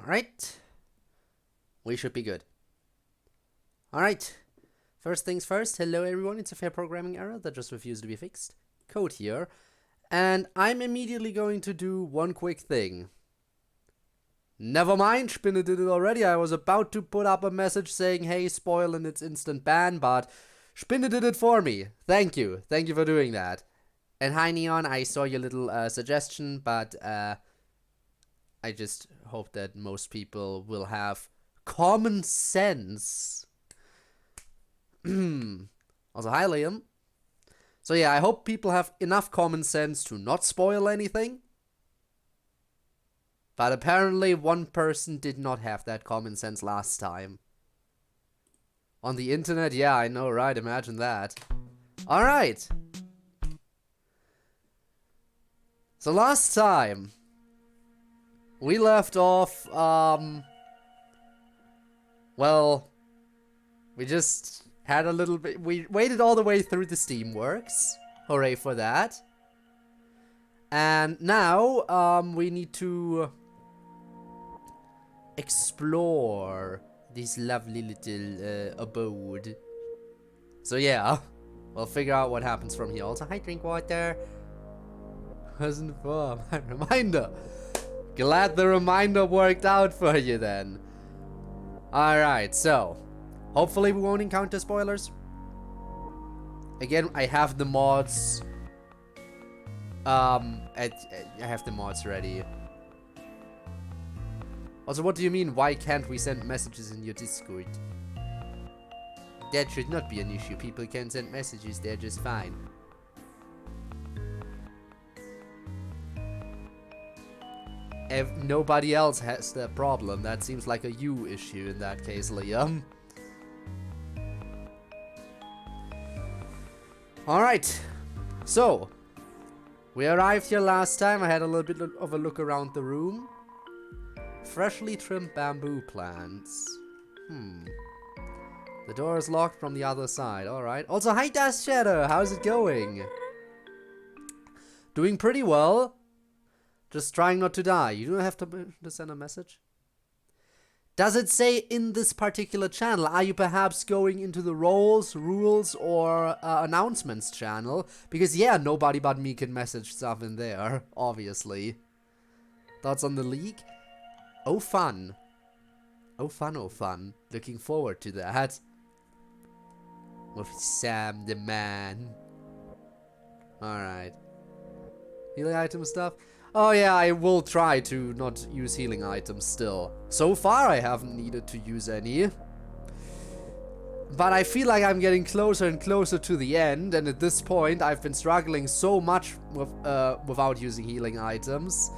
Alright. We should be good. Alright. First things first, hello everyone, it's a fair programming error that just refused to be fixed. Code here. And I'm immediately going to do one quick thing. Never mind, Spinne did it already. I was about to put up a message saying, hey, spoil and it's instant ban, but Spinne did it for me. Thank you. Thank you for doing that. And hi, Neon, I saw your little suggestion, but I just hope that most people will have common sense. Also, hi, Liam. So yeah, I hope people have enough common sense to not spoil anything. But apparently one person did not have that common sense last time. On the internet, yeah, I know, right? Imagine that. Alright. So last time, we left off, well, we just had a little bit, we waited all the way through the Steamworks. Hooray for that. And now, we need to explore this lovely little abode. So yeah, we'll figure out what happens from here. Also, hi, drink water. Wasn't for my reminder. Glad the reminder worked out for you then. Alright, so hopefully we won't encounter spoilers. Again, I have the mods. I have the mods ready. Also, what do you mean, why can't we send messages in your Discord? That should not be an issue. People can send messages, they're just fine. If nobody else has that problem, that seems like a you issue in that case, Liam. Alright, so we arrived here last time. I had a little bit of a look around the room. Freshly trimmed bamboo plants. The door is locked from the other side. Alright. Also, hi Dust Shadow. How's it going? Doing pretty well. Just trying not to die. You don't have to send a message. Does it say in this particular channel? Are you perhaps going into the roles, rules, or announcements channel? Because yeah, nobody but me can message stuff in there, obviously. Thoughts on the league? Oh fun. Oh fun, oh fun. Looking forward to that. With Sam the man. Alright. Healing item stuff? Oh yeah, I will try to not use healing items still. So far I haven't needed to use any. But I feel like I'm getting closer and closer to the end, and at this point I've been struggling so much with, without using healing items.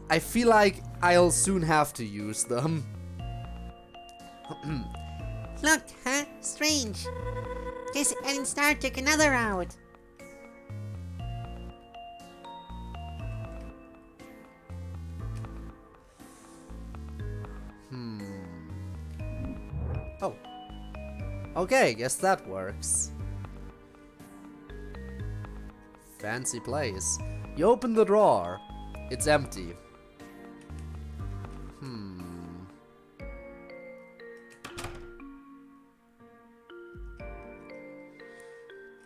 I feel like I'll soon have to use them. Look, huh? Strange. Guess adding Star took another out. Oh. Okay, guess that works. Fancy place. You open the drawer. It's empty.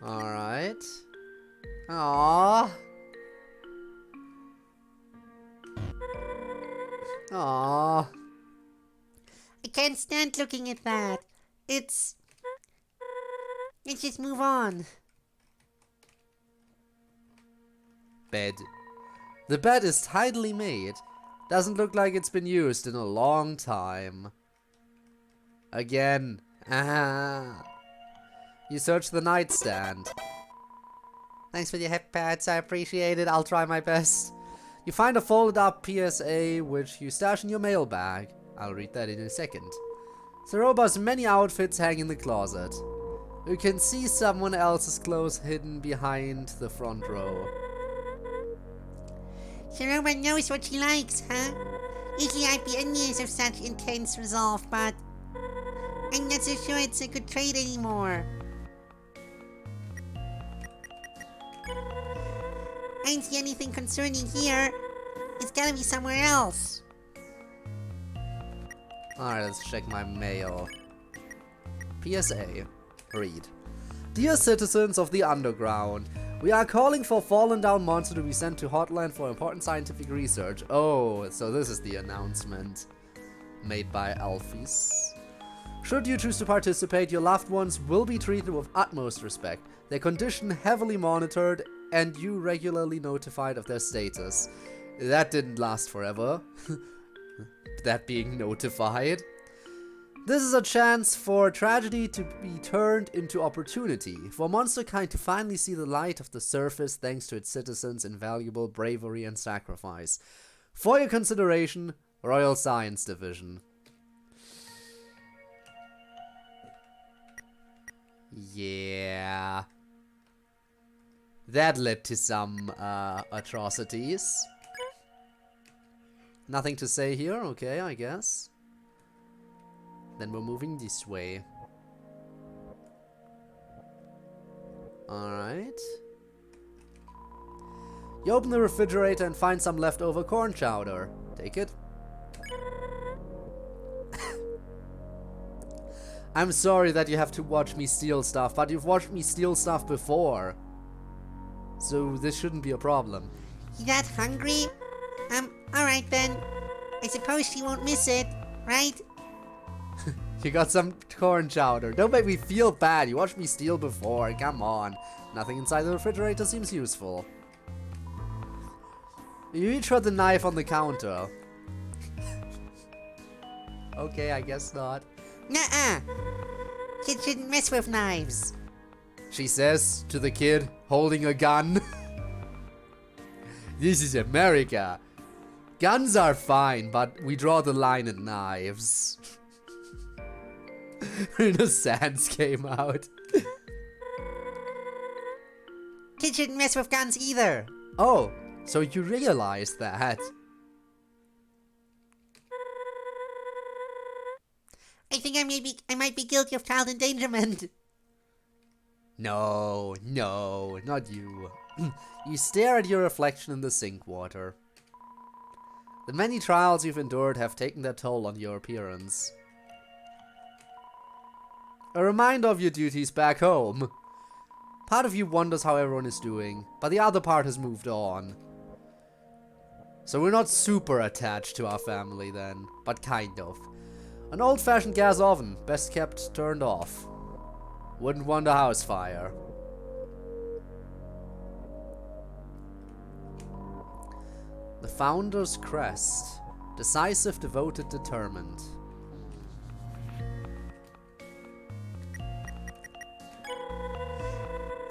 Alright. Aww. Aww. I can't stand looking at that. Let's just move on. Bed. The bed is tidily made. Doesn't look like it's been used in a long time. Again. Ah. You search the nightstand. Thanks for your hip pads, I appreciate it. I'll try my best. You find a folded up PSA which you stash in your mailbag. I'll read that in a second. Ceroba's many outfits hang in the closet. You can see someone else's clothes hidden behind the front row. Ceroba knows what she likes, huh? Usually I'd be envious of such intense resolve, but I'm not so sure it's a good trait anymore. I don't see anything concerning here. It's gotta be somewhere else. Alright, let's check my mail. PSA. Read. Dear citizens of the Underground, we are calling for fallen down monster to be sent to Hotland for important scientific research. Oh, so this is the announcement made by Alphys. Should you choose to participate, your loved ones will be treated with utmost respect, their condition heavily monitored, and you regularly notified of their status. That didn't last forever. That being notified. This is a chance for tragedy to be turned into opportunity, for monsterkind to finally see the light of the surface thanks to its citizens' invaluable bravery and sacrifice. For your consideration, Royal Science Division. Yeah. That led to some atrocities. Nothing to say here, okay, I guess. Then we're moving this way. Alright. You open the refrigerator and find some leftover corn chowder. Take it. I'm sorry that you have to watch me steal stuff, but you've watched me steal stuff before. So this shouldn't be a problem. You that hungry? Alright then. I suppose she won't miss it, right? You got some corn chowder. Don't make me feel bad. You watched me steal before. Come on. Nothing inside the refrigerator seems useful. You each heard the knife on the counter. Okay, I guess not. Nuh-uh. Kids shouldn't mess with knives. She says to the kid holding a gun. This is America. Guns are fine, but we draw the line at knives. The sands came out. Kids shouldn't mess with guns either. Oh, so you realize that. I think I might be guilty of child endangerment. No, not you. You stare at your reflection in the sink water. The many trials you've endured have taken their toll on your appearance. A reminder of your duties back home. Part of you wonders how everyone is doing, but the other part has moved on. So we're not super attached to our family then, but kind of. An old-fashioned gas oven, best kept turned off. Wouldn't want a house fire. The Founder's Crest. Decisive, devoted, determined.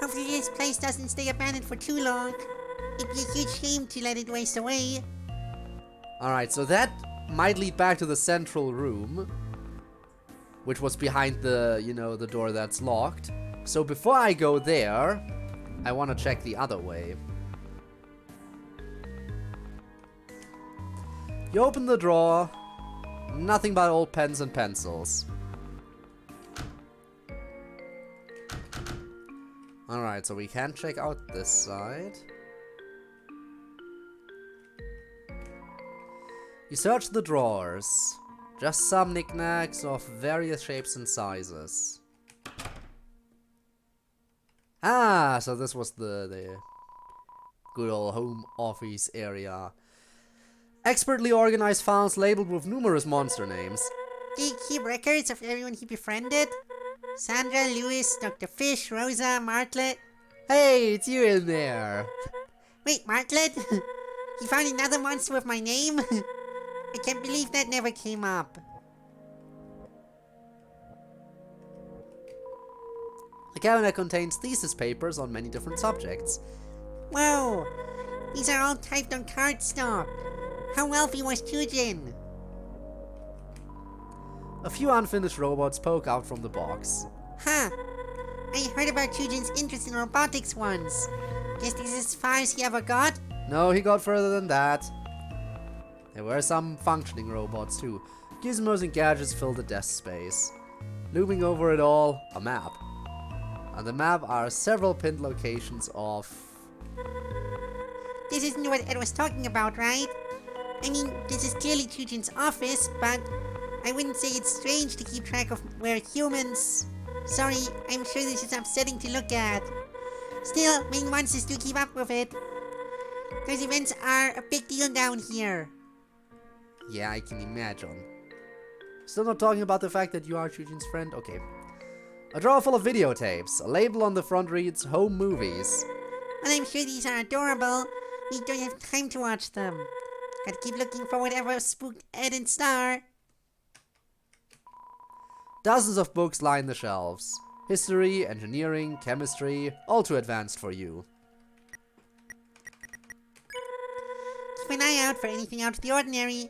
Hopefully this place doesn't stay abandoned for too long. It'd be a huge shame to let it waste away. Alright, so that might lead back to the central room, which was behind the, the door that's locked. So before I go there, I want to check the other way. You open the drawer, nothing but old pens and pencils. Alright, so we can check out this side. You search the drawers. Just some knickknacks of various shapes and sizes. Ah, so this was the good old home office area. Expertly organized files labeled with numerous monster names. Do you keep records of everyone he befriended? Sandra, Lewis, Dr. Fish, Rosa, Martlet. Hey, it's you in there. Wait, Martlet? You found another monster with my name? I can't believe that never came up. The cabinet contains thesis papers on many different subjects. Whoa! These are all typed on cardstock. How wealthy was Chujin? A few unfinished robots poke out from the box. Huh. I heard about Chujin's interest in robotics once. Guess this is as far as he ever got? No, he got further than that. There were some functioning robots too. Gizmos and gadgets filled the desk space. Looming over it all, a map. On the map are several pinned locations of... This isn't what Ed was talking about, right? I mean, this is clearly Chujin's office, but I wouldn't say it's strange to keep track of where humans... Sorry, I'm sure this is upsetting to look at. Still, Maine wants us to keep up with it. Those events are a big deal down here. Yeah, I can imagine. Still not talking about the fact that you are Shujin's friend? Okay. A drawer full of videotapes. A label on the front reads Home Movies. Well, I'm sure these are adorable. We don't have time to watch them. Gotta keep looking for whatever spooked Ed and Star. Dozens of books line the shelves. History, engineering, chemistry, all too advanced for you. Keep an eye out for anything out of the ordinary.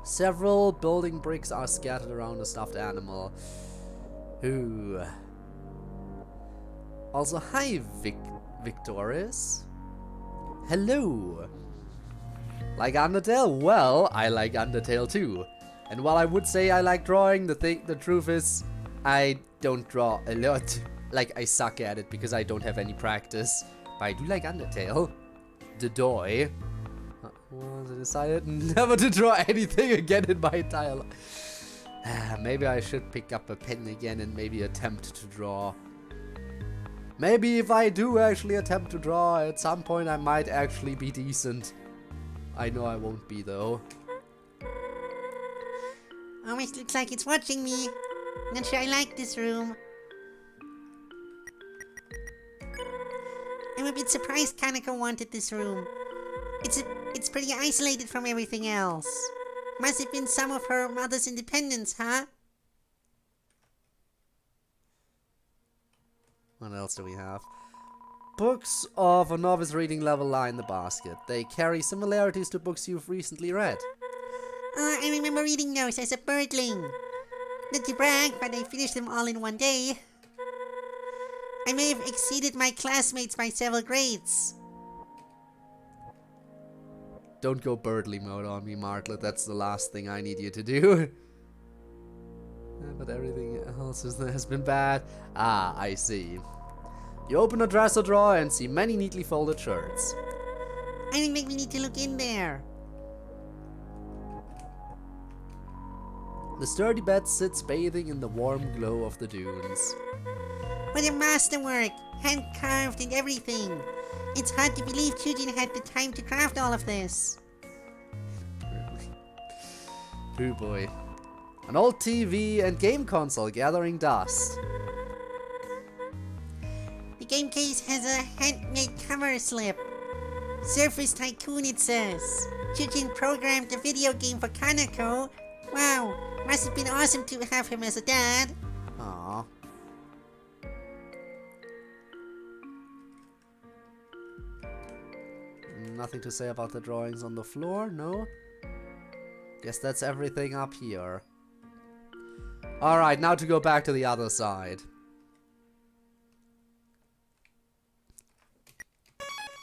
Several building bricks are scattered around a stuffed animal. Ooh. Also, hi, Victoris. Hello. Like Undertale? Well, I like Undertale too. And while I would say I like drawing, the truth is, I don't draw a lot. Like, I suck at it because I don't have any practice. But I do like Undertale. The doy. Was I decided never to draw anything again in my entire life. Maybe I should pick up a pen again and maybe attempt to draw. Maybe if I do actually attempt to draw, at some point I might actually be decent. I know I won't be though. Almost looks like it's watching me. Not sure I like this room. I'm a bit surprised Kaneko wanted this room. It's pretty isolated from everything else. Must have been some of her mother's independence, huh? What else do we have? Books of a novice reading level line the basket. They carry similarities to books you've recently read. I remember reading those as a birdling. Not to brag, but I finished them all in one day. I may have exceeded my classmates by several grades. Don't go birdly mode on me, Martlet. That's the last thing I need you to do. But everything else has been bad. Ah, I see. You open a dresser drawer and see many neatly folded shirts. I think maybe we need to look in there. The sturdy bed sits bathing in the warm glow of the dunes. What a masterwork! Hand-carved and everything. It's hard to believe Chujin had the time to craft all of this. Oh boy. An old TV and game console gathering dust. The game case has a handmade cover slip. Surface Tycoon it says. Chujin programmed a video game for Kaneko. Wow, must have been awesome to have him as a dad. Aww. Nothing to say about the drawings on the floor, no? Guess that's everything up here. Alright, now to go back to the other side.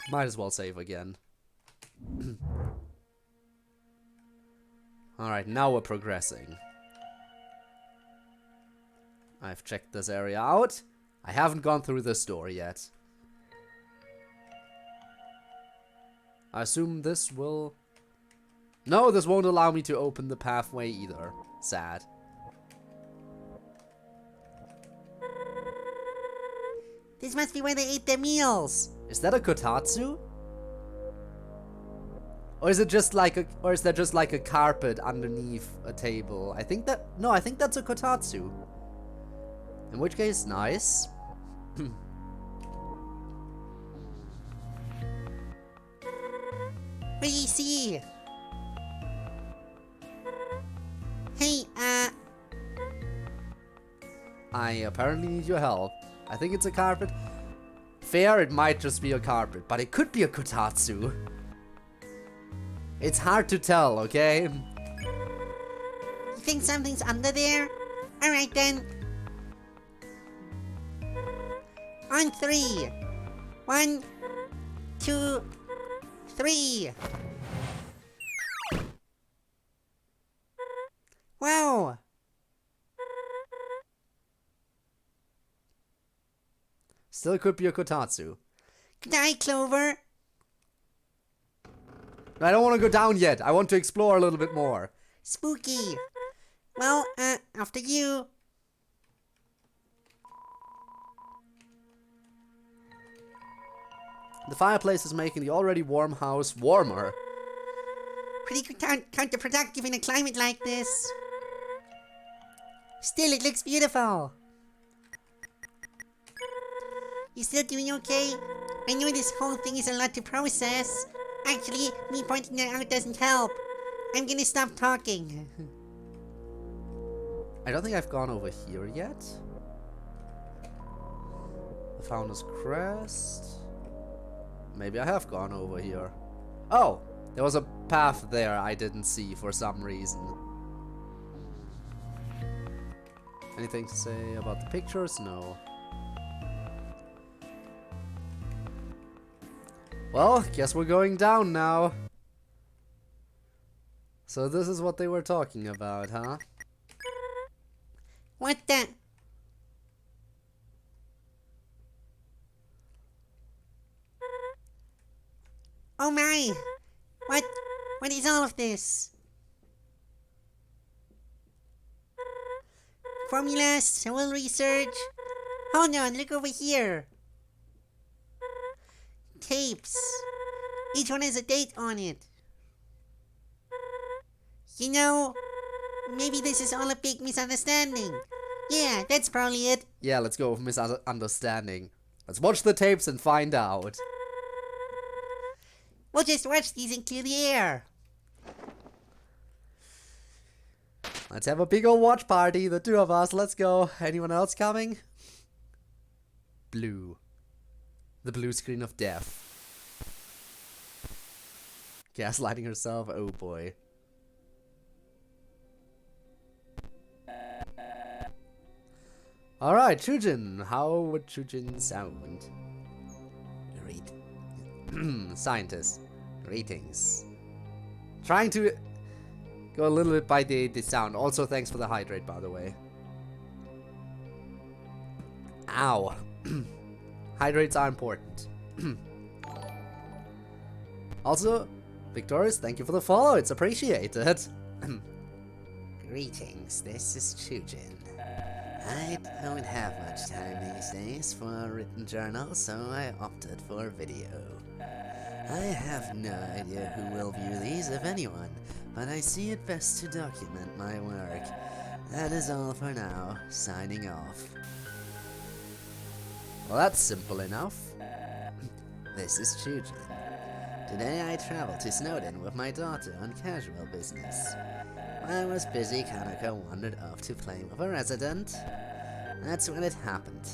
Might as well save again. Alright, now we're progressing. I've checked this area out. I haven't gone through this door yet. I assume this will... No, this won't allow me to open the pathway either. Sad. This must be where they ate their meals. Is that a kotatsu? Or is it just like a... Or is that just like a carpet underneath a table? I think that... No, I think that's a kotatsu. In which case, nice. What do you see? Hey, I apparently need your help. I think it's a carpet. Fair, it might just be a carpet, but it could be a kotatsu. It's hard to tell, okay? you think something's under there? Alright then. On 3. 1, 2, 3. Still could be a kotatsu. Good night, Clover. I don't want to go down yet. I want to explore a little bit more. Spooky. Well, after you. The fireplace is making the already warm house warmer. Pretty counterproductive in a climate like this. Still, it looks beautiful. You still doing okay? I know this whole thing is a lot to process. Actually, me pointing that out doesn't help. I'm gonna stop talking. I don't think I've gone over here yet. The Founder's Crest. Maybe I have gone over here. Oh! There was a path there I didn't see for some reason. Anything to say about the pictures? No. Well, guess we're going down now. So this is what they were talking about, huh? What the? Oh my! What is all of this? Formulas, soul research. Hold on, look over here. Tapes. Each one has a date on it. You know, maybe this is all a big misunderstanding. Yeah, that's probably it. Yeah, let's go with misunderstanding. Let's watch the tapes and find out. We'll just watch these and clear the air. Let's have a big old watch party, the two of us, let's go. Anyone else coming? Blue. The blue screen of death. Gaslighting herself, oh boy. Alright, Chujin. How would Chujin sound? Great. Scientist. Greetings. Trying to go a little bit by the sound. Also, thanks for the hydrate, by the way. Ow. Hydrates are important. Also, Victorious, thank you for the follow. It's appreciated. Greetings, this is Chujin. I don't have much time these days for a written journal, so I opted for video. I have no idea who will view these, if anyone, but I see it best to document my work. That is all for now. Signing off. Well, that's simple enough. This is Chujin. Today I traveled to Snowdon with my daughter on casual business. While I was busy, Kanako wandered off to play with a resident. That's when it happened.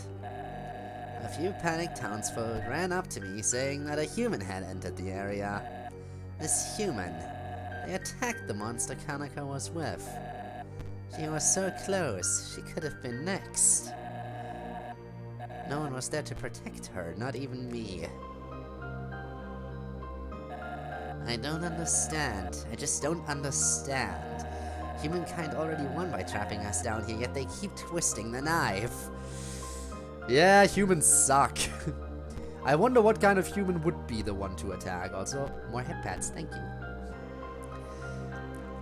A few panicked townsfolk ran up to me saying that a human had entered the area. This human, they attacked the monster Kanako was with. She was so close, she could have been next. No one was there to protect her, not even me. I don't understand. I just don't understand. Humankind already won by trapping us down here, yet they keep twisting the knife. Yeah, humans suck. I wonder what kind of human would be the one to attack. Also, more head pads, thank you.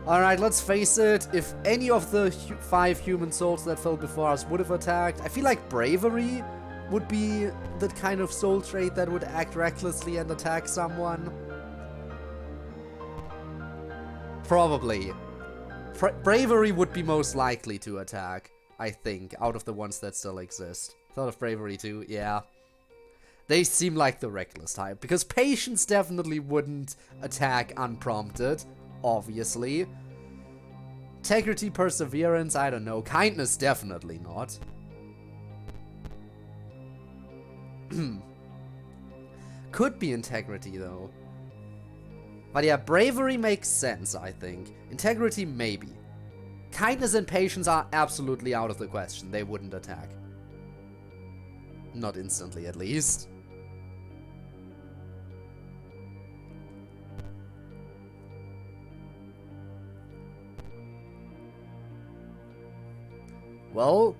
Alright, let's face it. If any of the 5 human souls that fell before us would have attacked, I feel like bravery would be the kind of soul trait that would act recklessly and attack someone. Probably. Bravery would be most likely to attack, I think, out of the ones that still exist. Thought of bravery too, yeah. They seem like the reckless type, because patience definitely wouldn't attack unprompted, obviously. Integrity, perseverance, I don't know. Kindness, definitely not. Could be integrity, though. But yeah, bravery makes sense, I think. Integrity, maybe. Kindness and patience are absolutely out of the question. They wouldn't attack. Not instantly, at least. Well,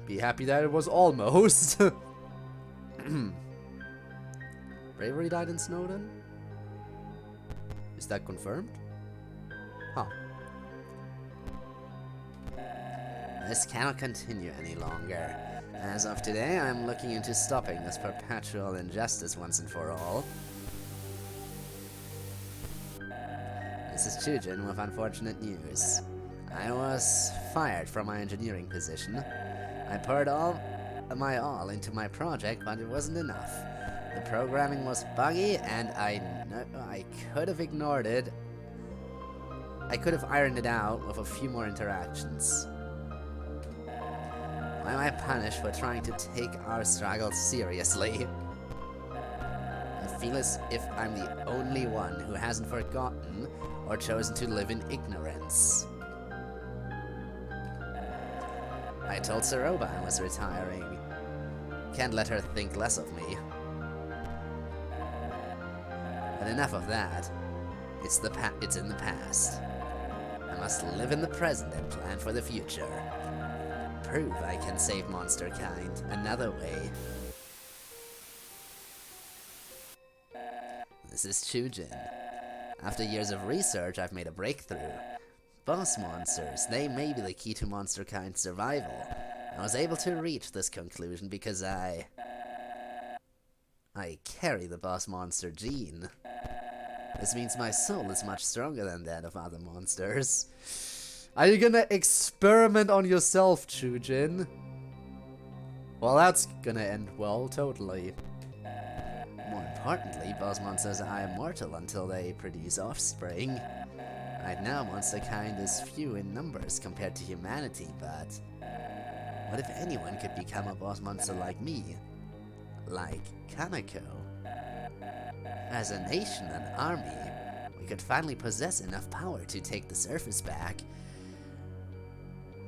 be happy that it was almost. Bravery died in Snowden? Is that confirmed? Huh. This cannot continue any longer. As of today, I'm looking into stopping this perpetual injustice once and for all. This is Chujin with unfortunate news. I was fired from my engineering position. I poured all my all into my project, but it wasn't enough. The programming was buggy, and I could have ignored it. I could have ironed it out with a few more interactions. Why am I punished for trying to take our struggle seriously? I feel as if I'm the only one who hasn't forgotten or chosen to live in ignorance. I told Ceroba I was retiring. Can't let her think less of me. But enough of that. It's in the past. I must live in the present and plan for the future. Prove I can save monster kind another way. This is Chujin. After years of research, I've made a breakthrough. Boss monsters, they may be the key to monster kind survival. I was able to reach this conclusion because I carry the boss monster gene. This means my soul is much stronger than that of other monsters. Are you gonna experiment on yourself, Chujin? Well, that's gonna end well, totally. More importantly, boss monsters are immortal until they produce offspring. Right now, monster kind is few in numbers compared to humanity, but what if anyone could become a boss monster like me? Like Kaneko? As a nation and army, we could finally possess enough power to take the surface back.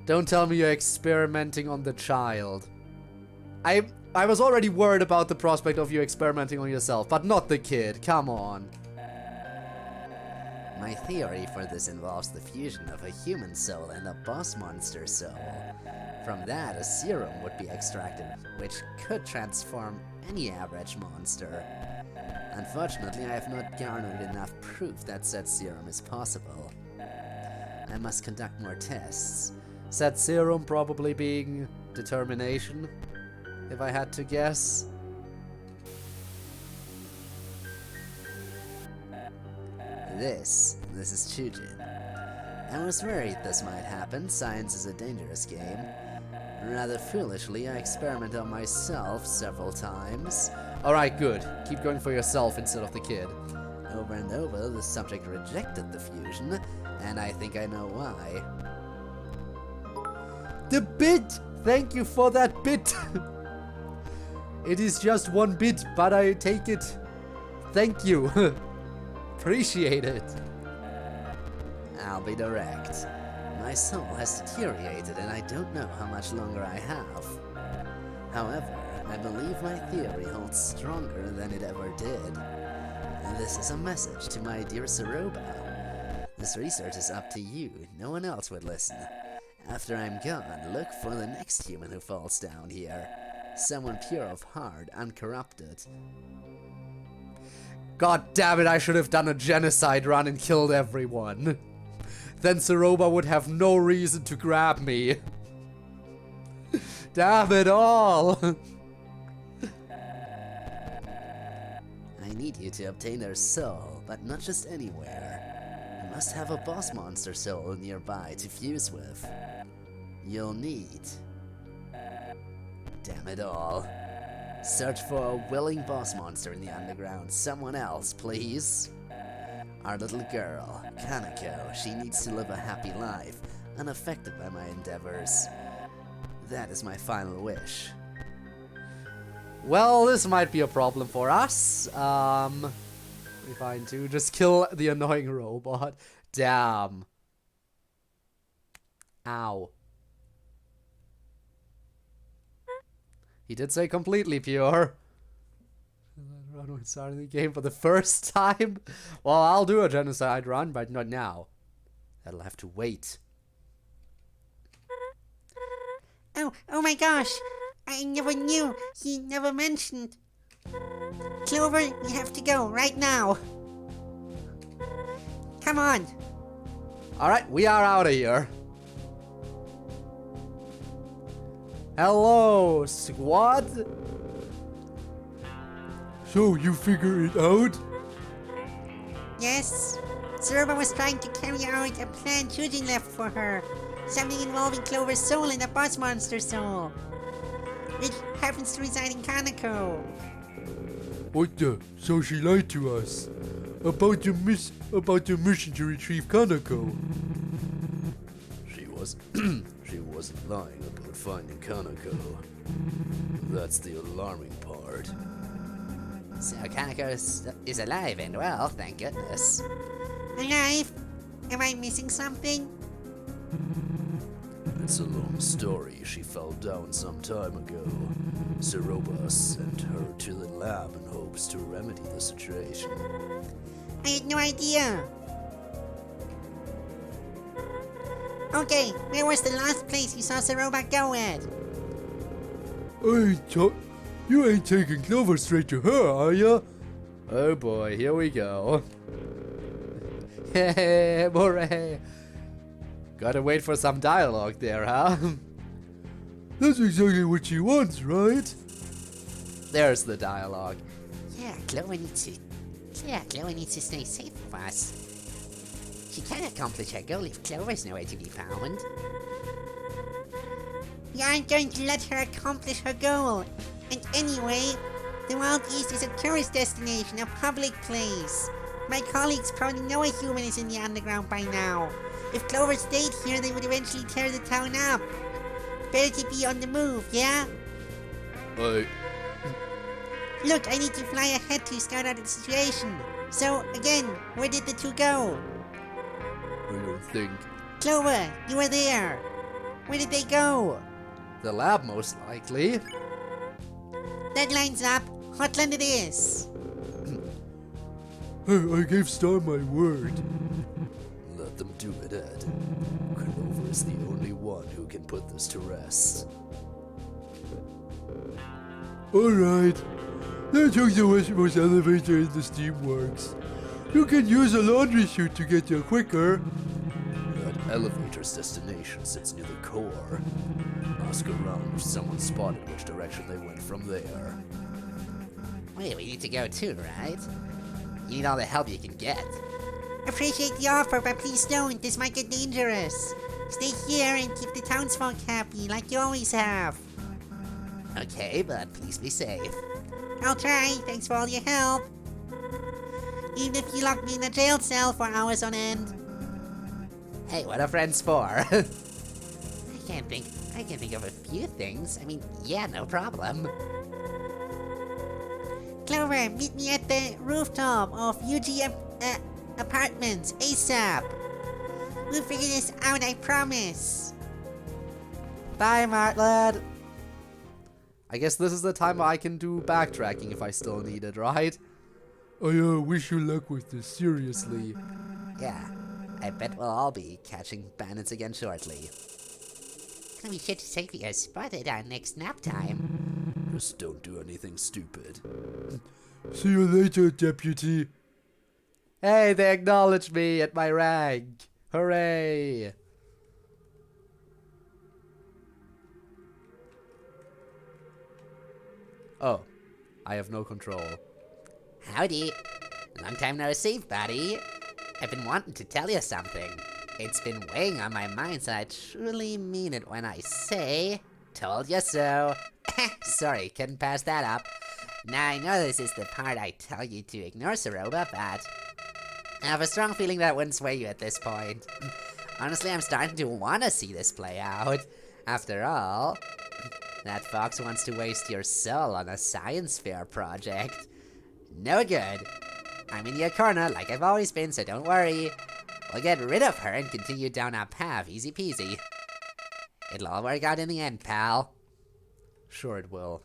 Don't tell me you're experimenting on the child. I was already worried about the prospect of you experimenting on yourself, but not the kid. Come on. My theory for this involves the fusion of a human soul and a boss monster soul. From that, a serum would be extracted, which could transform any average monster. Unfortunately, I have not garnered enough proof that said serum is possible. I must conduct more tests. Said serum probably being determination, if I had to guess. This is Chujin. I was worried this might happen. Science is a dangerous game. Rather foolishly, I experimented on myself several times. Alright, good. Keep going for yourself instead of the kid. Over and over, the subject rejected the fusion, and I think I know why. The bit! Thank you for that bit! It is just one bit, but I take it. Thank you. Appreciate it. I'll be direct. My soul has deteriorated and I don't know how much longer I have. However, I believe my theory holds stronger than it ever did. And this is a message to my dear Ceroba. This research is up to you, no one else would listen. After I'm gone, look for the next human who falls down here. Someone pure of heart, uncorrupted. God damn it, I should have done a genocide run and killed everyone. Then Ceroba would have no reason to grab me. Damn it all! I need you to obtain their soul, but not just anywhere. You must have a boss monster soul nearby to fuse with. You'll need... Damn it all. Search for a willing boss monster in the underground. Someone else, please. Our little girl, Kaneko, she needs to live a happy life, unaffected by my endeavors. That is my final wish. Well, this might be a problem for us. Be fine too. Just kill the annoying robot. Damn. Ow. He did say completely pure. Run when starting the game for the first time. Well, I'll do a genocide run, but not now. That'll have to wait. Oh my gosh! I never knew. He never mentioned. Clover, we have to go right now. Come on. Alright, we are out of here. Hello, squad. So, you figure it out? Yes? Ceroba was trying to carry out a plan Chujin left for her. Something involving Clover's soul and a boss monster soul. Which happens to reside in Kaneko. What the? So she lied to us. About the mission to retrieve Kanako. She wasn't lying about finding Kanako. That's the alarming part. So Kanako is alive and well, thank goodness. Alive? Am I missing something? It's a long story. She fell down some time ago. Ceroba sent her to the lab in hopes to remedy the situation. I had no idea. Okay, where was the last place you saw Ceroba go at? You ain't taking Clover straight to her, are ya? Oh boy, here we go. Hey, hooray. Gotta wait for some dialogue there, huh? That's exactly what she wants, right? There's the dialogue. Yeah, Clover needs to stay safe with us. She can't accomplish her goal if Clover's nowhere to be found. We aren't going to let her accomplish her goal. And anyway, the Wild East is a tourist destination, a public place. My colleagues probably know a human is in the underground by now. If Clover stayed here, they would eventually tear the town up. Better to be on the move, yeah? Look, I need to fly ahead to scout out the situation. So, again, where did the two go? I don't think. Clover, you were there. Where did they go? The lab, most likely. That lines up. Hotland it is. I gave Star my word. Let them do it, Ed. Clover is the only one who can put this to rest. Alright. Let's hook the westmost elevator in the steamworks. You can use a laundry chute to get there quicker. That elevator's destination sits near the core. Ask around if someone spotted which direction they went from there. Wait, we need to go too, right? You need all the help you can get. Appreciate the offer, but please don't. This might get dangerous. Stay here and keep the townsfolk happy, like you always have. Okay, but please be safe. I'll try. Thanks for all your help. Even if you lock me in a jail cell for hours on end. Hey, what are friends for? I can think of a few things. I mean, yeah, no problem. Clover, meet me at the rooftop of UG Apartments ASAP. We'll figure this out, I promise. Bye, Martlet. I guess this is the time I can do backtracking if I still need it, right? I wish you luck with this, seriously. Yeah, I bet we'll all be catching bandits again shortly. Be sure to safely are spotted our next nap time. Just don't do anything stupid. See you later, deputy. Hey, they acknowledged me at my rank. Hooray! Oh, I have no control. Howdy. Long time no see, buddy. I've been wanting to tell you something. It's been weighing on my mind, so I truly mean it when I say, told you so. Sorry, couldn't pass that up. Now I know this is the part I tell you to ignore, Ceroba, but I have a strong feeling that wouldn't sway you at this point. Honestly, I'm starting to want to see this play out. After all, that fox wants to waste your soul on a science fair project. No good. I'm in your corner like I've always been, so don't worry. We'll get rid of her and continue down our path, easy peasy. It'll all work out in the end, pal. Sure it will.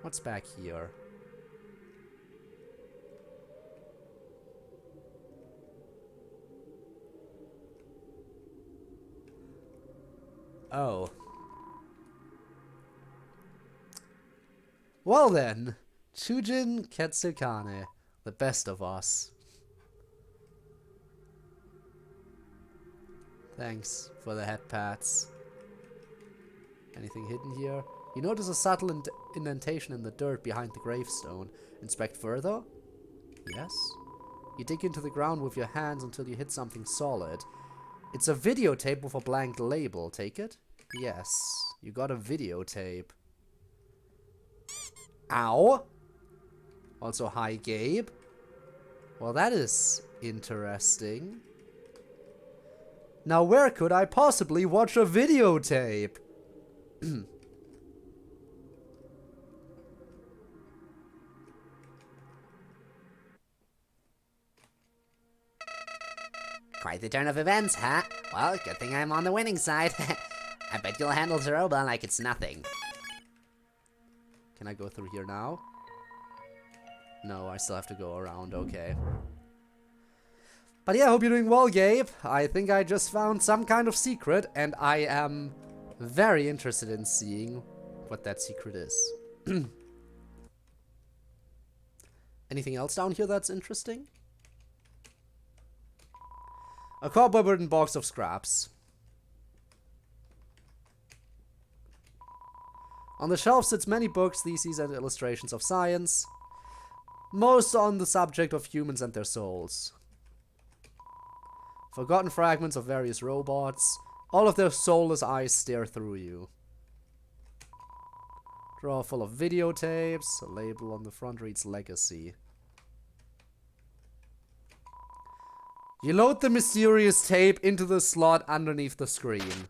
What's back here? Oh. Well then, Chujin Ketsukane, the best of us. Thanks for the head pats. Anything hidden here? You notice a subtle indentation in the dirt behind the gravestone. Inspect further? Yes. You dig into the ground with your hands until you hit something solid. It's a videotape with a blank label. Take it? Yes. You got a videotape. Ow! Also, hi, Gabe. Well, that is interesting. Now, where could I possibly watch a videotape? Quite the turn of events, huh? Well, good thing I'm on the winning side. I bet you'll handle Ceroba like it's nothing. Can I go through here now? No, I still have to go around. Okay. But yeah, I hope you're doing well, Gabe. I think I just found some kind of secret, and I am very interested in seeing what that secret is. Anything else down here that's interesting? A cardboard box of scraps. On the shelf sits many books, theses, and illustrations of science. Most on the subject of humans and their souls. Forgotten fragments of various robots. All of their soulless eyes stare through you. Drawer full of videotapes. A label on the front reads Legacy. You load the mysterious tape into the slot underneath the screen.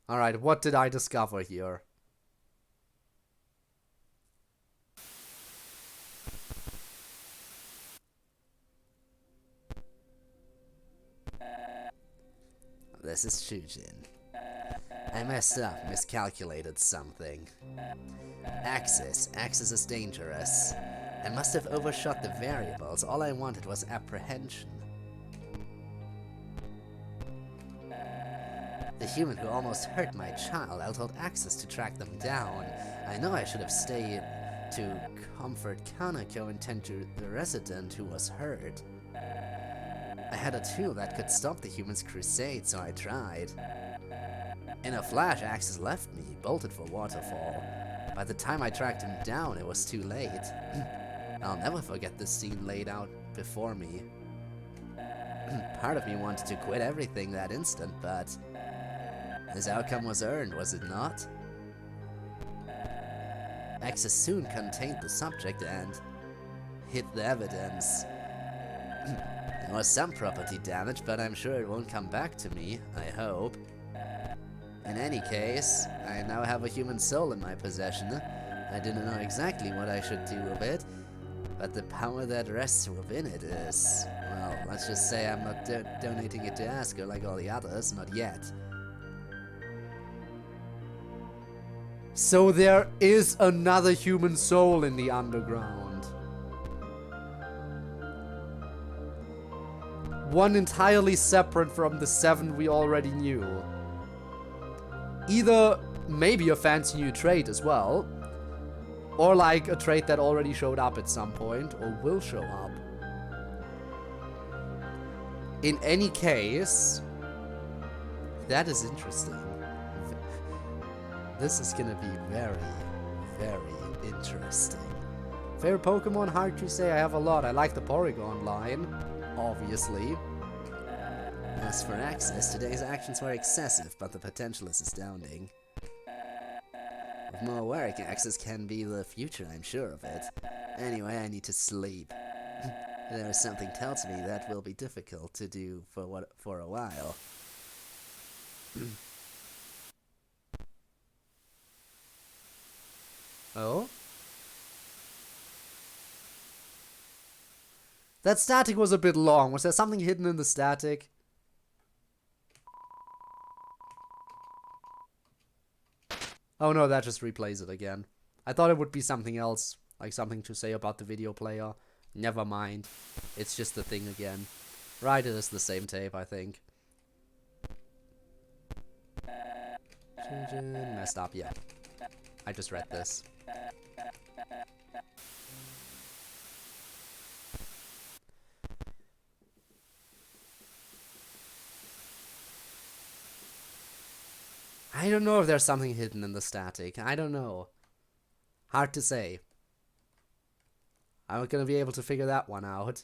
Alright, what did I discover here? This is Chujin. I messed up, miscalculated something. Axis is dangerous. I must have overshot the variables. All I wanted was apprehension. The human who almost hurt my child, I told Axis to track them down. I know I should have stayed to comfort Kaneko and tend to the resident who was hurt. I had a tool that could stop the human's crusade, so I tried. In a flash, Axis left me, bolted for Waterfall. By the time I tracked him down, it was too late. I'll never forget the scene laid out before me. Part of me wanted to quit everything that instant, but his outcome was earned, was it not? Axis soon contained the subject and hid the evidence. There was some property damage, but I'm sure it won't come back to me, I hope. In any case, I now have a human soul in my possession. I didn't know exactly what I should do with it, but the power that rests within it is... well, let's just say I'm not donating it to Asker like all the others, not yet. So there is another human soul in the underground. One entirely separate from the 7 we already knew. Either maybe a fancy new trait as well, or like a trait that already showed up at some point, or will show up. In any case, that is interesting. This is gonna be very, very interesting. Favorite Pokemon? Hard to say, I have a lot. I like the Porygon line, obviously. As for Axis, today's actions were excessive, but the potential is astounding. With more work, Axis can be the future, I'm sure of it. Anyway, I need to sleep. There is something tells me that will be difficult to do for a while. Oh? That static was a bit long. Was there something hidden in the static? Oh no, that just replays it again. I thought it would be something else, like something to say about the video player. Never mind. It's just the thing again. Right, it is the same tape, I think. Messed up, yeah. I just read this. I don't know if there's something hidden in the static. I don't know. Hard to say. I'm not gonna be able to figure that one out.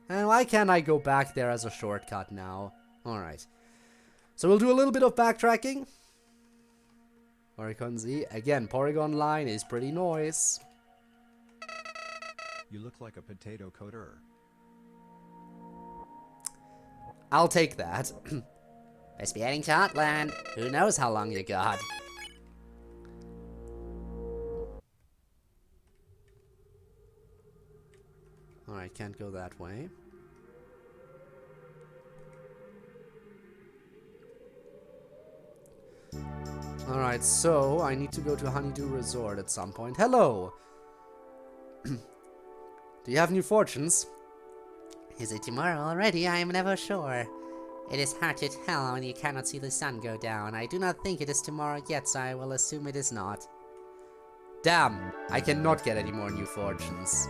And why can't I go back there as a shortcut now? Alright. So we'll do a little bit of backtracking. Porygon Z. Again, Porygon line is pretty nice. You look like a potato CodeErr. I'll take that. Must be heading to Heartland. Who knows how long you got? Alright, can't go that way. Alright, so I need to go to Honeydew Resort at some point. Hello! Do you have new fortunes? Is it tomorrow already? I am never sure. It is hard to tell when you cannot see the sun go down. I do not think it is tomorrow yet, so I will assume it is not. Damn! I cannot get any more new fortunes.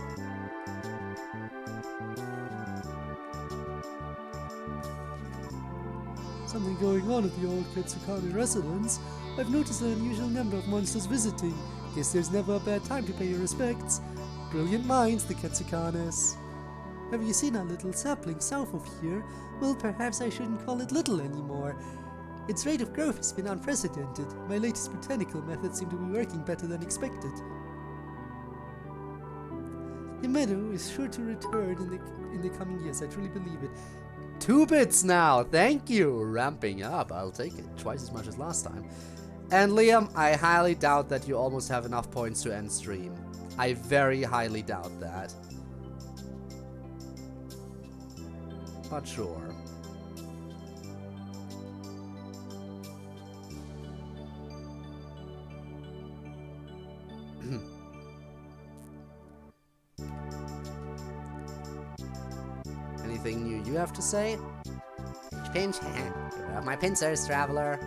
Something going on at the old Ketsukane residence. I've noticed an unusual number of monsters visiting. Guess there's never a bad time to pay your respects. Brilliant minds, the Ketsukanes. Have you seen our little sapling south of here? Well, perhaps I shouldn't call it little anymore. Its rate of growth has been unprecedented. My latest botanical methods seem to be working better than expected. The meadow is sure to return in the coming years. I truly believe it. 2 bits now, thank you! Ramping up, I'll take it. Twice as much as last time. And Liam, I highly doubt that you almost have enough points to end stream. I very highly doubt that. But sure. Anything new you have to say? Pinch, pinch. Beware of my pincers, traveler.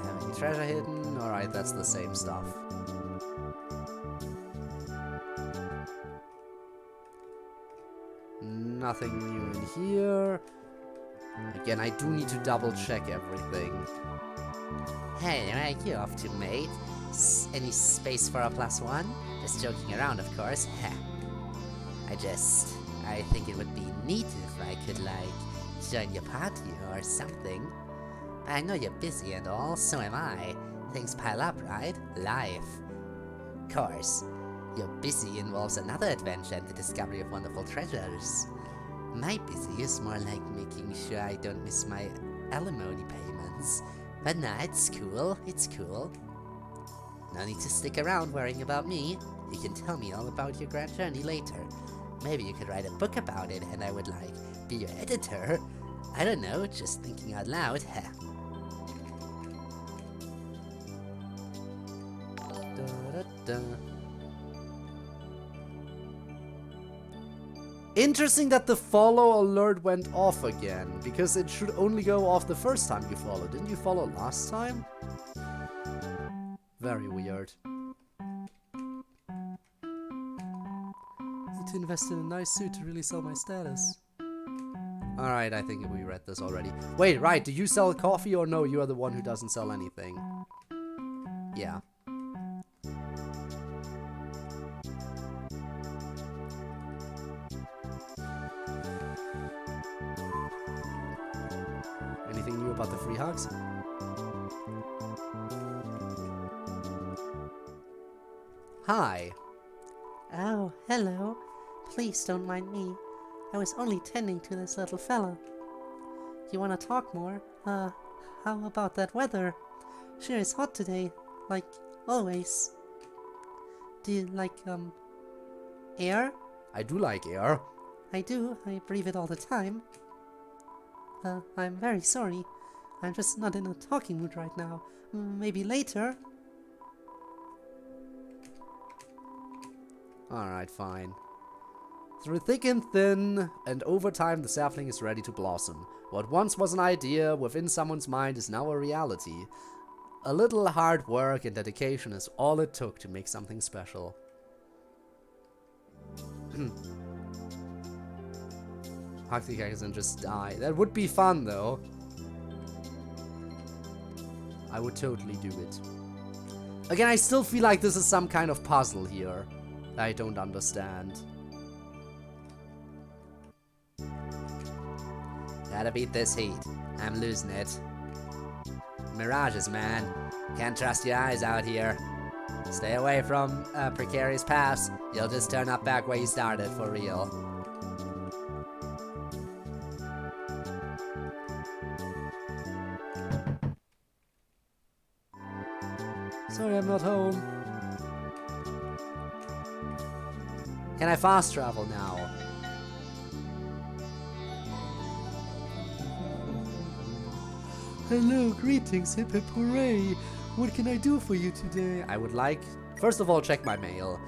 Have any treasure hidden? Alright, that's the same stuff. Nothing new in here. Again, I do need to double check everything. Hey, where are you off to, mate? Any space for a +1? Just joking around, of course. I think it would be neat if I could, like, join your party or something. I know you're busy and all, so am I. Things pile up, right? Life. Course. Your busy involves another adventure and the discovery of wonderful treasures. My busy is more like making sure I don't miss my alimony payments. But nah, it's cool. No need to stick around worrying about me. You can tell me all about your grand journey later. Maybe you could write a book about it and I would, like, be your editor. I don't know, just thinking out loud. Da. Interesting that the follow alert went off again, because it should only go off the first time you follow. Didn't you follow last time? Very weird. Need to invest in a nice suit to really sell my status. Alright, I think we read this already. Wait, right, do you sell coffee or no? You are the one who doesn't sell anything. Yeah. Anything new about the free hugs? Hi. Oh, hello. Please don't mind me. I was only tending to this little fella. You wanna talk more? How about that weather? Sure is hot today, like always. Do you like, air? I do like air. I do. I breathe it all the time. I'm very sorry. I'm just not in a talking mood right now. Maybe later. Alright, fine. Through thick and thin, and over time the sapling is ready to blossom. What once was an idea within someone's mind is now a reality. A little hard work and dedication is all it took to make something special. I think I can just die. That would be fun, though. I would totally do it. Again, I still feel like this is some kind of puzzle here that I don't understand. Gotta beat this heat. I'm losing it. Mirages, man. Can't trust your eyes out here. Stay away from precarious paths. You'll just turn up back where you started for real. Sorry, I'm not home. Can I fast travel now? Hello, greetings, hip hip hooray! What can I do for you today? I would like, first of all, check my mail.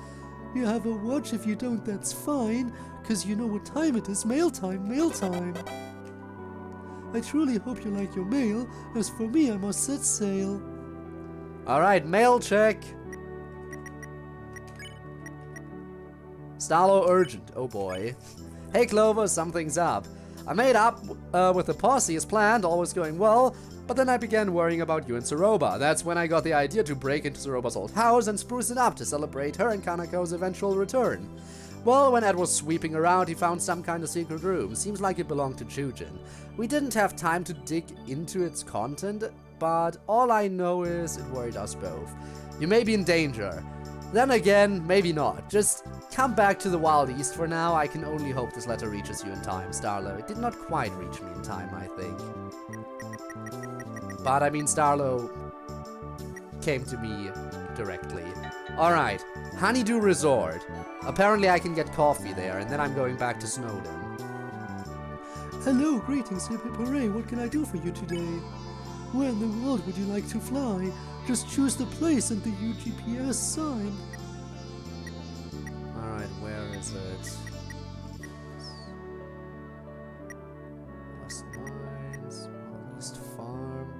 You have a watch? If you don't, that's fine, cause you know what time it is. Mail time, mail time! I truly hope you like your mail. As for me, I must set sail. Alright, mail check. Starlo urgent, oh boy. Hey Clover, something's up. I made up with the posse as planned, all was going well, but then I began worrying about you and Ceroba. That's when I got the idea to break into Ceroba's old house and spruce it up to celebrate her and Kanako's eventual return. Well, when Ed was sweeping around, he found some kind of secret room. Seems like it belonged to Chujin. We didn't have time to dig into its content, but all I know is it worried us both. You may be in danger. Then again, maybe not. Just come back to the Wild East for now. I can only hope this letter reaches you in time, Starlo. It did not quite reach me in time, I think. But I mean, Starlo came to me directly. Alright, Honeydew Resort. Apparently I can get coffee there, and then I'm going back to Snowden. Hello, greetings, hip hip hooray! What can I do for you today? Where in the world would you like to fly? Just choose the place and the UGPS sign. Alright, where is it? West Mines, East Farm.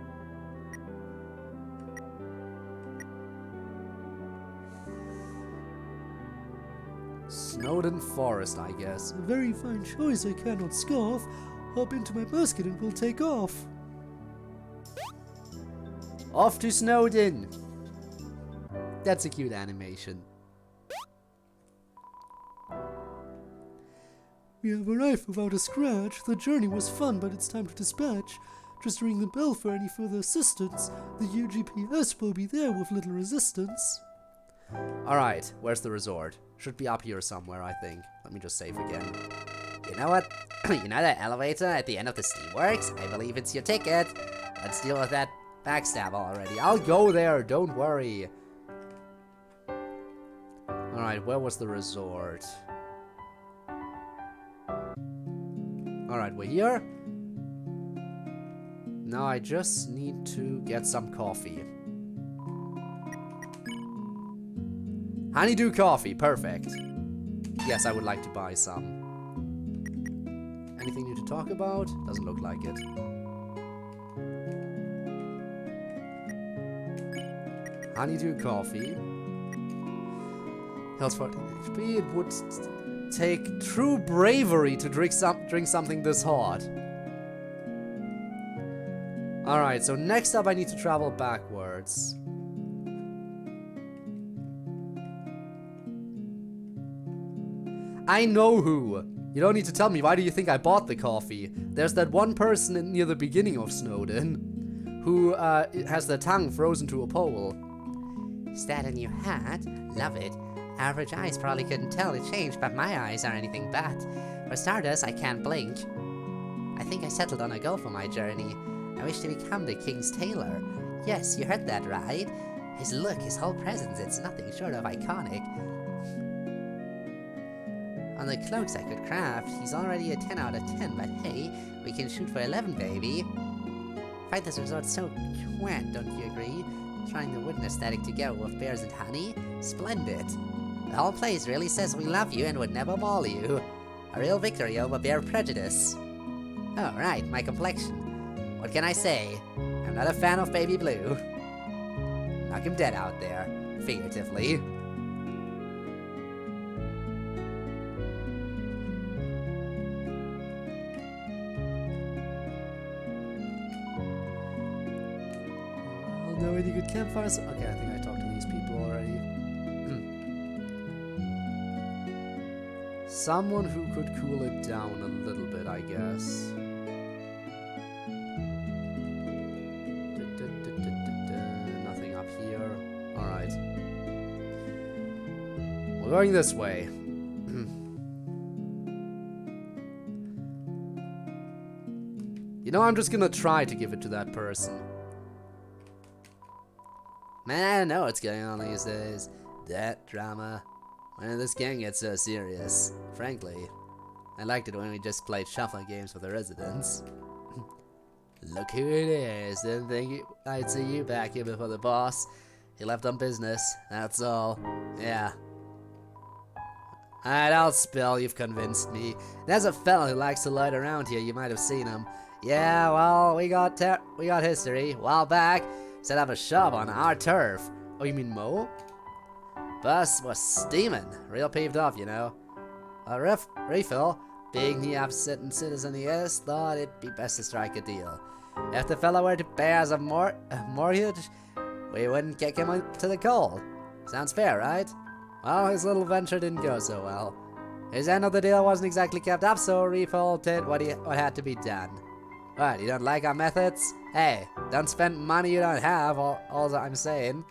Snowden Forest, I guess. A very fine choice, I cannot scoff. Hop into my basket and we'll take off. Off to Snowden! That's a cute animation. We have arrived without a scratch. The journey was fun, but it's time to dispatch. Just ring the bell for any further assistance. The UGPS will be there with little resistance. Alright, where's the resort? Should be up here somewhere, I think. Let me just save again. You know what? You know that elevator at the end of the steamworks? I believe it's your ticket. Let's deal with that backstab already. I'll go there, don't worry. Alright, where was the resort? Alright, we're here. Now I just need to get some coffee. Honeydew coffee, perfect. Yes, I would like to buy some. Anything new to talk about? Doesn't look like it. Honeydew coffee. Health 14 HP. It would take true bravery to drink something this hot. Alright, so next up I need to travel backwards. I know who. You don't need to tell me. Why do you think I bought the coffee? There's that one person near the beginning of Snowden who has their tongue frozen to a pole. Is that a new hat? Love it. Average eyes probably couldn't tell it changed, but my eyes are anything but. For starters, I can't blink. I think I settled on a goal for my journey. I wish to become the king's tailor. Yes, you heard that right. His look, his whole presence, it's nothing short of iconic. On the cloaks I could craft, he's already a 10 out of 10, but hey, we can shoot for 11, baby. Find this resort so quaint, don't you agree? Trying the wooden aesthetic to go with bears and honey? Splendid. The whole place really says we love you and would never maul you. A real victory over bear prejudice. Oh, right, my complexion. What can I say? I'm not a fan of baby blue. Knock him dead out there, figuratively. Well, know any good campfires? Okay, I think I talked to these people already. Someone who could cool it down a little bit, I guess. Nothing up here. Alright. We're going this way. You know, I'm just gonna try to give it to that person. Man, I don't know what's going on these days. That drama. When did this gang get so serious? Frankly, I liked it when we just played shuffle games with the residents. Look who it is. Didn't think I'd see you back here before the boss. He left on business, that's all. Yeah. Alright, I'll spill. You've convinced me. There's a fella who likes to loiter around here. You might have seen him. Yeah, well, we got history. A while back, set up a shop on our turf. Oh, you mean Mo? Bus was steaming. Real peeved off, you know. A refill, being the absent citizen he is, thought it'd be best to strike a deal. If the fella were to pay us a mortgage, we wouldn't kick him to the cold. Sounds fair, right? Well, his little venture didn't go so well. His end of the deal wasn't exactly kept up, so Refill did what had to be done. What, you don't like our methods? Hey, don't spend money you don't have, all I'm saying.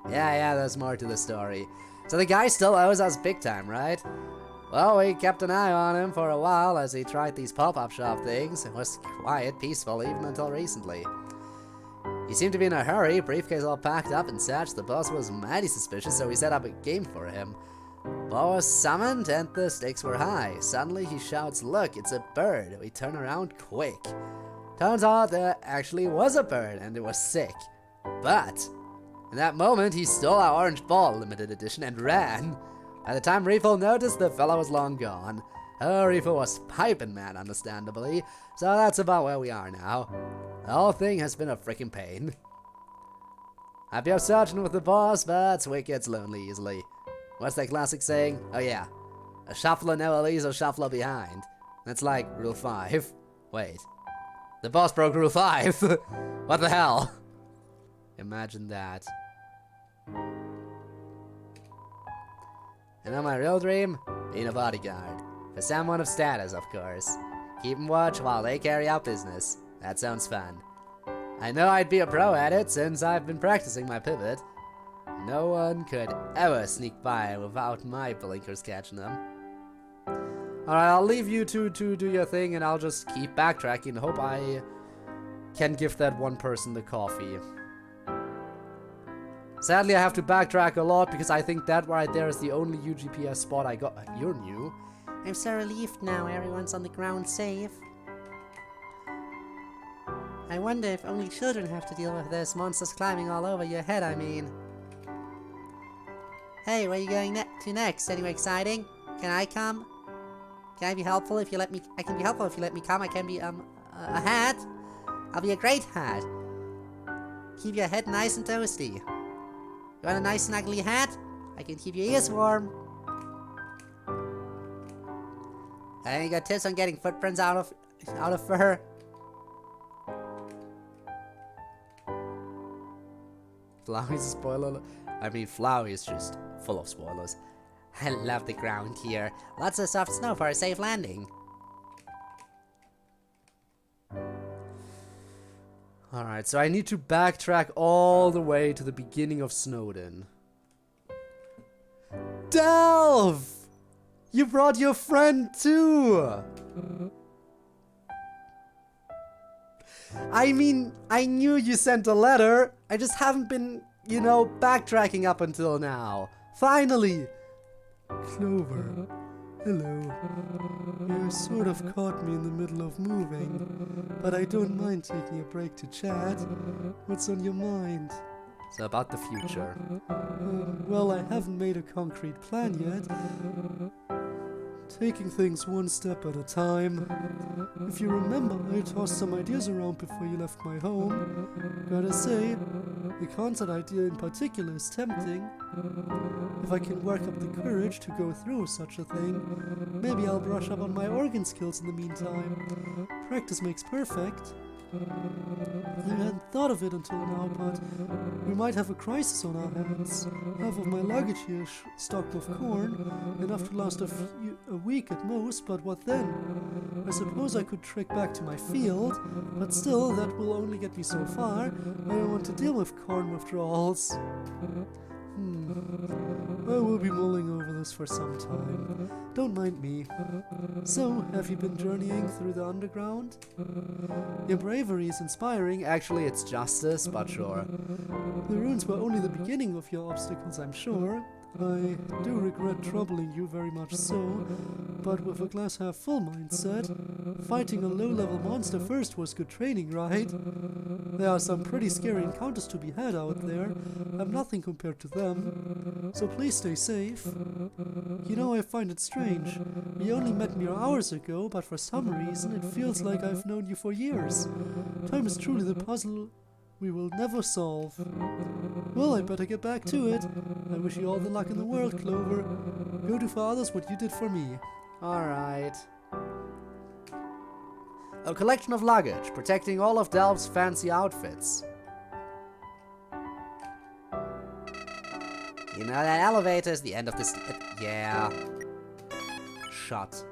Yeah, there's more to the story. So the guy still owes us big time, right? Well, we kept an eye on him for a while as he tried these pop-up shop things. It was quiet, peaceful, even until recently. He seemed to be in a hurry, briefcase all packed up and such. The boss was mighty suspicious, so we set up a game for him. Ball was summoned and the stakes were high. Suddenly he shouts, "Look, it's a bird." We turn around quick. Turns out there actually was a bird and it was sick. But in that moment he stole our orange ball, limited edition, and ran. By the time Refill noticed, the fella was long gone. Refill was piping mad, understandably, so that's about where we are now. The whole thing has been a freaking pain. Happy of searching with the boss, but Swick gets lonely easily. What's that classic saying? Oh yeah, a shuffler never leaves a shuffler behind. That's like rule 5. Wait, the boss broke rule 5. What the hell? Imagine that. And now my real dream? Being a bodyguard. For someone of status, of course. Keeping watch while they carry out business. That sounds fun. I know I'd be a pro at it since I've been practicing my pivot. No one could ever sneak by without my blinkers catching them. Alright, I'll leave you to do your thing and I'll just keep backtracking. Hope I can give that one person the coffee. Sadly, I have to backtrack a lot because I think that right there is the only UGPS spot I got. You're new. I'm so relieved now everyone's on the ground safe. I wonder if only children have to deal with this. Monsters climbing all over your head, I mean. Hey, where are you going to next? Anywhere exciting? Can I come? Can I be helpful if you let me? I can be helpful if you let me come. I can be, a hat. I'll be a great hat. Keep your head nice and toasty. You want a nice snuggly hat? I can keep your ears warm. Any good tips on getting footprints out of fur? Flowey's a spoiler. I mean, Flowey is just full of spoilers. I love the ground here. Lots of soft snow for a safe landing. Alright, so I need to backtrack all the way to the beginning of Snowden. Delve! You brought your friend too! I mean, I knew you sent a letter. I just haven't been, you know, backtracking up until now. Finally! Clover, hello. You sort of caught me in the middle of moving, but I don't mind taking a break to chat. What's on your mind? It's about the future. Well, I haven't made a concrete plan yet. taking things one step at a time. If you remember, I tossed some ideas around before you left my home. Gotta say, the concert idea in particular is tempting. If I can work up the courage to go through such a thing, maybe I'll brush up on my organ skills in the meantime. Practice makes perfect. I hadn't thought of it until now, but we might have a crisis on our hands. Half of my luggage here is stocked with corn, enough to last a week at most, but what then? I suppose I could trek back to my field, but still, that will only get me so far. I don't want to deal with corn withdrawals. I will be mulling over this for some time. Don't mind me. So, have you been journeying through the underground? Your bravery is inspiring. Actually, it's justice, but sure. The ruins were only the beginning of your obstacles, I'm sure. I do regret troubling you very much so, but with a glass half full mindset, fighting a low-level monster first was good training, right? There are some pretty scary encounters to be had out there. I'm nothing compared to them, so please stay safe. You know, I find it strange. We only met mere hours ago, but for some reason it feels like I've known you for years. Time is truly the puzzle we will never solve. Well, I better get back to it. I wish you all the luck in the world, Clover. Go do for others what you did for me. Alright. A collection of luggage, protecting all of Delph's fancy outfits. You know, that elevator is the end of this... yeah. Shut.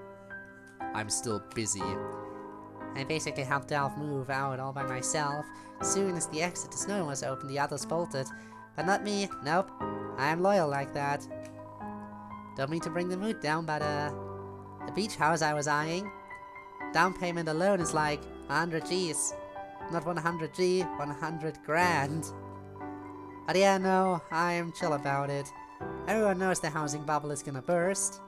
I'm still busy. I basically helped Delph move out all by myself. Soon as the exit to Snow was open, the others bolted. But not me. Nope. I'm loyal like that. Don't mean to bring the mood down, but the beach house I was eyeing, down payment alone is like 100 G's. Not 100 G, 100 grand. But yeah, no, I'm chill about it. Everyone knows the housing bubble is gonna burst.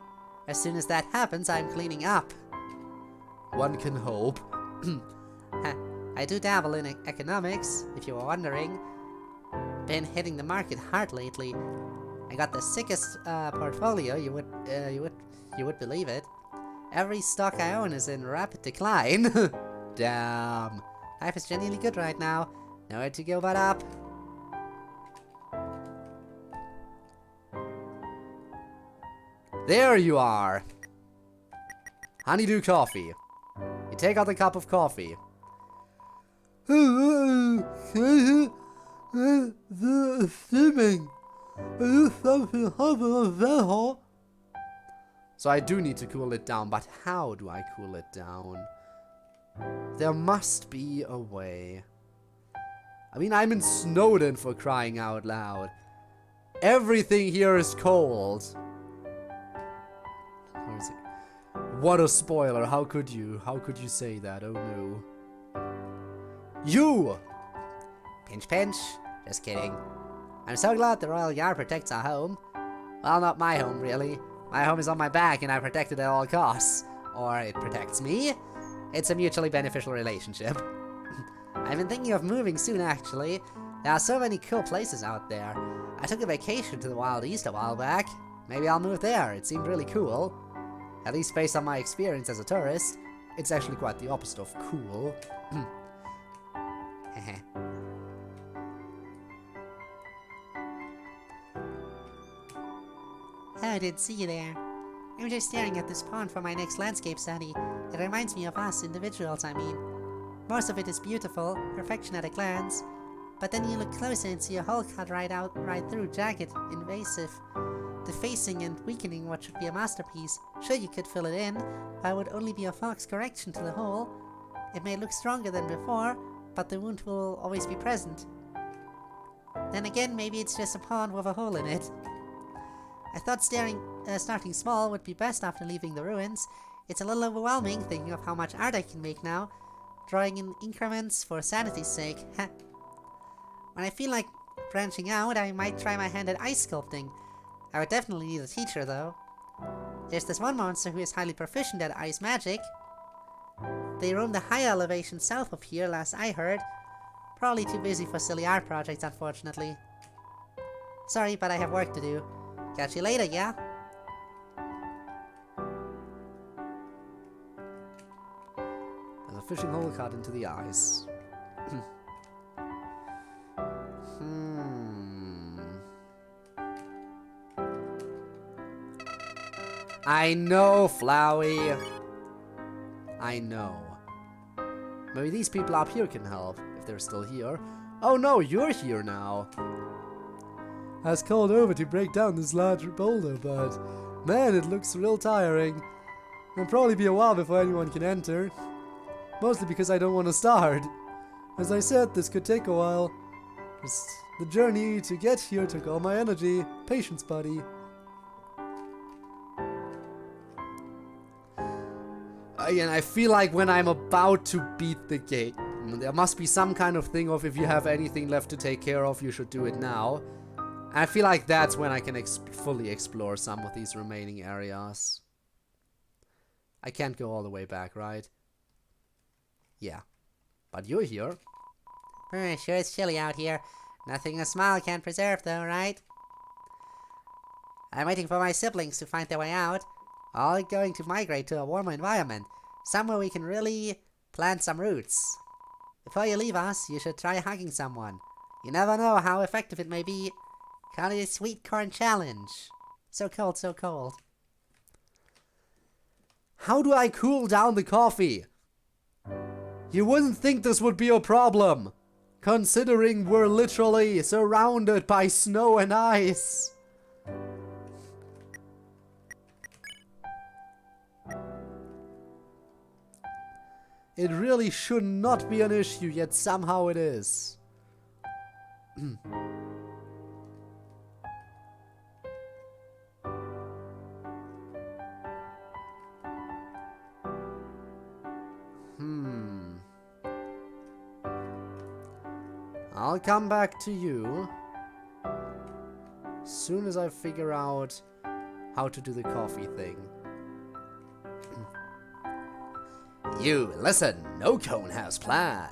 As soon as that happens, I'm cleaning up. One can hope. I do dabble in economics, if you were wondering. Been hitting the market hard lately. I got the sickest portfolio, you would believe it. Every stock I own is in rapid decline. Damn. Life is genuinely good right now. Nowhere to go but up. There you are. Honeydew coffee. You take out the cup of coffee. The steaming. Is something hot on that hot? So I do need to cool it down, but how do I cool it down? There must be a way. I mean, I'm in Snowden, for crying out loud. Everything here is cold. Where is it? What a spoiler, how could you say that? Oh no. You! Pinch pinch. Just kidding. I'm so glad the Royal Yard protects our home. Well, not my home, really. My home is on my back and I protect it at all costs. Or it protects me. It's a mutually beneficial relationship. I've been thinking of moving soon, actually. There are so many cool places out there. I took a vacation to the Wild East a while back. Maybe I'll move there. It seemed really cool. At least based on my experience as a tourist. It's actually quite the opposite of cool. Oh, I didn't see you there. I'm just staring at this pond for my next landscape study. It reminds me of us individuals, I mean. Most of it is beautiful, perfection at a glance. But then you look closer and see a hole cut right through, jagged, invasive, defacing and weakening what should be a masterpiece. Sure, you could fill it in, but it would only be a false correction to the hole. It may look stronger than before, but the wound will always be present. Then again, maybe it's just a pond with a hole in it. I thought starting small would be best after leaving the ruins. It's a little overwhelming thinking of how much art I can make now, drawing in increments for sanity's sake. When I feel like branching out, I might try my hand at ice sculpting. I would definitely need a teacher, though. There's this one monster who is highly proficient at ice magic. They roam the higher elevation south of here, last I heard. Probably too busy for silly art projects, unfortunately. Sorry, but I have work to do. Catch you later, yeah? fishing hole cut into the ice. I know, Flowey. I know. Maybe these people up here can help, if they're still here. Oh no, you're here now. I was called over to break down this large boulder, but man, it looks real tiring. It'll probably be a while before anyone can enter. Mostly because I don't want to start. As I said, this could take a while. Just the journey to get here took all my energy. Patience, buddy. Again, I feel like when I'm about to beat the game, there must be some kind of thing of if you have anything left to take care of, you should do it now. And I feel like that's when I can fully explore some of these remaining areas. I can't go all the way back, right? Yeah. But you're here. Sure it's chilly out here. Nothing a smile can't preserve though, right? I'm waiting for my siblings to find their way out. All going to migrate to a warmer environment. Somewhere we can really plant some roots. Before you leave us, you should try hugging someone. You never know how effective it may be. Call it a sweet corn challenge. So cold, so cold. How do I cool down the coffee? You wouldn't think this would be a problem, considering we're literally surrounded by snow and ice. It really should not be an issue, yet somehow it is. I'll come back to you as soon as I figure out how to do the coffee thing. You, listen, no cone has plan.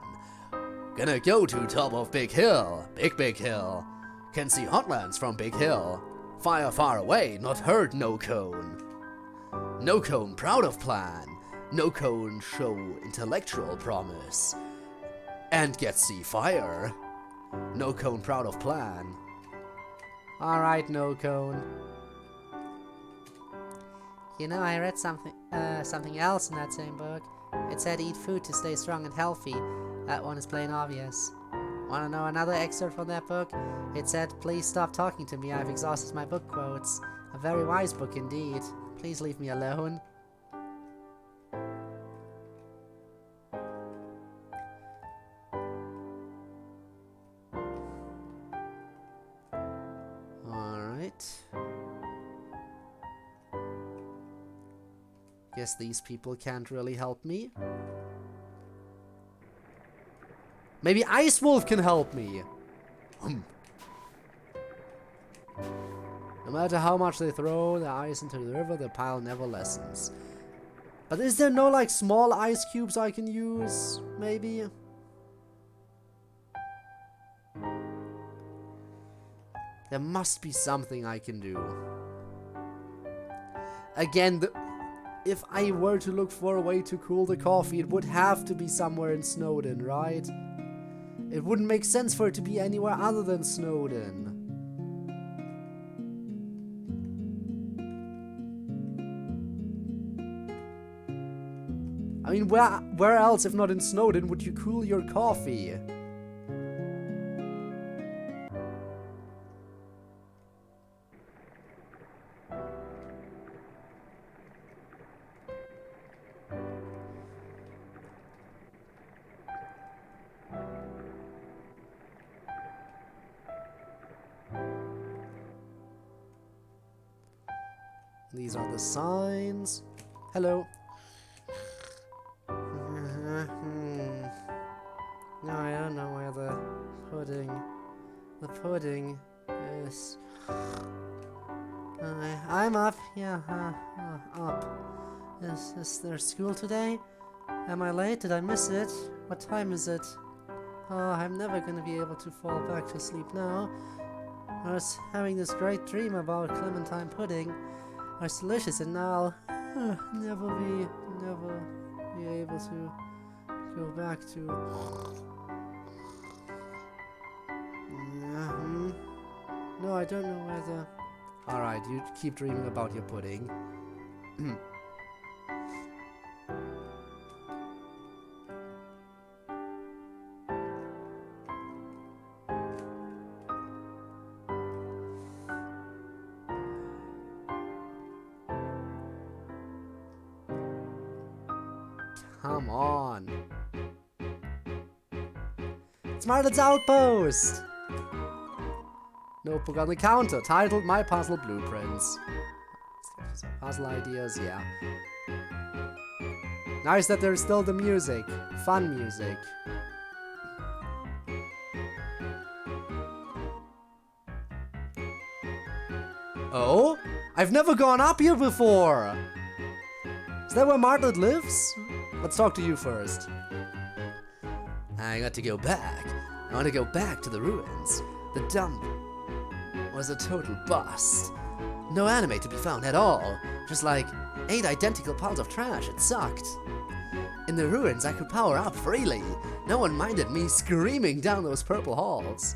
Gonna go to top of Big Hill, big hill. Can see hotlands from Big Hill. Fire far away, not heard no cone. No cone proud of plan. No cone show intellectual promise. And get see fire. No cone proud of plan. Alright, no cone. You know, I read something else in that same book. It said eat food to stay strong and healthy. That one is plain obvious. Wanna know another excerpt from that book? It said, please stop talking to me, I've exhausted my book quotes. A very wise book indeed. Please leave me alone. Alright. Guess these people can't really help me. Maybe Ice Wolf can help me. No matter how much they throw the ice into the river, the pile never lessens. But is there no like small ice cubes I can use? Maybe? There must be something I can do. Again, if I were to look for a way to cool the coffee, it would have to be somewhere in Snowdin, right? It wouldn't make sense for it to be anywhere other than Snowdin. I mean, where else, if not in Snowdin, would you cool your coffee? These are the signs. Hello. No, I don't know where the pudding is. I'm up. Yeah, up. Is there school today? Am I late? Did I miss it? What time is it? Oh, I'm never gonna be able to fall back to sleep now. I was having this great dream about clementine pudding. It's delicious, and now never be able to Go back to... No, I don't know whether... Alright, you keep dreaming about your pudding. Come on. It's Martlet's Outpost! Notebook on the counter, titled My Puzzle Blueprints. Puzzle ideas, yeah. Nice that there's still the music. Fun music. Oh? I've never gone up here before! Is that where Martlet lives? Let's talk to you first. I got to go back. I want to go back to the ruins. The dump was a total bust. No anime to be found at all. Just like 8 identical piles of trash. It sucked. In the ruins, I could power up freely. No one minded me screaming down those purple halls.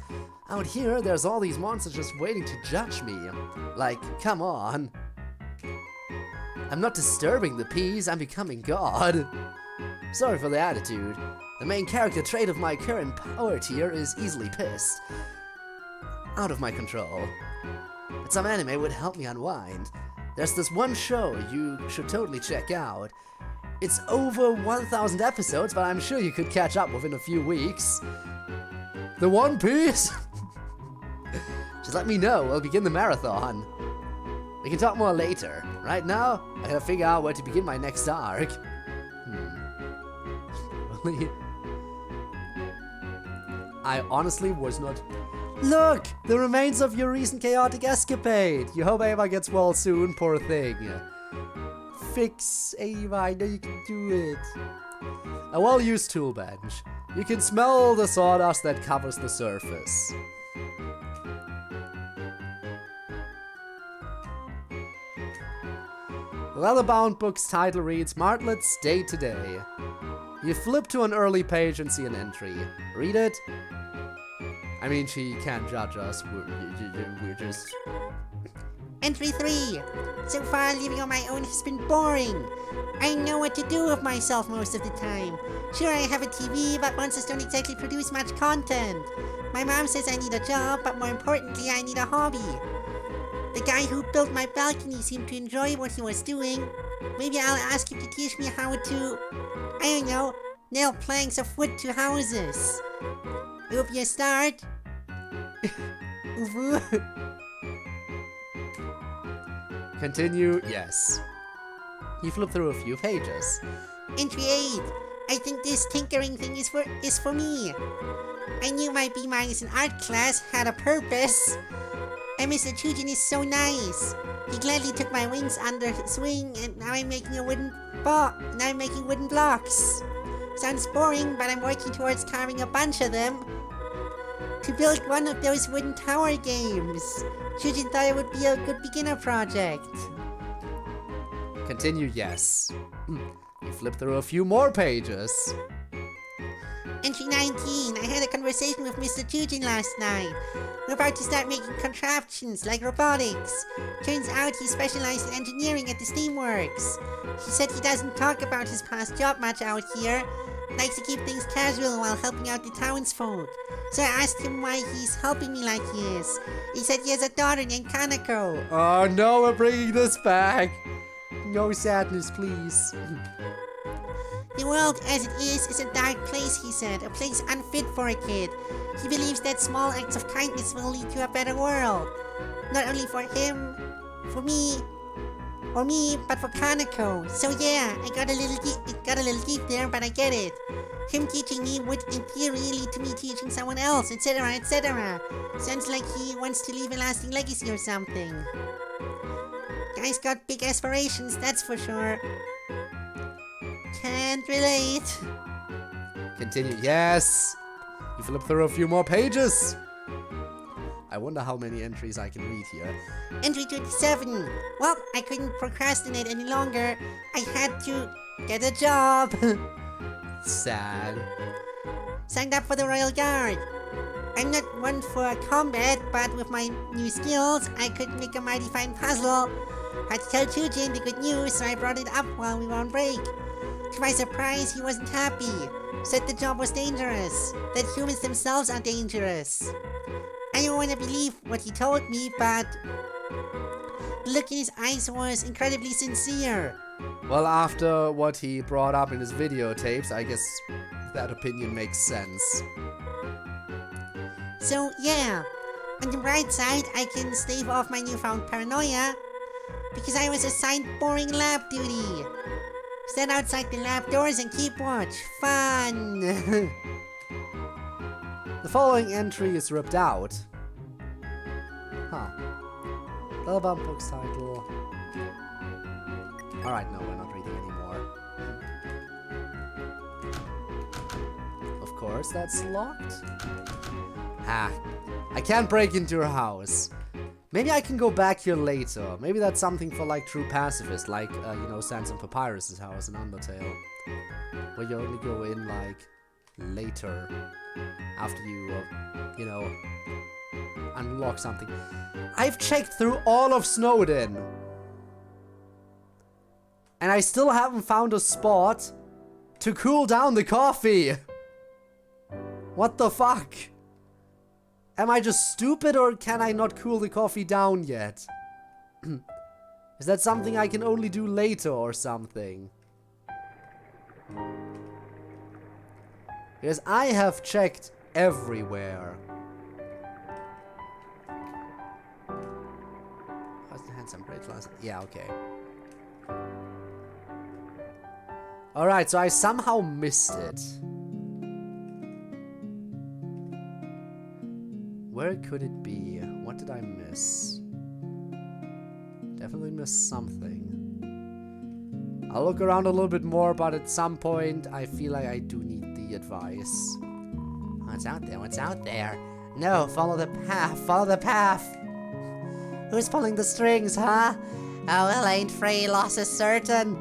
Out here, there's all these monsters just waiting to judge me. Like, come on. I'm not disturbing the peace, I'm becoming God. Sorry for the attitude. The main character trait of my current power tier is easily pissed. Out of my control. But some anime would help me unwind. There's this one show you should totally check out. It's over 1,000 episodes, but I'm sure you could catch up within a few weeks. The One Piece? Just let me know, we'll begin the marathon. We can talk more later. Right now, I gotta figure out where to begin my next arc. I honestly was not... Look! The remains of your recent chaotic escapade! You hope Ava gets well soon, poor thing. Fix Ava, I know you can do it. A well-used tool bench. You can smell the sawdust that covers the surface. The leather-bound book's title reads Martlet's Day Today. You flip to an early page and see an entry. Read it. I mean, she can't judge us. We're just... Entry 3. So far, living on my own has been boring. I know what to do with myself most of the time. Sure, I have a TV, but monsters don't exactly produce much content. My mom says I need a job, but more importantly, I need a hobby. The guy who built my balcony seemed to enjoy what he was doing. Maybe I'll ask him to teach me how to, I don't know, nail planks of wood to houses. It would be a start. Continue, yes. You flip through a few pages. Entry 8. I think this tinkering thing is for me. I knew my B- in art class had a purpose. And Mr. Chujin is so nice. He gladly took my wings under his wing, and now I'm making wooden blocks. Sounds boring, but I'm working towards carving a bunch of them to build one of those wooden tower games. Chujin thought it would be a good beginner project. Continue, yes. You flip through a few more pages. Entry 19. I had a conversation with Mr. Chujin last night. We're about to start making contraptions like robotics. Turns out he specialized in engineering at the Steamworks. He said he doesn't talk about his past job much out here. Likes to keep things casual while helping out the townsfolk. So I asked him why he's helping me like he is. He said he has a daughter named Kanako. Oh no, we're bringing this back. No sadness, please. The world as it is a dark place, he said, a place unfit for a kid. He believes that small acts of kindness will lead to a better world. Not only for him, for me, but for Kanako. So yeah, it got a little deep there, but I get it. Him teaching me would in theory lead to me teaching someone else, etc., etc. Sounds like he wants to leave a lasting legacy or something. Guy's got big aspirations, that's for sure. Can't relate. Continue, yes. You flip through a few more pages. I wonder how many entries I can read here. Entry 27. Well, I couldn't procrastinate any longer. I had to get a job. Sad. Signed up for the Royal Guard. I'm not one for combat, but with my new skills, I could make a mighty fine puzzle. Had to tell Chujin the good news, so I brought it up while we were on break. To my surprise, he wasn't happy. Said the job was dangerous, that humans themselves are dangerous. I don't want to believe what he told me, but the look in his eyes was incredibly sincere. Well, after what he brought up in his videotapes, I guess that opinion makes sense. So yeah, on the bright side, I can stave off my newfound paranoia, because I was assigned boring lab duty. Stand outside the lab doors and keep watch. Fun! The following entry is ripped out. Huh. The bump book's title. Alright, no, we're not reading anymore. Of course, that's locked. Ah, I can't break into your house. Maybe I can go back here later. Maybe that's something for like true pacifist, like, you know, Sans and Papyrus's house in Undertale. Where you only go in, like, later. After you, you know, unlock something. I've checked through all of Snowden. And I still haven't found a spot to cool down the coffee. What the fuck? Am I just stupid, or can I not cool the coffee down yet? Is that something I can only do later or something? Because I have checked everywhere. How's the handsome bridge last? Yeah, okay. Alright, so I somehow missed it. Where could it be? What did I miss? Definitely missed something. I'll look around a little bit more, but at some point I feel like I do need the advice. What's out there? What's out there? No, follow the path. Follow the path. Who's pulling the strings, huh? Oh, well, ain't free. Loss is certain.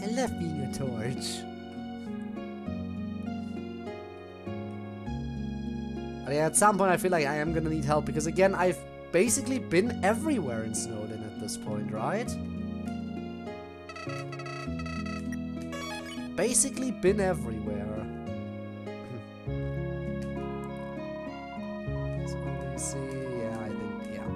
I love being a torch. But yeah, at some point I feel like I am gonna need help, because again, I've basically been everywhere in Snowden at this point, right? Basically been everywhere. So let me see. Yeah, I think, yeah.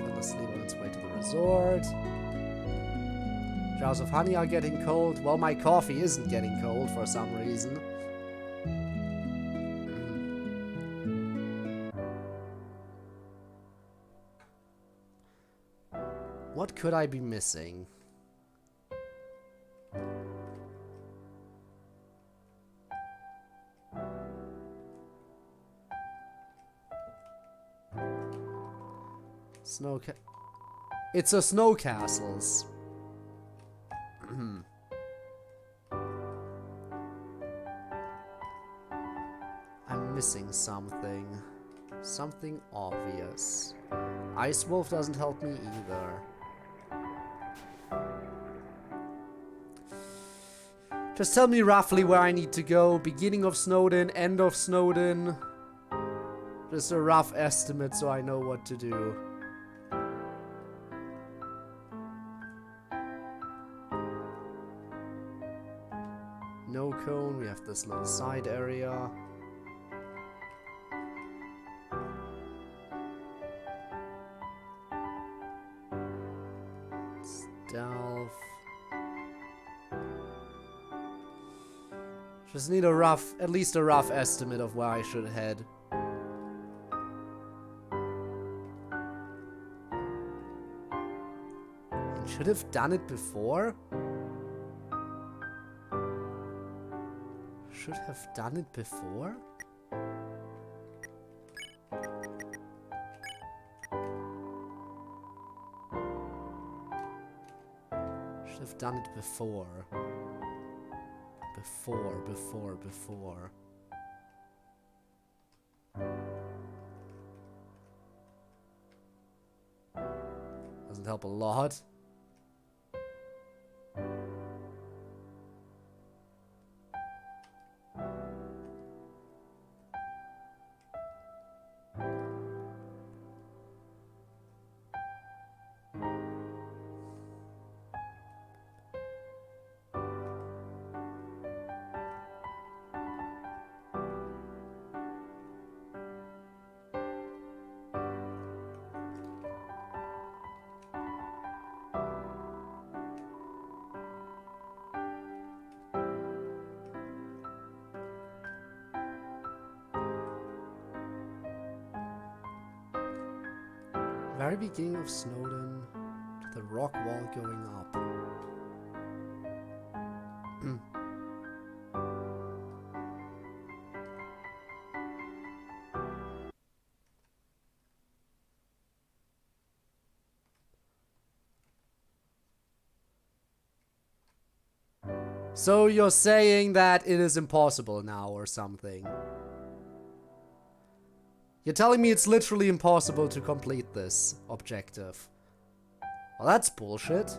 Fell asleep on its way to the resort. Jars of honey are getting cold. Well, my coffee isn't getting cold for some reason. What could I be missing? It's a snow castles. I'm missing something. Something obvious. Ice Wolf doesn't help me either. Just tell me roughly where I need to go. Beginning of Snowden, end of Snowden. Just a rough estimate so I know what to do. No cone, we have this little side area. Stealth. Just need a rough, at least a rough estimate of where I should head. And should have done it before? Should have done it before? I've done it before. Before. Doesn't help a lot. Very beginning of Snowden, to the rock wall going up. So you're saying that it is impossible now or something? You're telling me it's literally impossible to complete this objective. Well, that's bullshit.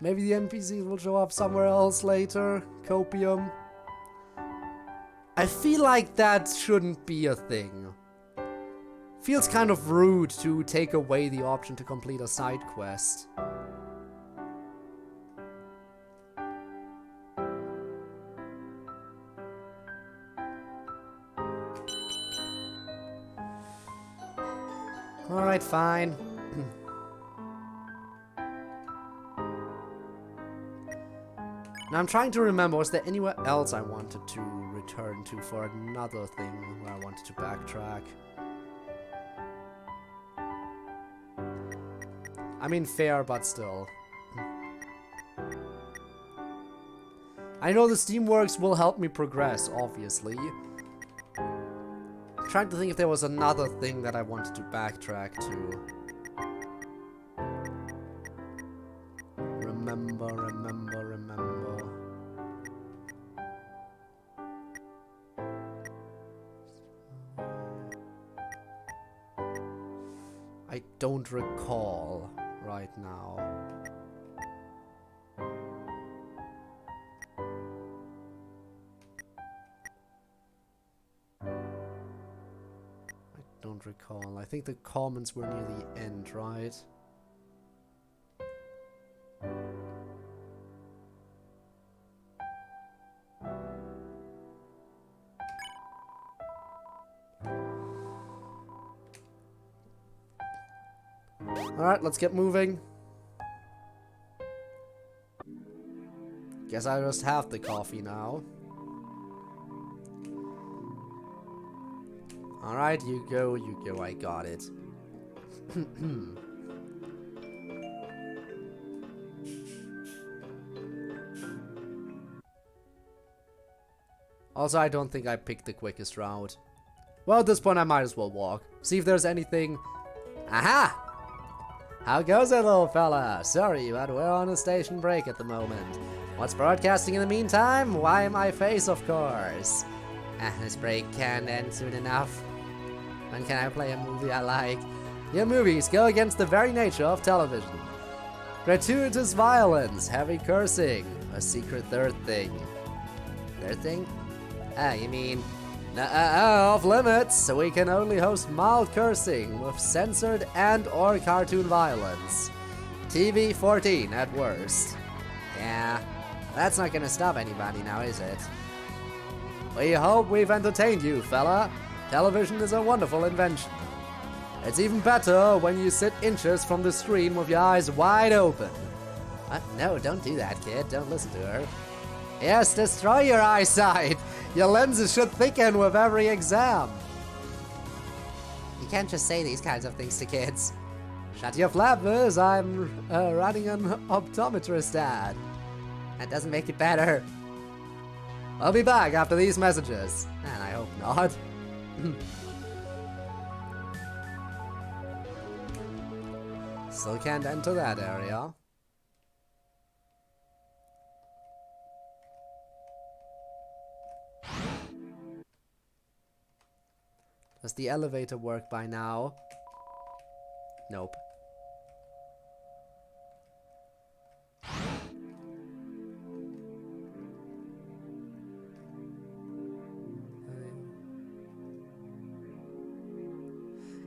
Maybe the NPCs will show up somewhere else later. Copium. I feel like that shouldn't be a thing. Feels kind of rude to take away the option to complete a side quest. Alright, fine. Now I'm trying to remember, was there anywhere else I wanted to return to for another thing where I wanted to backtrack? I mean, fair, but still. I know the Steamworks will help me progress, obviously. I'm trying to think if there was another thing that I wanted to backtrack to. Remember. I don't recall right now. I don't recall. I think the comments were near the end, right? Alright, let's get moving. Guess I just have the coffee now. Alright, you go, I got it. Also, I don't think I picked the quickest route. Well, at this point I might as well walk. See if there's anything... Aha! How goes it, little fella? Sorry, but we're on a station break at the moment. What's broadcasting in the meantime? Why, my face, of course. This break can't end soon enough. When can I play a movie I like? Your movies go against the very nature of television. Gratuitous violence, heavy cursing, a secret third thing. Third thing? You mean... off limits, so we can only host mild cursing with censored and or cartoon violence. TV 14 at worst. Yeah, that's not gonna stop anybody now, is it? We hope we've entertained you, fella. Television is a wonderful invention. It's even better when you sit inches from the screen with your eyes wide open. What? No, don't do that, kid. Don't listen to her. Yes, destroy your eyesight. Your lenses should thicken with every exam. You can't just say these kinds of things to kids. Shut your flappers, I'm running an optometrist ad. That doesn't make it better. I'll be back after these messages. And I hope not. Still can't enter that area. Does the elevator work by now? Nope.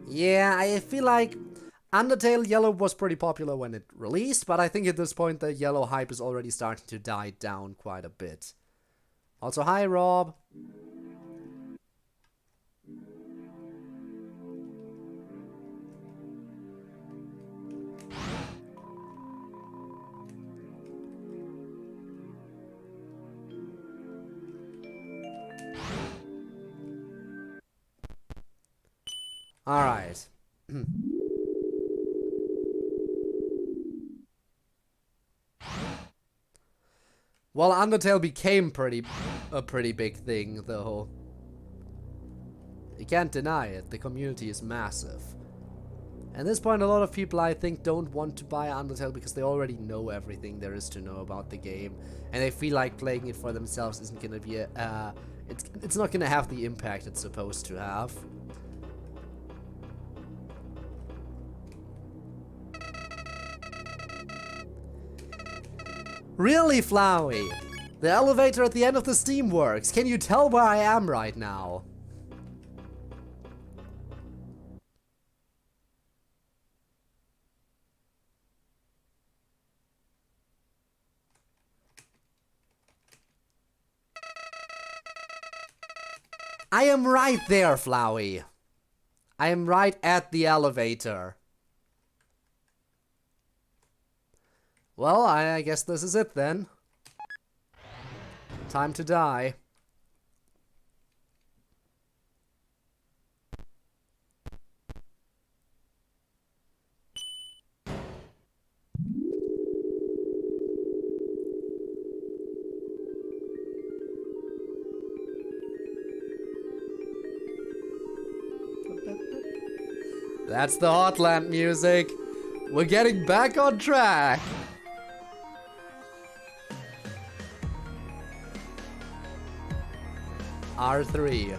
Yeah, I feel like Undertale Yellow was pretty popular when it released, but I think at this point the Yellow hype is already starting to die down quite a bit. Also, hi Rob. Alright. Well, Undertale became a pretty big thing, though. You can't deny it, the community is massive. At this point, a lot of people, I think, don't want to buy Undertale because they already know everything there is to know about the game. And they feel like playing it for themselves isn't gonna be it's not gonna have the impact it's supposed to have. Really, Flowey? The elevator at the end of the Steam works. Can you tell where I am right now? I am right there, Flowey. I am right at the elevator. Well, I guess this is it then. Time to die. That's the hot lamp music. We're getting back on track. R3.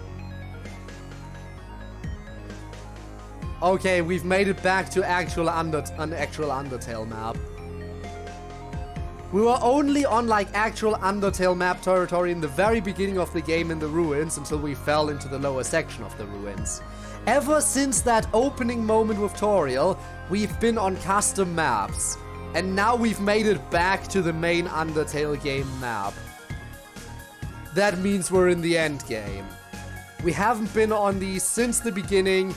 Okay, we've made it back to an actual Undertale map. We were only on like actual Undertale map territory in the very beginning of the game in the ruins until we fell into the lower section of the ruins. Ever since that opening moment with Toriel, we've been on custom maps. And now we've made it back to the main Undertale game map. That means we're in the end game. We haven't been on these since the beginning,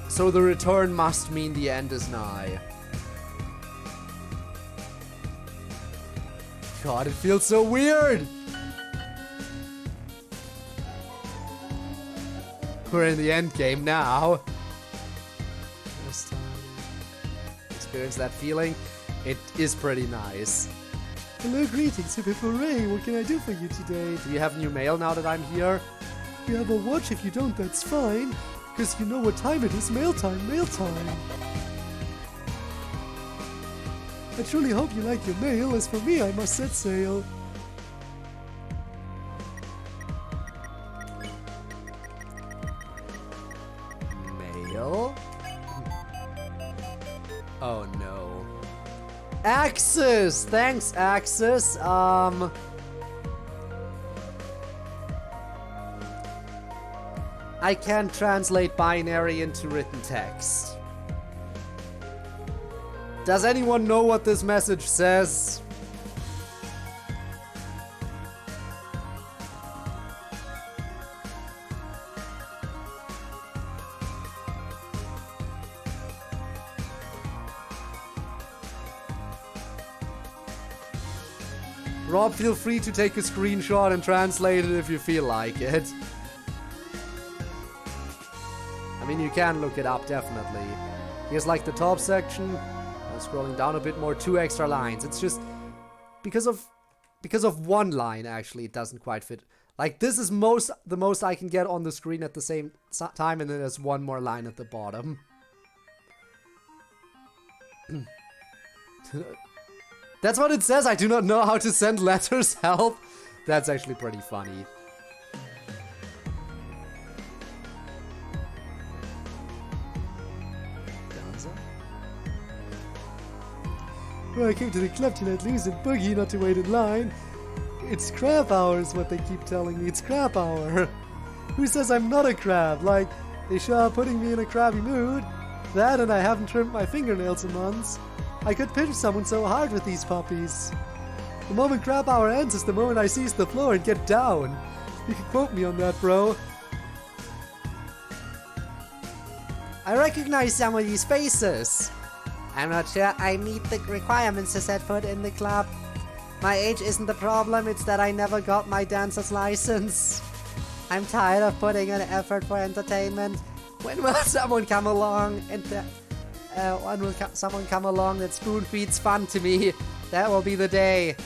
so the return must mean the end is nigh. God, it feels so weird! We're in the end game now. First time experience that feeling. It is pretty nice. Hello, greetings, hip hip hooray, what can I do for you today? Do you have new mail now that I'm here? You have a watch, if you don't, that's fine. Because you know what time it is, mail time, mail time. I truly hope you like your mail, as for me, I must set sail. Mail? Oh no. Axis! Thanks, Axis. I can't translate binary into written text. Does anyone know what this message says? Rob, feel free to take a screenshot and translate it if you feel like it. I mean, you can look it up, definitely. Here's like the top section. Scrolling down a bit more, 2 extra lines. It's just because of because of one line, actually, it doesn't quite fit. Like, this is the most I can get on the screen at the same time, and then there's one more line at the bottom. That's what it says. I do not know how to send letters. Help. That's actually pretty funny. Well, I came to the club to let loose and boogie, not to wait in line. It's crab hour is what they keep telling me. It's crab hour. Who says I'm not a crab? Like, they sure are putting me in a crabby mood. That and I haven't trimmed my fingernails in months. I could pinch someone so hard with these puppies. The moment crab hour ends is the moment I seize the floor and get down. You can quote me on that, bro. I recognize some of these faces. I'm not sure I meet the requirements to set foot in the club. My age isn't the problem, it's that I never got my dancer's license. I'm tired of putting in effort for entertainment. When will someone come along and someone come along that spoon feeds fun to me? That will be the day.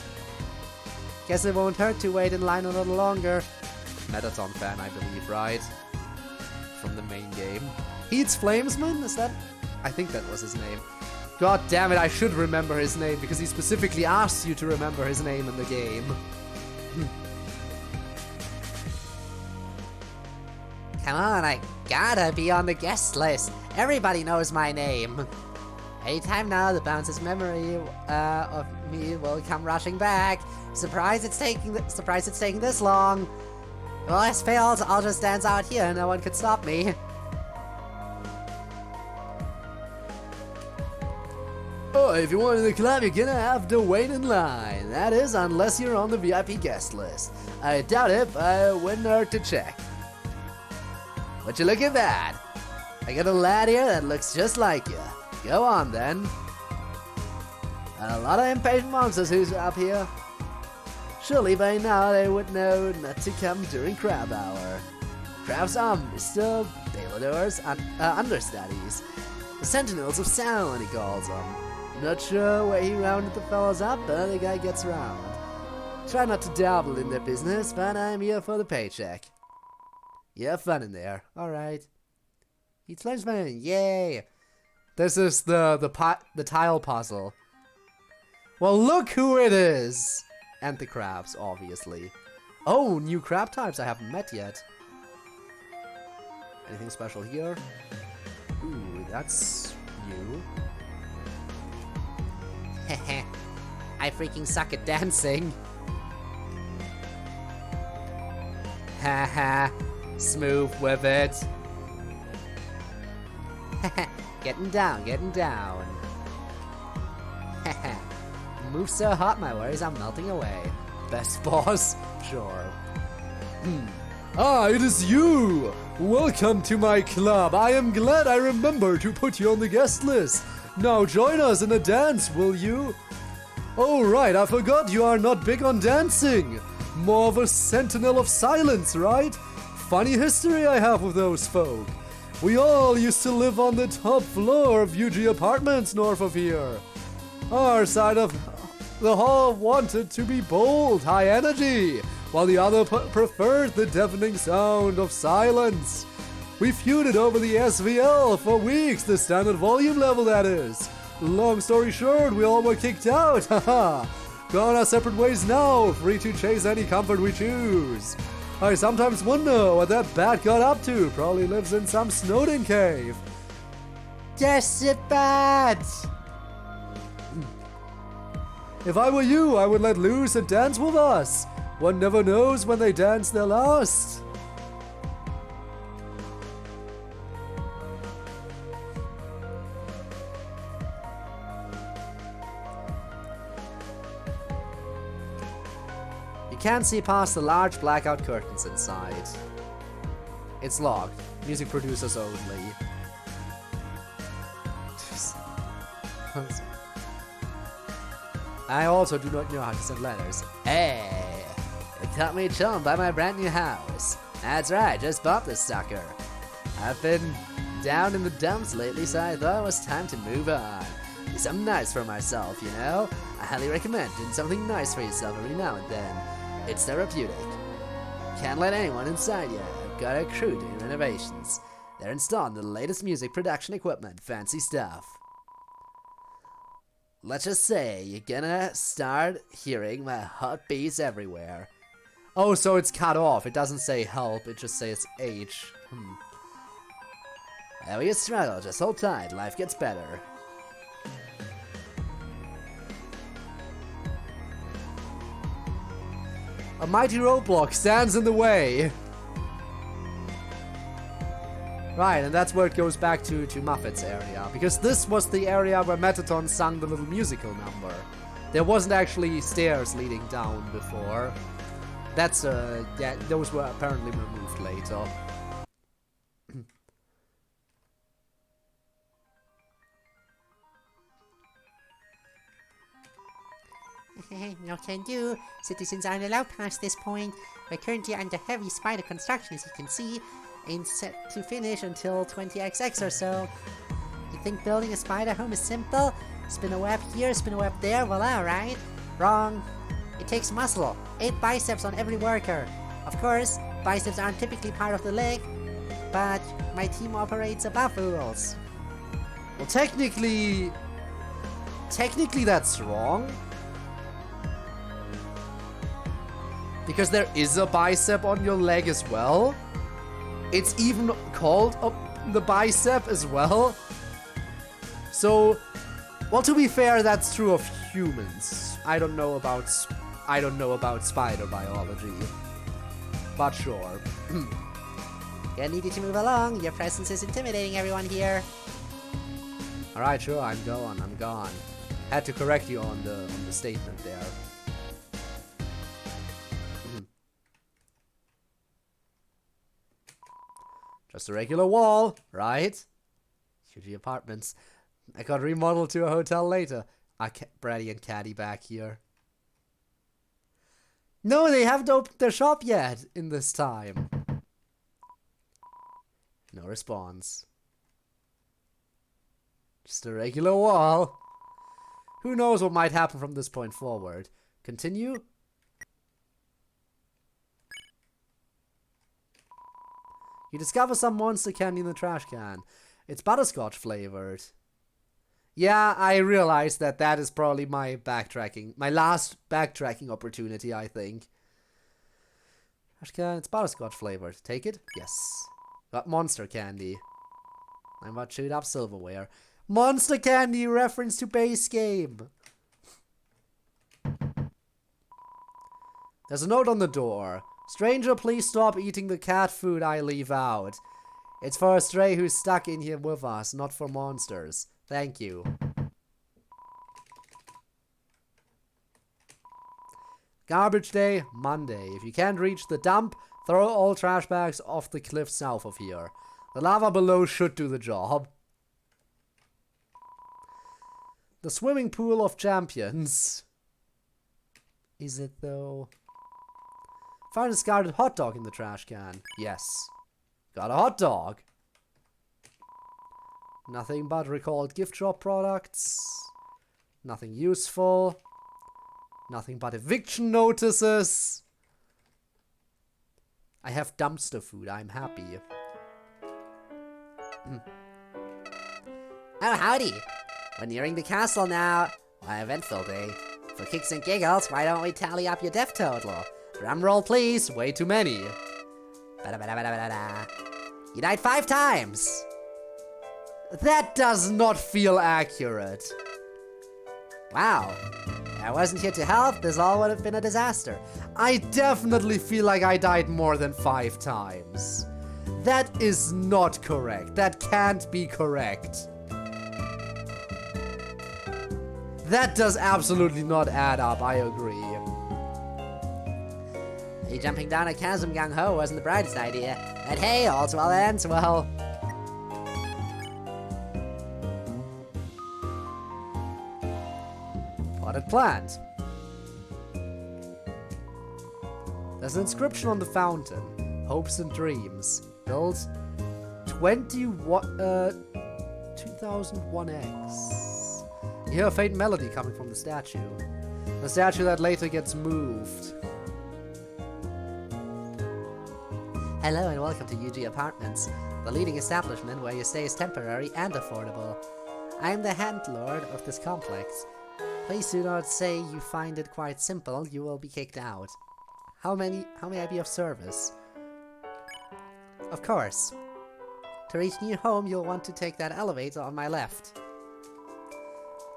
Guess it won't hurt to wait in line a little longer. Metaton fan, I believe, right? From the main game. Heats Flamesman? Is that? I think that was his name. God damn it, I should remember his name, because he specifically asks you to remember his name in the game. Come on, I gotta be on the guest list. Everybody knows my name. Anytime now, the bouncer's memory of me will come rushing back. Surprised it's taking this long. Well, this fails, I'll just dance out here. No one could stop me. Oh, if you want in the club, you're gonna have to wait in line. That is, unless you're on the VIP guest list. I doubt it, but I wouldn't hurt to check. Would you look at that? I got a lad here that looks just like you. Go on, then. A lot of impatient monsters who's up here. Surely by now they would know not to come during crab hour. Crabs are Mr. Balador's understudies. The Sentinels of Sound, he calls them. Not sure where he rounded the fellas up, but the guy gets around. Try not to dabble in their business, but I'm here for the paycheck. You have fun in there, alright. He's Flamesman, yay! This is the tile puzzle. Well, look who it is! And the crabs, obviously. Oh, new crab types I haven't met yet. Anything special here? Ooh, that's new. Heh. I freaking suck at dancing. Haha, smooth with it. Getting down. Move so hot, my worries are melting away. Best boss? Sure. Ah, it is you! Welcome to my club. I am glad I remembered to put you on the guest list. Now join us in a dance, will you? Oh right, I forgot you are not big on dancing. More of a sentinel of silence, right? Funny history I have with those folk. We all used to live on the top floor of UG apartments north of here. Our side of the hall wanted to be bold, high energy, while the other preferred the deafening sound of silence. We feuded over the SVL for weeks, the standard volume level that is. Long story short, we all were kicked out, haha. Gone our separate ways now, free to chase any comfort we choose. I sometimes wonder what that bat got up to, probably lives in some Snowden cave. Yes, it bad! If I were you, I would let loose and dance with us. One never knows when they dance their last. You can't see past the large blackout curtains inside. It's locked. Music producers only. I also do not know how to send letters. Hey, it caught me chilling by my brand new house. That's right, just bought this sucker. I've been down in the dumps lately, so I thought it was time to move on. Do something nice for myself, you know? I highly recommend doing something nice for yourself every now and then. It's therapeutic. Can't let anyone inside yet. I've got a crew doing renovations. They're installing the latest music production equipment. Fancy stuff. Let's just say you're gonna start hearing my hot beats everywhere. Oh, so it's cut off. It doesn't say help, it just says H. Whenever you struggle, just hold tight. Life gets better. A mighty roadblock stands in the way. Right, and that's where it goes back to Muffet's area. Because this was the area where Metaton sung the little musical number. There wasn't actually stairs leading down before. That's, yeah, those were apparently removed later. No can do. Citizens aren't allowed past this point. We're currently under heavy spider construction, as you can see. Ain't set to finish until 20XX or so. You think building a spider home is simple? Spin a web here, spin a web there, voila, right? Wrong. It takes muscle. 8 biceps on every worker. Of course, biceps aren't typically part of the leg, but my team operates above the rules. Well, technically that's wrong. Because there is a bicep on your leg as well. It's even called the bicep as well. So, well, to be fair, that's true of humans. I don't know about spider biology, but sure. Gonna need you to move along. Your presence is intimidating everyone here. All right, sure, I'm gone. Had to correct you on the statement there. Just a regular wall, right? Huge apartments. I got remodeled to a hotel later. Brady and Caddy back here. No, they haven't opened their shop yet in this time. No response. Just a regular wall. Who knows what might happen from this point forward. Continue. You discover some monster candy in the trash can. It's butterscotch flavored. Yeah, I realize that is probably my last backtracking opportunity, I think. Trash can, it's butterscotch flavored. Take it? Yes. Got monster candy. I'm about chewed up silverware. Monster candy, reference to base game. There's a note on the door. Stranger, please stop eating the cat food I leave out. It's for a stray who's stuck in here with us, not for monsters. Thank you. Garbage day, Monday. If you can't reach the dump, throw all trash bags off the cliff south of here. The lava below should do the job. The swimming pool of champions. Is it though? Found a discarded hot dog in the trash can. Yes. Got a hot dog. Nothing but recalled gift shop products. Nothing useful. Nothing but eviction notices. I have dumpster food. I'm happy. Oh, howdy. We're nearing the castle now. Why, eventful day. For kicks and giggles, why don't we tally up your death total? Drum roll, please. Way too many. You died 5 times. That does not feel accurate. Wow. If I wasn't here to help, this all would have been a disaster. I definitely feel like I died more than 5 times. That is not correct. That can't be correct. That does absolutely not add up, I agree. Hey, jumping down a chasm gung-ho wasn't the brightest idea. But hey, all's well that ends well. Potted plant. There's an inscription on the fountain. Hopes and dreams. Built 2001X. You hear a faint melody coming from the statue. The statue that later gets moved. Hello and welcome to UG Apartments, the leading establishment where your stay is temporary and affordable. I am the landlord of this complex. Please do not say you find it quite simple, you will be kicked out. How may I be of service? Of course. To reach your home, you'll want to take that elevator on my left.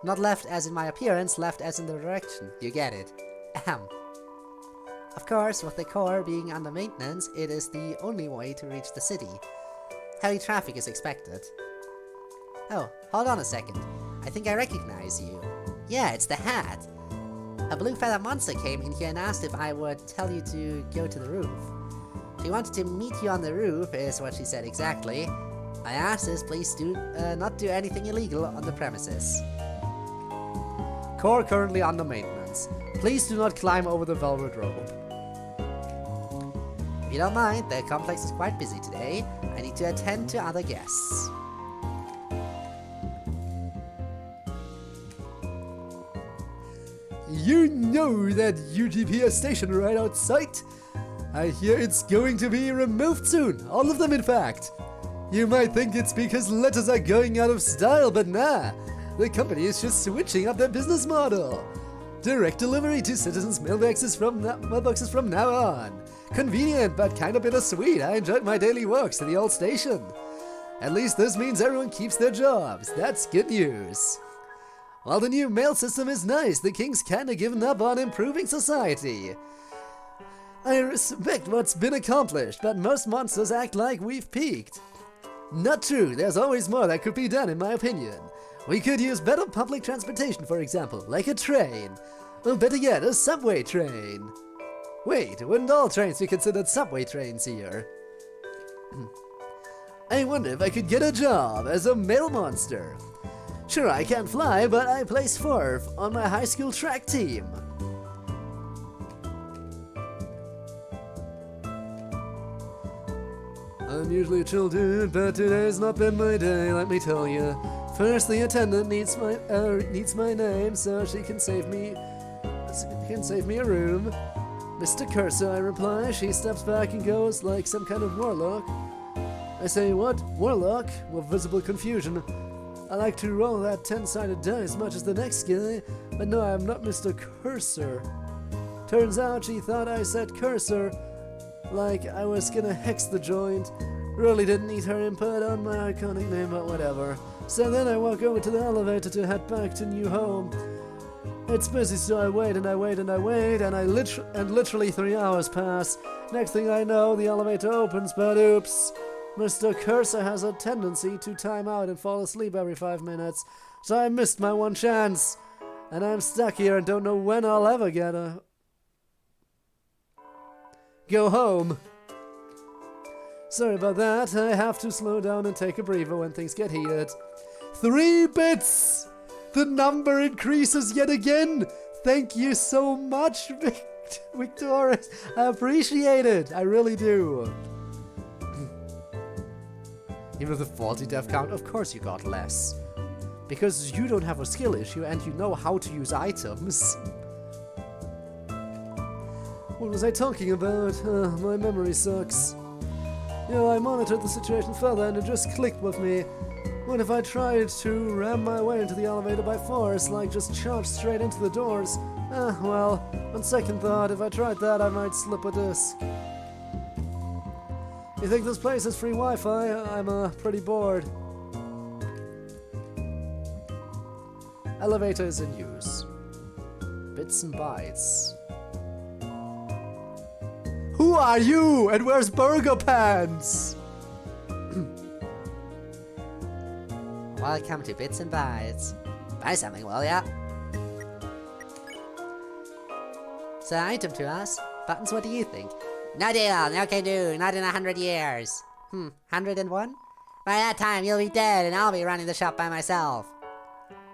Not left as in my appearance, left as in the direction. You get it. Ahem. Of course, with the core being under maintenance, it is the only way to reach the city. Heavy traffic is expected. Oh, hold on a second. I think I recognize you. Yeah, it's the Hat. A blue feather monster came in here and asked if I would tell you to go to the roof. She wanted to meet you on the roof, is what she said exactly. I asked us, please do not do anything illegal on the premises. Core currently under maintenance. Please do not climb over the velvet rope. If you don't mind, the complex is quite busy today. I need to attend to other guests. You know that UGPS station right outside? I hear it's going to be removed soon. All of them, in fact. You might think it's because letters are going out of style, but nah. The company is just switching up their business model. Direct delivery to citizens' mailboxes from now on. Convenient, but kinda bittersweet. I enjoyed my daily walks to the old station. At least this means everyone keeps their jobs. That's good news. While the new mail system is nice, the King's kinda given up on improving society. I respect what's been accomplished, but most monsters act like we've peaked. Not true, there's always more that could be done in my opinion. We could use better public transportation, for example, like a train. Or better yet, a subway train. Wait, wouldn't all trains be considered subway trains here? I wonder if I could get a job as a mail monster. Sure, I can't fly, but I placed 4th on my high school track team. I'm usually a chill dude, but today's not been my day, let me tell you. First, the attendant needs my name so she can save me a room. Mr. Cursor, I reply. She steps back and goes like some kind of warlock. I say, what? Warlock? With visible confusion. I like to roll that 10-sided die as much as the next guy, but no, I'm not Mr. Cursor. Turns out she thought I said Cursor, like I was gonna hex the joint. Really didn't need her input on my iconic name, but whatever. So then I walk over to the elevator to head back to new home. It's busy, so I wait and I wait and I wait, and literally 3 hours pass. Next thing I know, the elevator opens, but oops. Mr. Cursor has a tendency to time out and fall asleep every 5 minutes, so I missed my one chance. And I'm stuck here and don't know when I'll ever get go home. Sorry about that, I have to slow down and take a breather when things get heated. 3 bits! The number increases yet again! Thank you so much, Victoris. I appreciate it, I really do. Even with the faulty death count, of course you got less. Because you don't have a skill issue and you know how to use items. What was I talking about? My memory sucks. I monitored the situation further and it just clicked with me. What if I tried to ram my way into the elevator by force, like just charge straight into the doors? Well, on second thought, if I tried that, I might slip a disc. You think this place has free Wi-Fi? I'm pretty bored. Elevator is in use. Bits and bytes. Who are you? And where's Burger Pants? Welcome to Bits and Bytes. Buy something, will ya? So, item to us. Buttons, what do you think? No deal, no can do, not in 100 years. 101? By that time, you'll be dead and I'll be running the shop by myself.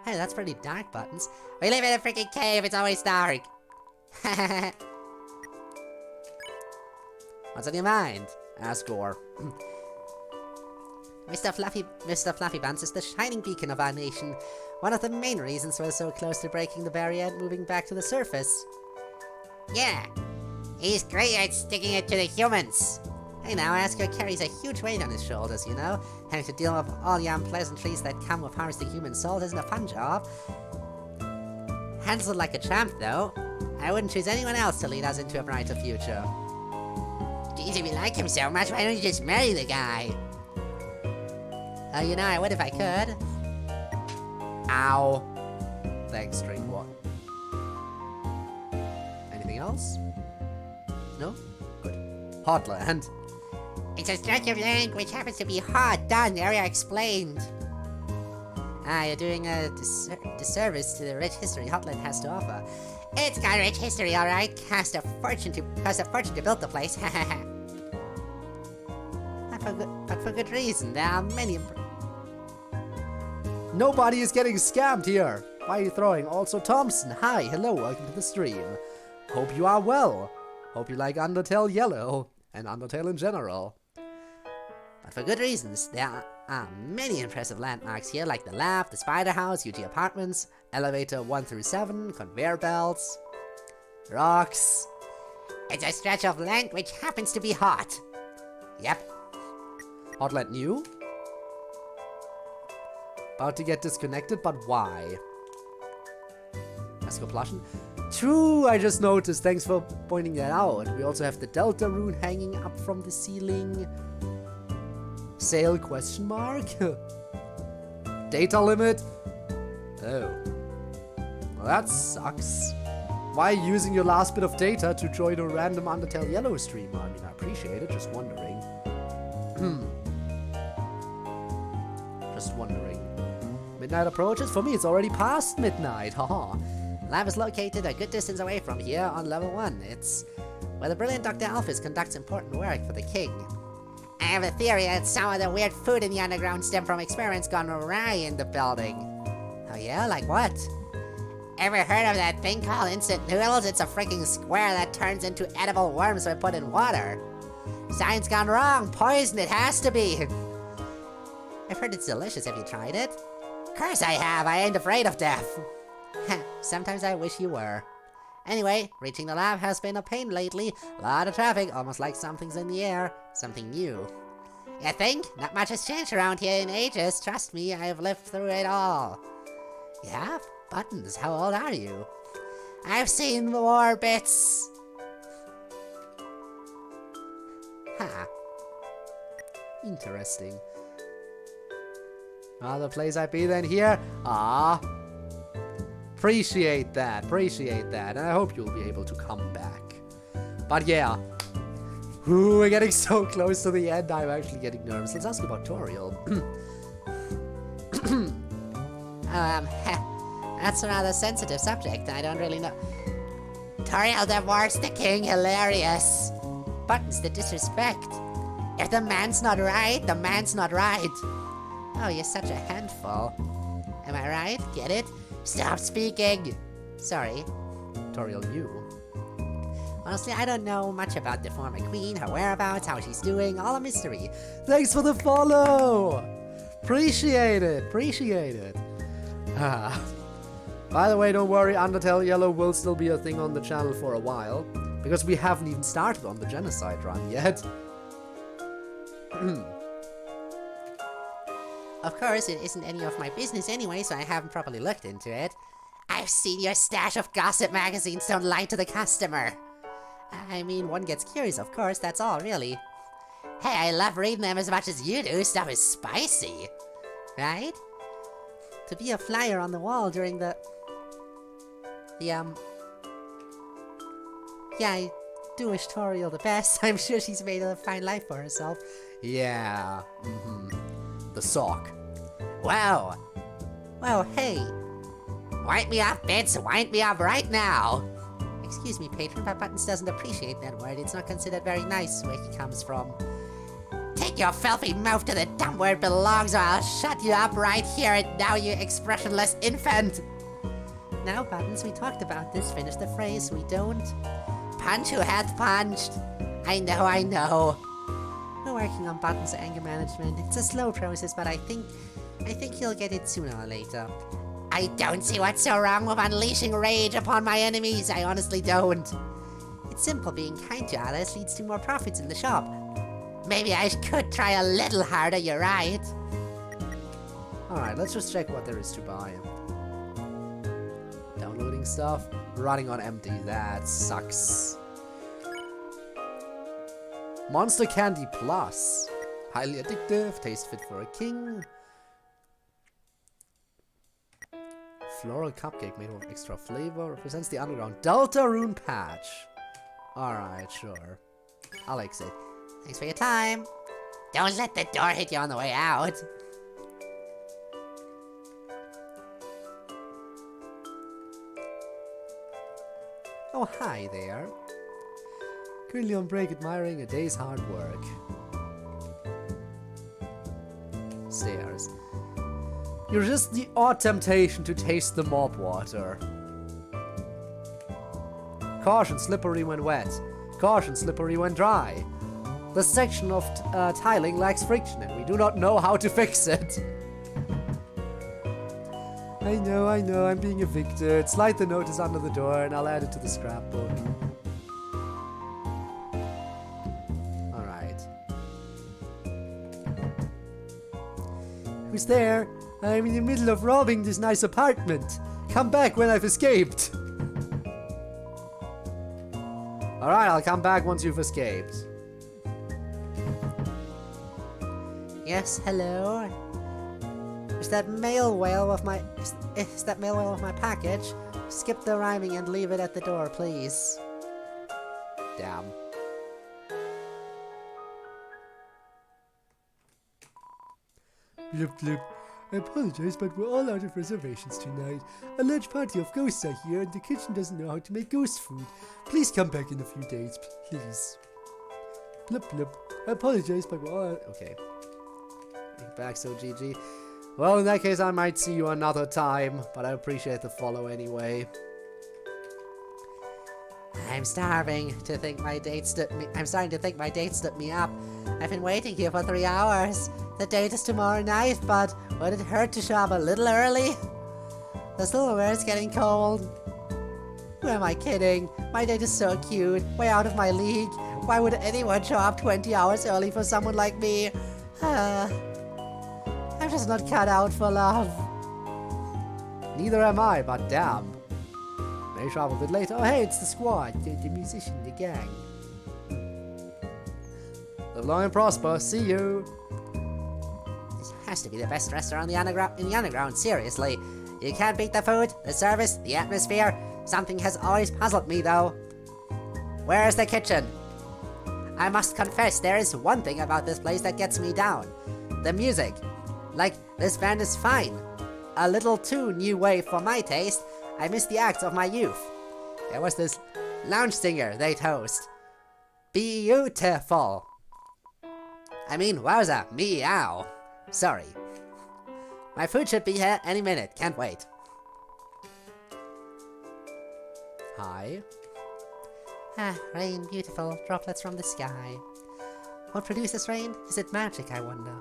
Hey, that's pretty dark, Buttons. We live in a freaking cave, it's always dark. What's on your mind? Asked Gore. Mr. Fluffy Buns is the shining beacon of our nation. One of the main reasons we're so close to breaking the barrier and moving back to the surface. Yeah, he's great at sticking it to the humans. Hey now, Asker carries a huge weight on his shoulders, you know? Having to deal with all the unpleasantries that come with harvesting human souls isn't a fun job. Handles it like a champ, though. I wouldn't choose anyone else to lead us into a brighter future. Geez, if you like him so much, why don't you just marry the guy? You know, I would if I could. Ow. Thanks, Drinkwater. Anything else? No? Good. Hotland. It's a stretch of land which happens to be hot. Done, area explained. You're doing a disservice to the rich history Hotland has to offer. It's got rich history, alright. Cost a fortune to build the place. But for good reason. There are many... Nobody is getting scammed here. Why are you throwing? Also, Thompson. Hi, hello, welcome to the stream. Hope you are well. Hope you like Undertale Yellow and Undertale in general. But for good reasons. There are many impressive landmarks here, like the lab, the spider house, UG apartments, elevator 1 through 7, conveyor belts, rocks. It's a stretch of land which happens to be hot. Yep. Hotland new? About to get disconnected, but why? Escoplassion? True, I just noticed. Thanks for pointing that out. We also have the Delta rune hanging up from the ceiling. Sale question mark? Data limit? Oh. Well, that sucks. Why are you using your last bit of data to join a random Undertale Yellow streamer? I mean, I appreciate it, just wondering. Just wondering. Midnight approaches? For me, it's already past midnight, haha. Lab is located a good distance away from here on level 1. It's where the brilliant Dr. Alphys conducts important work for the king. I have a theory that some of the weird food in the underground stem from experiments gone awry in the building. Oh yeah? Like what? Ever heard of that thing called instant noodles? It's a freaking square that turns into edible worms when put in water. Science gone wrong. Poison, it has to be. I've heard it's delicious. Have you tried it? Curse I have. I ain't afraid of death. Sometimes I wish you were. Anyway, reaching the lab has been a pain lately. Lot of traffic, almost like something's in the air. Something new. You think? Not much has changed around here in ages. Trust me, I've lived through it all. Yeah? Buttons, how old are you? I've seen more bits. Ha. Interesting. Other place I'd be than here? Ah. Appreciate that, and I hope you'll be able to come back. But yeah. Ooh, we're getting so close to the end, I'm actually getting nervous. Let's ask about Toriel. That's a rather sensitive subject, I don't really know. Toriel divorced the king, hilarious. Buttons, the disrespect. If the man's not right, the man's not right. Oh, you're such a handful. Am I right? Get it? Stop speaking! Sorry. Toriel knew. Honestly, I don't know much about the former queen, her whereabouts, how she's doing, all a mystery. Thanks for the follow! Appreciate it. By the way, don't worry, Undertale Yellow will still be a thing on the channel for a while, because we haven't even started on the genocide run yet. Of course, it isn't any of my business anyway, so I haven't properly looked into it. I've seen your stash of gossip magazines, don't lie to the customer. I mean, one gets curious, of course, that's all, really. Hey, I love reading them as much as you do, stuff is spicy. Right? To be a flyer on the wall during the... Yeah, I do wish Toriel the best. I'm sure she's made a fine life for herself. Yeah, The sock. Wow. Well, hey. Wind me up, Vince. Wind me up right now. Excuse me, patron, but Buttons doesn't appreciate that word. It's not considered very nice where he comes from. Take your filthy mouth to the dump where it belongs, or I'll shut you up right here and now, you expressionless infant. Now, Buttons, we talked about this. Finish the phrase. We don't. Punch who hath punched. I know. We're working on Buttons' anger management. It's a slow process, but I think he'll get it sooner or later. I don't see what's so wrong with unleashing rage upon my enemies. I honestly don't. It's simple, being kind to others leads to more profits in the shop. Maybe I could try a little harder, you're right. Alright, let's just check what there is to buy. Downloading stuff. Running on empty. That sucks. Monster Candy Plus. Highly addictive. Taste fit for a king. Floral cupcake made with extra flavor. Represents the underground. Deltarune patch. Alright, sure. I'll exit. Thanks for your time. Don't let the door hit you on the way out. Oh, hi there. Currently on break admiring a day's hard work. Stairs. You're just the odd temptation to taste the mop water. Caution, slippery when wet. Caution, slippery when dry. The section of tiling lacks friction and we do not know how to fix it. I know, I'm being evicted. Slide the notice under the door and I'll add it to the scrapbook. Alright. Who's there? I'm in the middle of robbing this nice apartment. Come back when I've escaped. Alright, I'll come back once you've escaped. Yes, hello? Is that mail whale with my... Is that mail whale with my package? Skip the rhyming and leave it at the door, please. Damn. Blip blip. I apologize, but we're all out of reservations tonight. A large party of ghosts are here and the kitchen doesn't know how to make ghost food. Please come back in a few days, please. Blip blip. I apologize, but we're all out... Okay. Back, so GG. Well, in that case, I might see you another time, but I appreciate the follow anyway. I'm starving to think my date stood me. I'm starting to think my date stood me up. I've been waiting here for 3 hours. The date is tomorrow night, but would it hurt to show up a little early? The silverware is getting cold. Who am I kidding? My date is so cute, way out of my league. Why would anyone show up 20 hours early for someone like me? I'm just not cut out for love. Neither am I, but damn. May show up a bit later. Oh hey, it's the squad, the musician, the gang. Live long and prosper, see you. This has to be the best restaurant in the underground, seriously. You can't beat the food, the service, the atmosphere. Something has always puzzled me though. Where is the kitchen? I must confess, there is one thing about this place that gets me down. The music. Like, this band is fine. A little too new wave for my taste. I miss the acts of my youth. There was this lounge singer they'd host. Beautiful. I mean, wowza, meow. Sorry. My food should be here any minute, can't wait. Hi. Rain, beautiful, droplets from the sky. What produces rain? Is it magic, I wonder?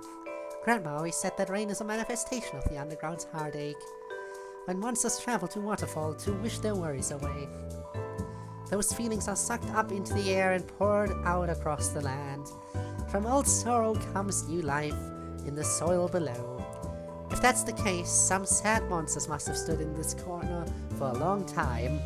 Grandma always said that rain is a manifestation of the underground's heartache. When monsters travel to waterfall to wish their worries away. Those feelings are sucked up into the air and poured out across the land. From old sorrow comes new life in the soil below. If that's the case, some sad monsters must have stood in this corner for a long time.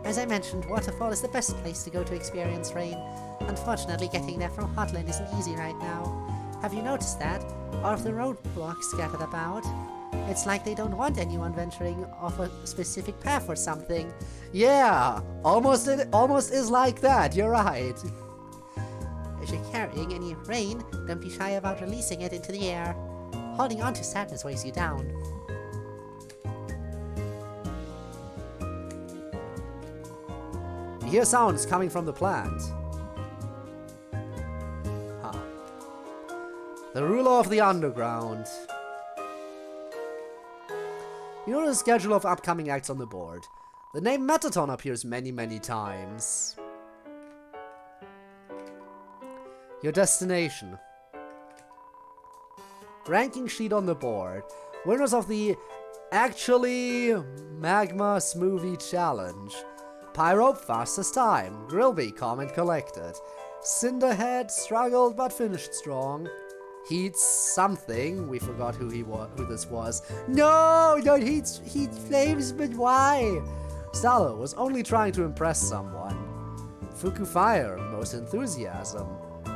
As I mentioned, Waterfall is the best place to go to experience rain. Unfortunately, getting there from Hotland isn't easy right now. Have you noticed that? All of the roadblocks scattered about? It's like they don't want anyone venturing off a specific path or something. Yeah, almost is like that, you're right. If you're carrying any rain, don't be shy about releasing it into the air. Holding on to sadness weighs you down. You hear sounds coming from the plant. Huh. The ruler of the underground. You know the schedule of upcoming acts on the board. The name Metaton appears many times. Your destination. Ranking sheet on the board. Winners of the Actually Magma Smoothie Challenge. Pyro, fastest time. Grillby, comment collected. Cinderhead struggled but finished strong. Heat something. We forgot who this was. No, not Heat Flames, but why? Stalo was only trying to impress someone. Fuku Fire, most enthusiasm.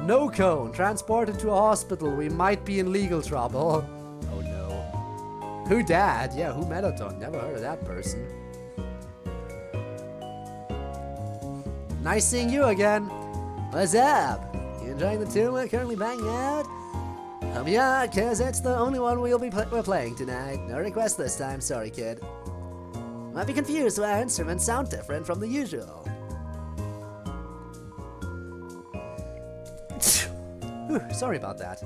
No Cone, transported to a hospital. We might be in legal trouble. Oh no. Who Dad? Yeah, who Metaton? Never heard of that person. Nice seeing you again. What's up? You enjoying the tune we're currently banging out? Yeah, cause it's the only one we're playing tonight. No request this time, sorry kid. Might be confused why our instruments sound different from the usual. Sorry about that.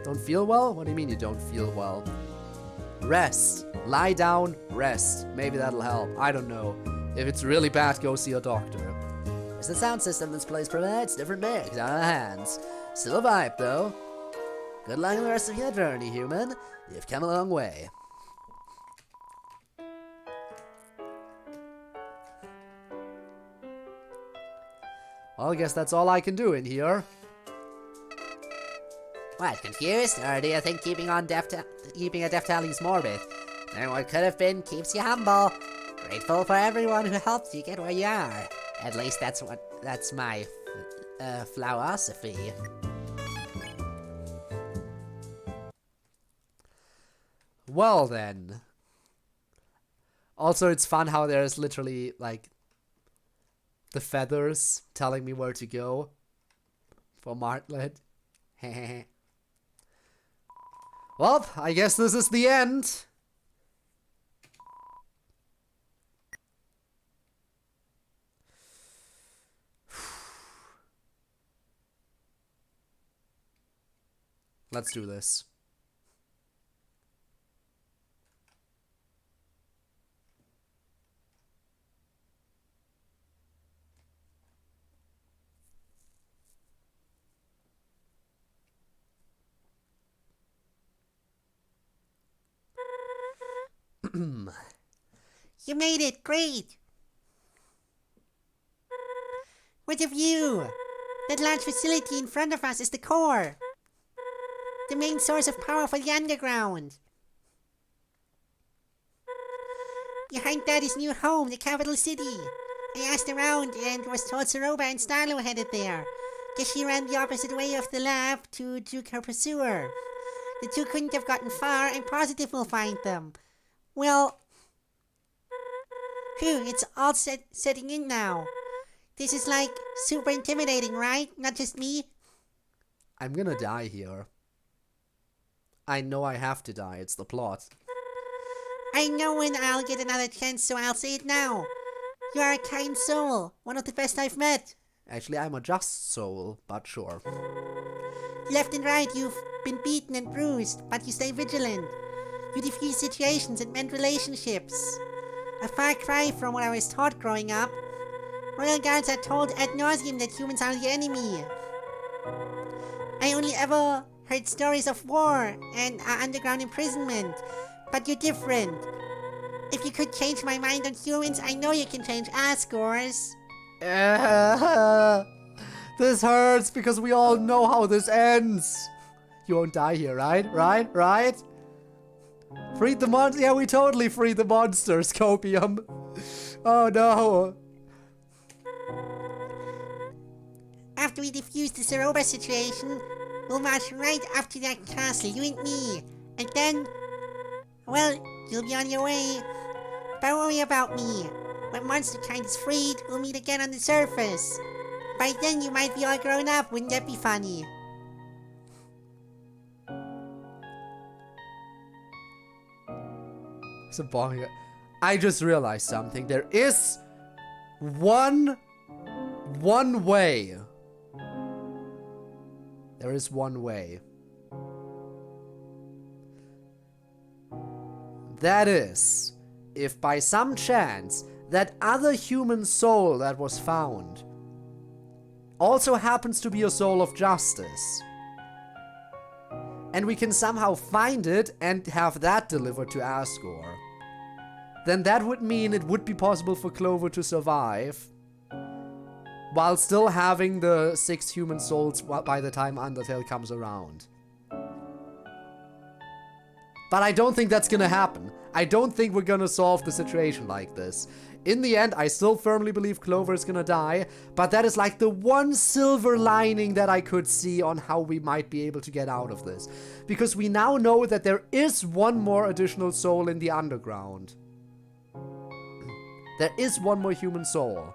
Don't feel well? What do you mean you don't feel well? Rest. Lie down, rest. Maybe that'll help. I don't know. If it's really bad, go see a doctor. It's the sound system this place provides. Different mix on our hands. Still a vibe, though. Good luck on the rest of your journey, human. You've come a long way. Well, I guess that's all I can do in here. What, confused? Or do you think keeping a death tally's morbid? And what could have been keeps you humble. Grateful for everyone who helped you get where you are. At least that's my philosophy. Well then. Also, it's fun how there's literally, like, the feathers telling me where to go for Martlet. Well, I guess this is the end. Let's do this. You made it! Great! What of you? That large facility in front of us is the core. The main source of power for the underground. Behind that is new home, the capital city. I asked around and was told Ceroba and Starlo headed there. Guess she ran the opposite way of the lab to juke her pursuer. The two couldn't have gotten far. I'm positive we'll find them. Well... Phew, it's all setting in now. This is like super intimidating, right? Not just me. I'm gonna die here. I know I have to die, it's the plot. I know when I'll get another chance, so I'll say it now. You are a kind soul, one of the best I've met. Actually, I'm a just soul, but sure. Left and right, you've been beaten and bruised, but you stay vigilant. You defuse situations and mend relationships. A far cry from what I was taught growing up. Royal Guards are told ad nauseum that humans are the enemy. I only ever heard stories of war and our underground imprisonment, but you're different. If you could change my mind on humans, I know you can change our scores. This hurts because we all know how this ends. You won't die here, right? Right? Freed the monsters? Yeah, we totally freed the monsters, Copium. Oh no. After we defuse the Ceroba situation, we'll march right up to that castle, you and me. And then, well, you'll be on your way. Don't worry about me. When monster kind is freed, we'll meet again on the surface. By then you might be all grown up, wouldn't that be funny? So boring. I just realized something. There is one way. There is one way. That is, if by some chance that other human soul that was found also happens to be a soul of justice. and we can somehow find it and have that delivered to Asgore, then that would mean it would be possible for Clover to survive while still having the 6 human souls by the time Undertale comes around. But I don't think that's gonna happen. I don't think we're gonna solve the situation like this. In the end, I still firmly believe Clover is gonna die, but that is like the one silver lining that I could see on how we might be able to get out of this. Because we now know that there is one more additional soul in the underground. There is one more human soul.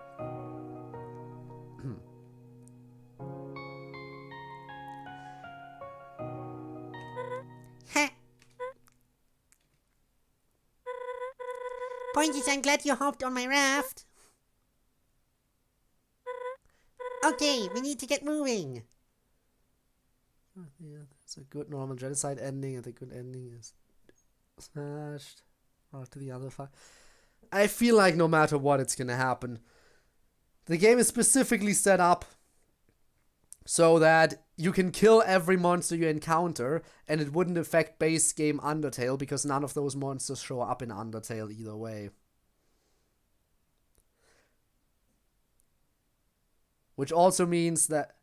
Point is, I'm glad you hopped on my raft. Okay, we need to get moving. Yeah, it's a good normal genocide ending, and the good ending is smashed after the other fight. I feel like no matter what, it's gonna happen. The game is specifically set up so that you can kill every monster you encounter, and it wouldn't affect base game Undertale, because none of those monsters show up in Undertale either way. Which also means that...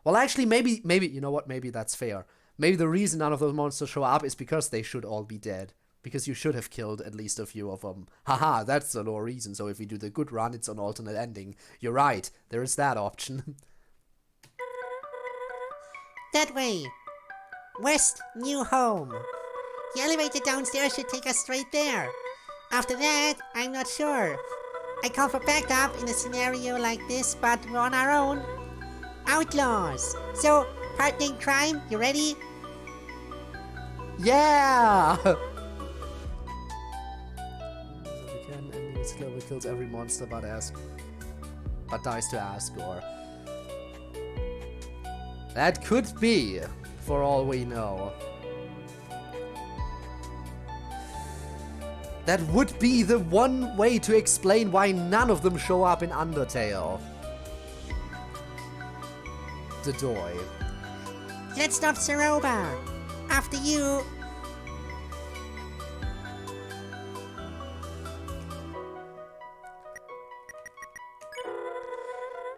Well, actually, maybe, you know what, maybe that's fair. Maybe the reason none of those monsters show up is because they should all be dead. Because you should have killed at least a few of them. Haha, that's the low reason, so if we do the good run, it's an alternate ending. You're right, there is that option. That way. West, new home. The elevator downstairs should take us straight there. After that, I'm not sure. I call for backup in a scenario like this, but we're on our own. Outlaws. So, partner in crime, you ready? Yeah! Again, ending Clover kills every monster but dies to Asgore. That could be, for all we know. That would be the one way to explain why none of them show up in Undertale. The Doy. Let's stop Ceroba. After you.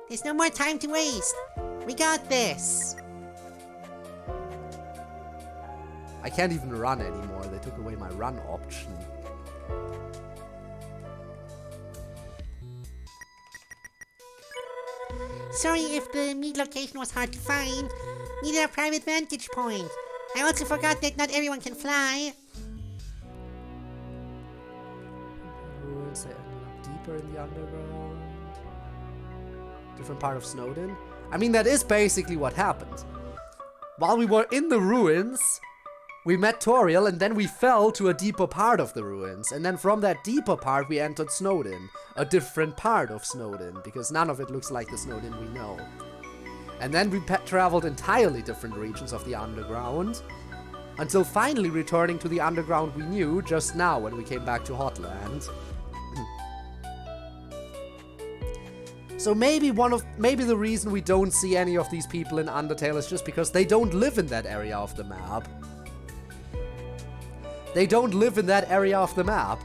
There's no more time to waste. We got this. I can't even run anymore. They took away my run option. Sorry if the meat location was hard to find. Needed a private vantage point. I also forgot that not everyone can fly. Ruins, they ended up deeper in the underground. Different part of Snowden. I mean, that is basically what happened. While we were in the ruins, we met Toriel, and then we fell to a deeper part of the ruins. And then from that deeper part, we entered Snowden. A different part of Snowden, because none of it looks like the Snowden we know. And then we traveled entirely different regions of the underground, until finally returning to the underground we knew just now when we came back to Hotland. So maybe the reason we don't see any of these people in Undertale is just because they don't live in that area of the map. They don't live in that area of the map.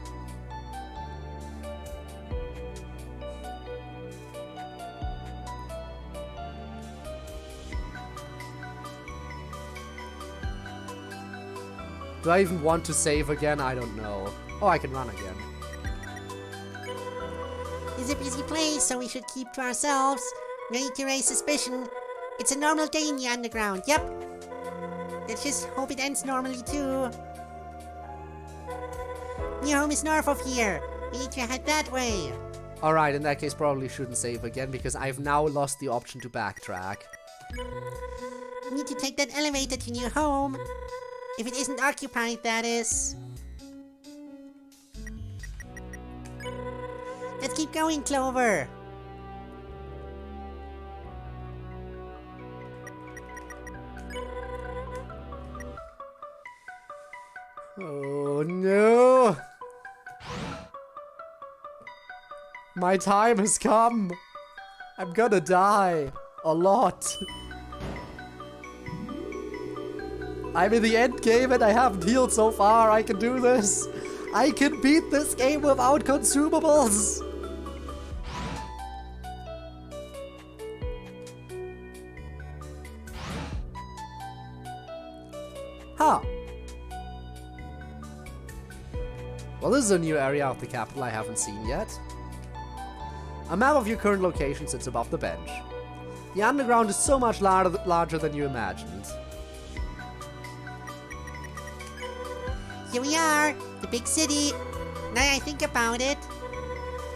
Do I even want to save again? I don't know. Oh, I can run again. It's a busy place, so we should keep to ourselves. No need to raise suspicion. It's a normal day in the underground, yep. Let's just hope it ends normally too. New home is north of here. We need to head that way. Alright, in that case probably shouldn't save again because I've now lost the option to backtrack. We need to take that elevator to new home. If it isn't occupied, that is. Let's keep going, Clover. Oh no! My time has come! I'm gonna die! A lot! I'm in the end game and I haven't healed so far. I can do this. I can beat this game without consumables. Huh. Well, this is a new area of the capital I haven't seen yet. A map of your current location sits above the bench. The underground is so much larger than you imagined. Here we are, the big city. Now I think about it,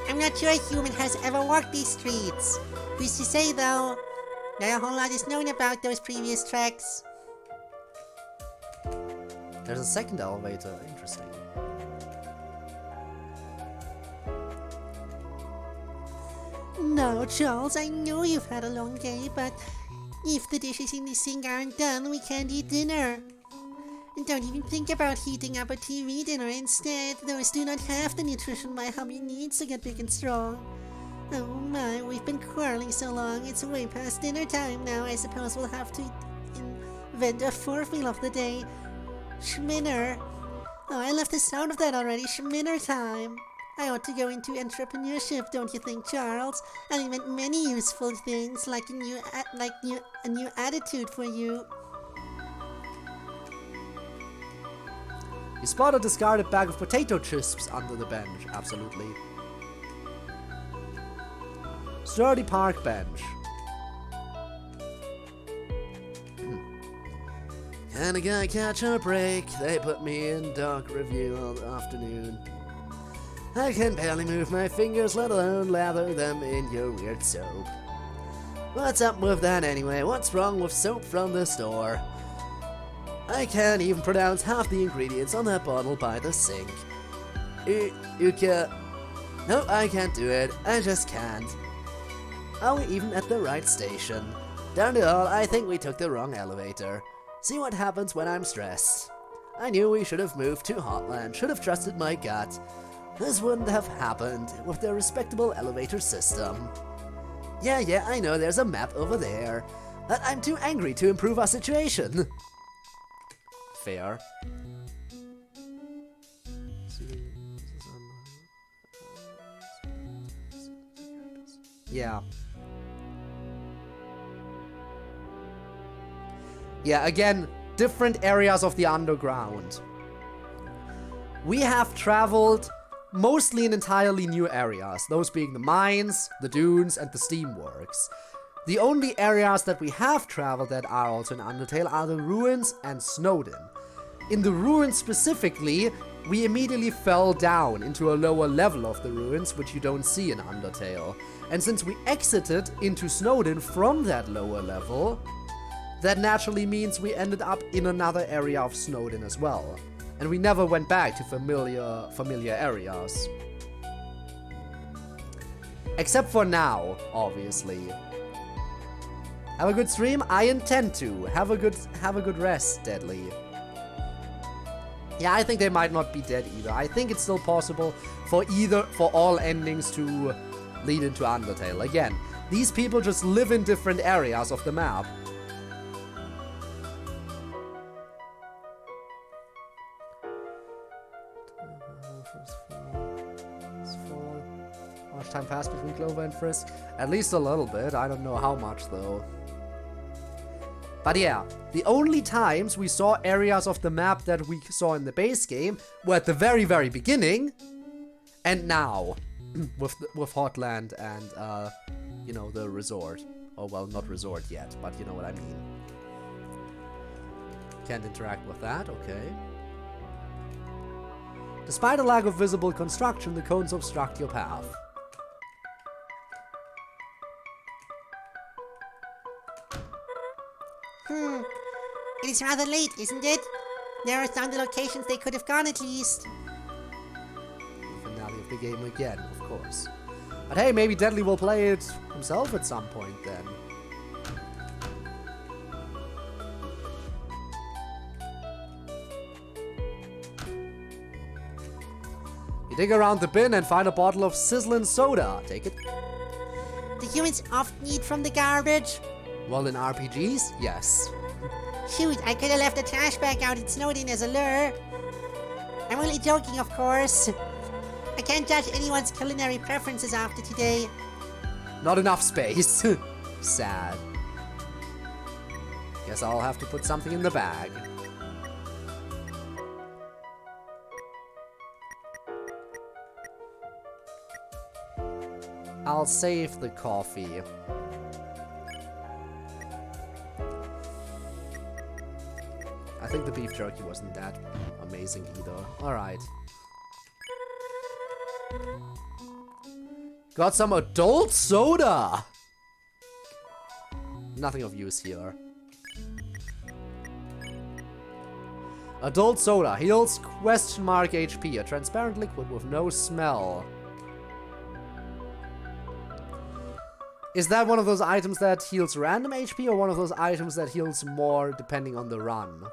I'm not sure a human has ever walked these streets. Who's to say, though? Not a whole lot is known about those previous treks. There's a second elevator. Interesting. Now, Charles, I know you've had a long day, but if the dishes in this sink aren't done, we can't eat dinner. And don't even think about heating up a TV dinner instead. Those do not have the nutrition my hubby needs to get big and strong. Oh my, we've been quarreling so long, it's way past dinner time now. I suppose we'll have to invent a fourth meal of the day. Schminner. Oh, I love the sound of that already. Schminner time. I ought to go into entrepreneurship, don't you think, Charles? I'll invent many useful things, like a new attitude for you. You spot a discarded bag of potato chips under the bench. Absolutely. Sturdy park bench. Kinda gonna catch a break. They put me in doc review all afternoon. I can barely move my fingers, let alone lather them in your weird soap. What's up with that anyway? What's wrong with soap from the store? I can't even pronounce half the ingredients on that bottle by the sink. No, I can't do it. I just can't. Are we even at the right station? Darn it all, I think we took the wrong elevator. See what happens when I'm stressed. I knew we should have moved to Hotland, should have trusted my gut. This wouldn't have happened with their respectable elevator system. Yeah, I know there's a map over there, but I'm too angry to improve our situation. Fair. Yeah. Yeah, again, different areas of the underground. We have traveled mostly in entirely new areas, those being the mines, the dunes, and the steamworks. The only areas that we have traveled that are also in Undertale are the ruins and Snowdin. In the ruins specifically, we immediately fell down into a lower level of the ruins, which you don't see in Undertale. And since we exited into Snowdin from that lower level, that naturally means we ended up in another area of Snowdin as well. And we never went back to familiar areas. Except for now, obviously. Have a good stream? I intend to. Have a good rest, Deadly. Yeah, I think they might not be dead either. I think it's still possible for all endings to lead into Undertale. Again, these people just live in different areas of the map. How much time passed between Clover and Frisk? At least a little bit. I don't know how much though. But yeah, the only times we saw areas of the map that we saw in the base game were at the very, very beginning, and now, with Hotland and, you know, the resort. Oh, well, not resort yet, but you know what I mean. Can't interact with that, okay. Despite a lack of visible construction, the cones obstruct your path. It is rather late, isn't it? There are some the locations they could have gone at least. The finale of the game again, of course. But hey, maybe Deadly will play it himself at some point then. You dig around the bin and find a bottle of sizzling soda. Take it. The humans often eat from the garbage. Well, in RPGs, yes. Shoot, I could have left the trash bag out in Snowden as a lure. I'm only joking, of course. I can't judge anyone's culinary preferences after today. Not enough space. Sad. Guess I'll have to put something in the bag. I'll save the coffee. I think the beef jerky wasn't that amazing either. Alright. Got some adult soda! Nothing of use here. Adult soda heals question mark HP, a transparent liquid with no smell. Is that one of those items that heals random HP or one of those items that heals more depending on the run?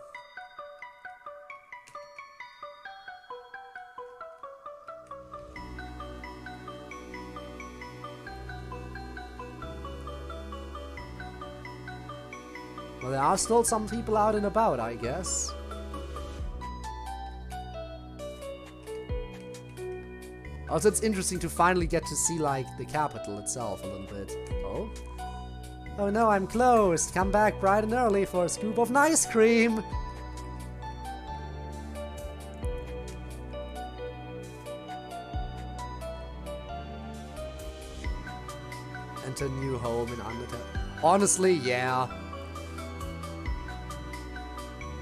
Well, there are still some people out and about, I guess. Also, it's interesting to finally get to see, like, the capital itself a little bit. Oh? Oh no, I'm closed. Come back bright and early for a scoop of ice cream. Enter new home in Undertale. Honestly, yeah.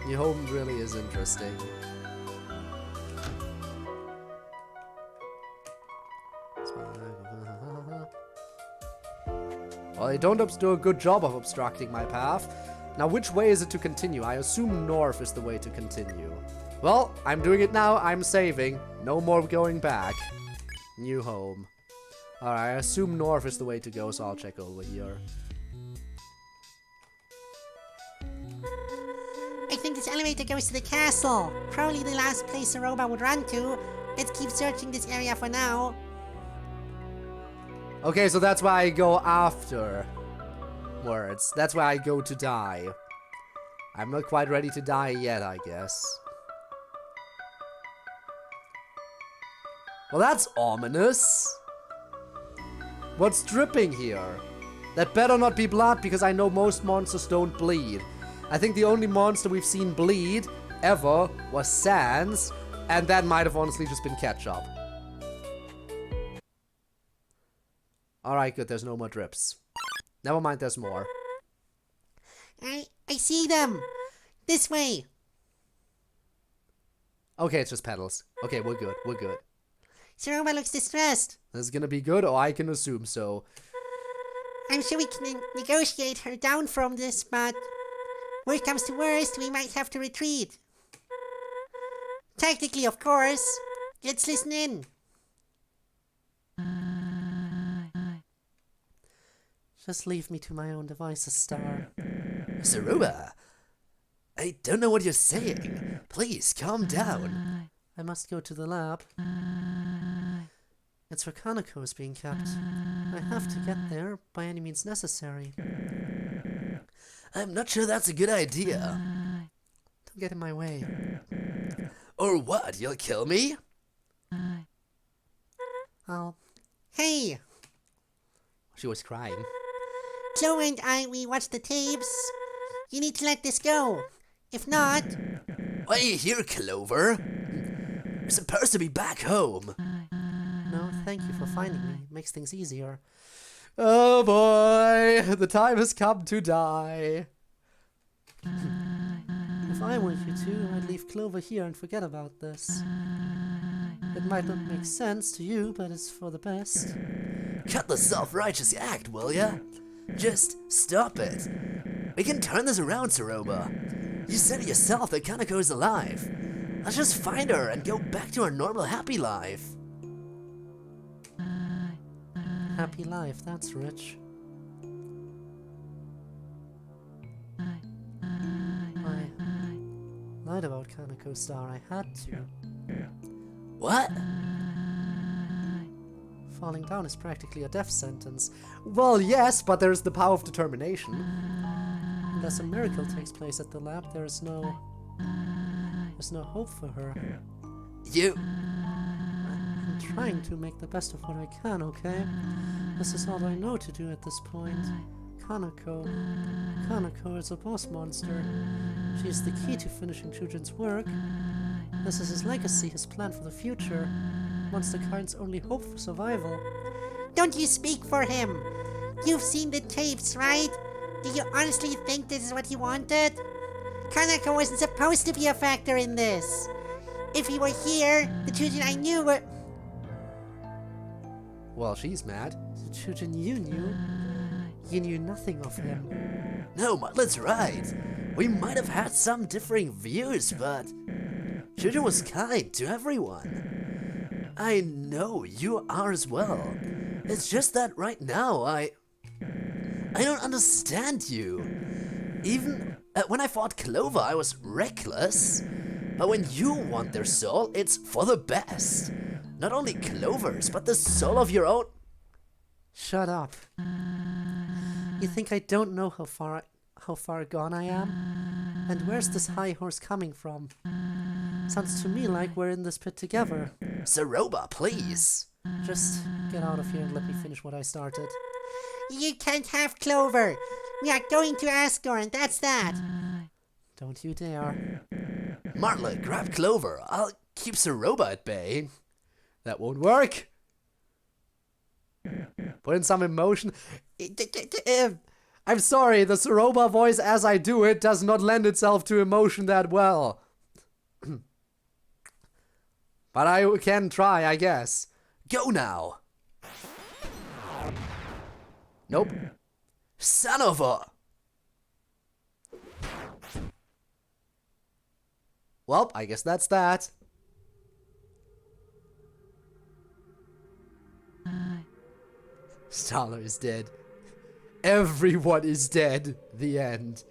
New home really is interesting. Well, they don't do a good job of obstructing my path. Now, which way is it to continue? I assume north is the way to continue. Well, I'm doing it now. I'm saving. No more going back. New home. Alright, I assume north is the way to go, so I'll check over here. I think this elevator goes to the castle. Probably the last place Ceroba would run to. Let's keep searching this area for now. Okay, so that's why I go after words. That's why I go to die. I'm not quite ready to die yet, I guess. Well, that's ominous. What's dripping here? That better not be blood, because I know most monsters don't bleed. I think the only monster we've seen bleed, ever, was Sans, and that might have honestly just been ketchup. Alright, good, there's no more drips. Never mind, there's more. I see them. This way. Okay, it's just petals. Okay, we're good, we're good. Ceroba looks distressed. This is gonna be good, or I can assume so. I'm sure we can negotiate her down from this, but worst comes to worst, we might have to retreat. Tactically, of course. Let's listen in. Just leave me to my own devices, Star. Ceroba, I don't know what you're saying. Please, calm down. I must go to the lab. It's where Kaneko is being kept. I have to get there by any means necessary. I'm not sure that's a good idea. Don't get in my way. Or what, you'll kill me? Hey, She was crying. Chloe and I, we watched the tapes. You need to let this go. If not... Why are you here, Clover? You're supposed to be back home. No, thank you for finding me. It makes things easier. Oh boy, the time has come to die. If I were you two, I'd leave Clover here and forget about this. It might not make sense to you, but it's for the best. Cut the self-righteous act, will ya? Just stop it. We can turn this around, Ceroba. You said it yourself that Kaneko is alive. Let's just find her and go back to our normal happy life. Happy life, that's rich. I lied about Kaneko, Star. I had to. What? Falling down is practically a death sentence. Well, yes, but there's the power of determination. Unless a miracle takes place at the lab, there's no hope for her. You... I'm trying to make the best of what I can, okay? This is all I know to do at this point. Kanako is a boss monster. She is the key to finishing Chujin's work. This is his legacy, his plan for the future. Monsterkind's only hope for survival. Don't you speak for him. You've seen the tapes, right? Do you honestly think this is what he wanted? Kanako wasn't supposed to be a factor in this. If he were here, the Chujin I knew were... Well, she's mad. The Chujin you knew nothing of him. No, Mutlet's right. We might have had some differing views, but... Chujin was kind to everyone. I know you are as well. It's just that right now, I don't understand you. Even when I fought Clover, I was reckless. But when you want their soul, it's for the best. Not only Clover's, but the soul of your own... Shut up. You think I don't know how far gone I am? And where's this high horse coming from? Sounds to me like we're in this pit together. Ceroba, please. Just get out of here and let me finish what I started. You can't have Clover. We are going to Asgore, and that's that. Don't you dare. Martlet, grab Clover. I'll keep Ceroba at bay. That won't work. Put in some emotion. I'm sorry, the Ceroba voice as I do it does not lend itself to emotion that well. But I can try, I guess. Go now. Nope. Son of a... Well, I guess that's that. Starler is dead. Everyone is dead. The end.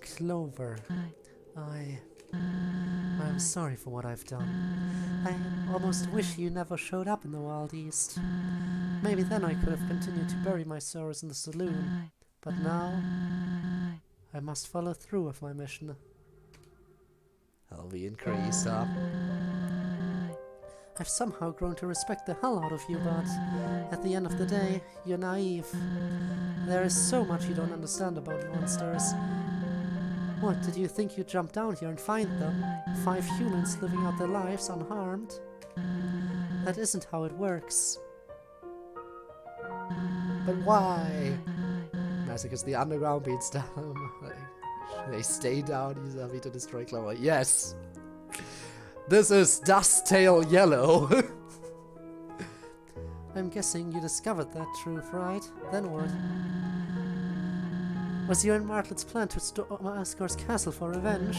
Clover, I'm sorry for what I've done. I almost wish you never showed up in the Wild East. Maybe then I could have continued to bury my sorrows in the saloon. But now, I must follow through with my mission. LV increased, huh? I've somehow grown to respect the hell out of you, but at the end of the day, you're naive. There is so much you don't understand about monsters. What, did you think you'd jump down here and find them? 5 humans living out their lives unharmed? That isn't how it works. But why? Massacres the underground, beats down. They stay down, use LV to destroy Clover. Yes! This is Undertale Yellow. I'm guessing you discovered that truth, right? Then what? Was you and Martlet's plan to storm Asgore's castle for revenge?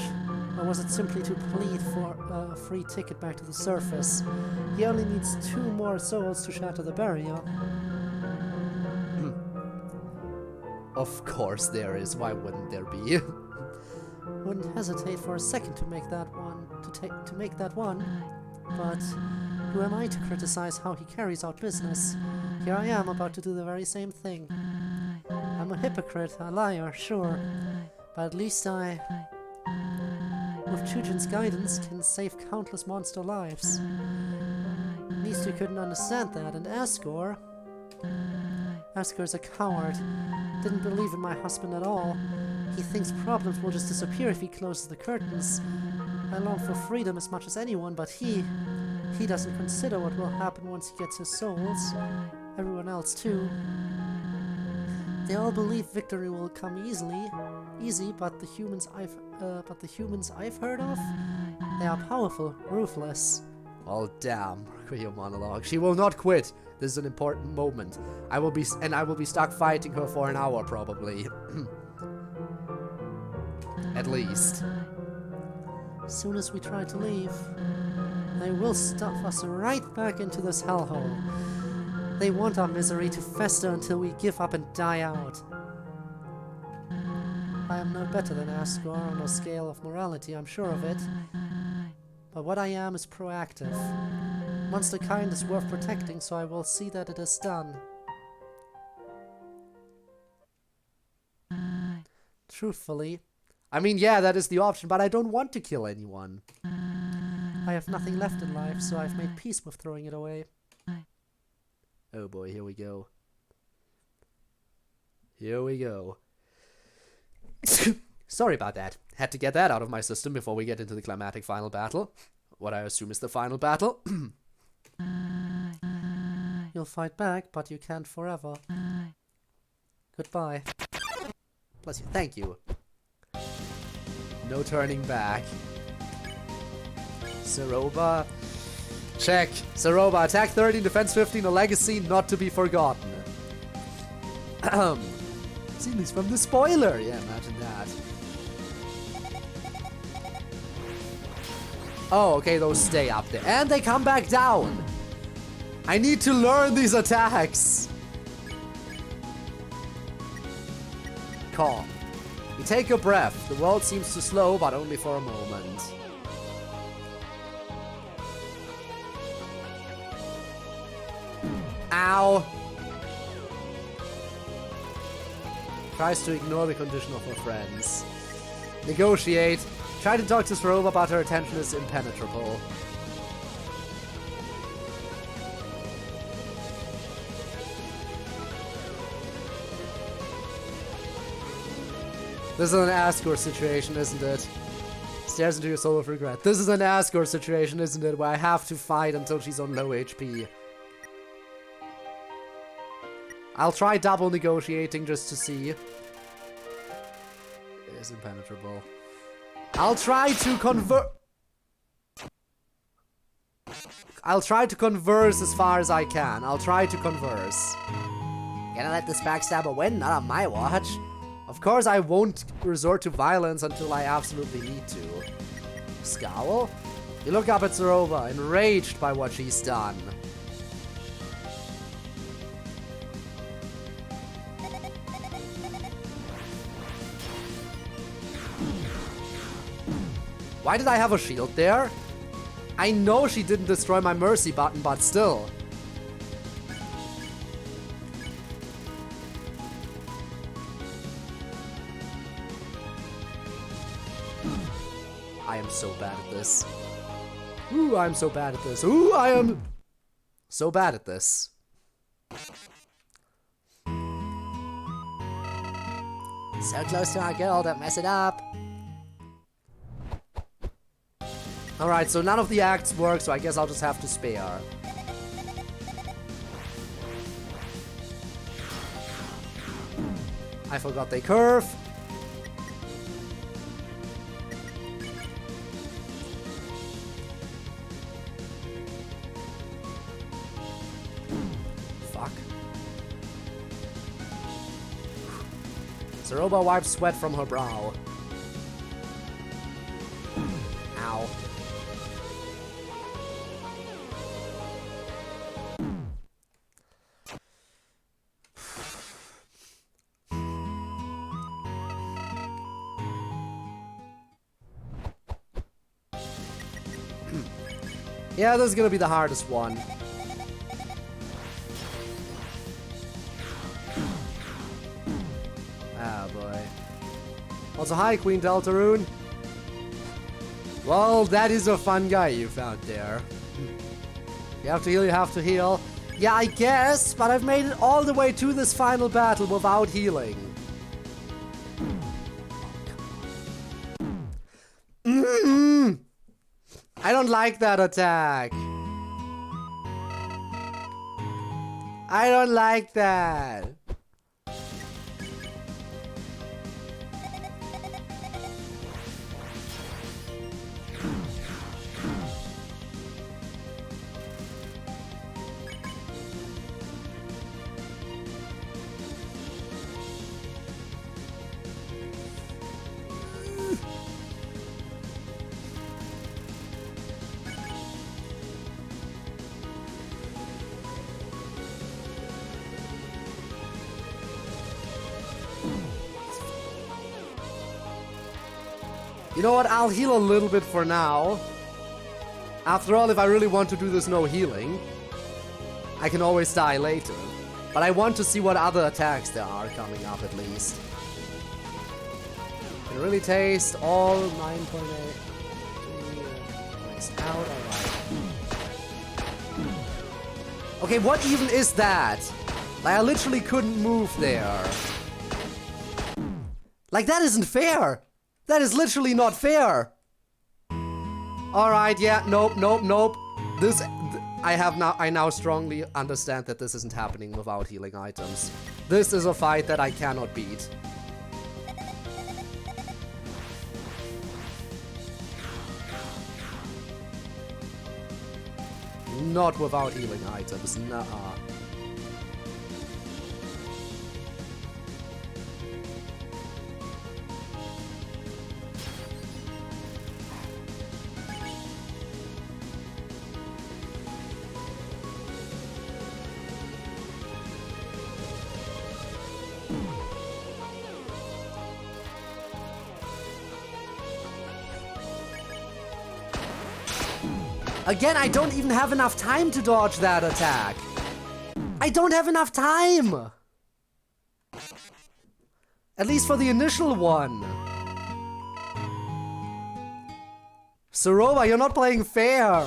Or was it simply to plead for a free ticket back to the surface? He only needs 2 more souls to shatter the barrier. Of course there is, why wouldn't there be? Wouldn't hesitate for a second to make that one, but who am I to criticize how he carries out business? Here I am about to do the very same thing. I'm a hypocrite, a liar, sure, but at least I, with Chujin's guidance, can save countless monster lives. At least you couldn't understand that, and Asgore's a coward. Didn't believe in my husband at all. He thinks problems will just disappear if he closes the curtains. I long for freedom as much as anyone, but he doesn't consider what will happen once he gets his souls. Everyone else too. They all believe victory will come easy, but the humans I've heard of, they are powerful, ruthless. Oh damn, your monologue. She will not quit. This is an important moment. I will be stuck fighting her for an hour probably. At least. As soon as we try to leave, they will stuff us right back into this hellhole. They want our misery to fester until we give up and die out. I am no better than Asgore on a scale of morality, I'm sure of it. But what I am is proactive. Monsterkind is worth protecting, so I will see that it is done. Truthfully. I mean, yeah, that is the option, but I don't want to kill anyone. I have nothing left in life, so I've made peace with throwing it away. Oh boy, here we go. Here we go. Sorry about that. Had to get that out of my system before we get into the climatic final battle. What I assume is the final battle. You'll fight back, but you can't forever. Goodbye. Bless you. Thank you. No turning back. Ceroba. Check. Ceroba, attack 13, defense 15, a legacy not to be forgotten. Seen this from the spoiler. Yeah, imagine that. Oh, okay, those stay up there. And they come back down. I need to learn these attacks. Calm. You take a breath. The world seems to slow, but only for a moment. Ow. Tries to ignore the condition of her friends. Negotiate. Try to talk to Ceroba, but her attention is impenetrable. This is an ask-or situation, isn't it? Stares into your soul with regret. This is an ask-or situation, isn't it? Where I have to fight until she's on low HP. I'll try double negotiating just to see. It is impenetrable. I'll try to converse as far as I can. I'll try to converse. Gonna let this backstabber win? Not on my watch. Of course I won't resort to violence until I absolutely need to. Scowl? You look up at Ceroba, enraged by what she's done. Why did I have a shield there? I know she didn't destroy my mercy button, but still. I am so bad at this. Ooh, I'm so bad at this. Ooh, I am so bad at this. So close to our goal, don't mess it up. Alright, so none of the acts work, so I guess I'll just have to spare. I forgot they curve. Fuck. Ceroba wipes sweat from her brow. Ow. Yeah, this is gonna be the hardest one. Ah, boy. Also, hi, Queen Deltarune. Well, that is a fun guy you found there. You have to heal, you have to heal. Yeah, I guess, but I've made it all the way to this final battle without healing. I don't like that attack. I don't like that. You know what, I'll heal a little bit for now. After all, if I really want to do this no healing, I can always die later. But I want to see what other attacks there are coming up at least. Can really taste all 9.8. Maxed out, alright. Okay, what even is that? Like, I literally couldn't move there. Like, that isn't fair! That is literally not fair! Alright, yeah, nope, nope, nope. I now strongly understand that this isn't happening without healing items. This is a fight that I cannot beat. Not without healing items, nuh-uh. Again, I don't even have enough time to dodge that attack. I don't have enough time. At least for the initial one. Ceroba, you're not playing fair.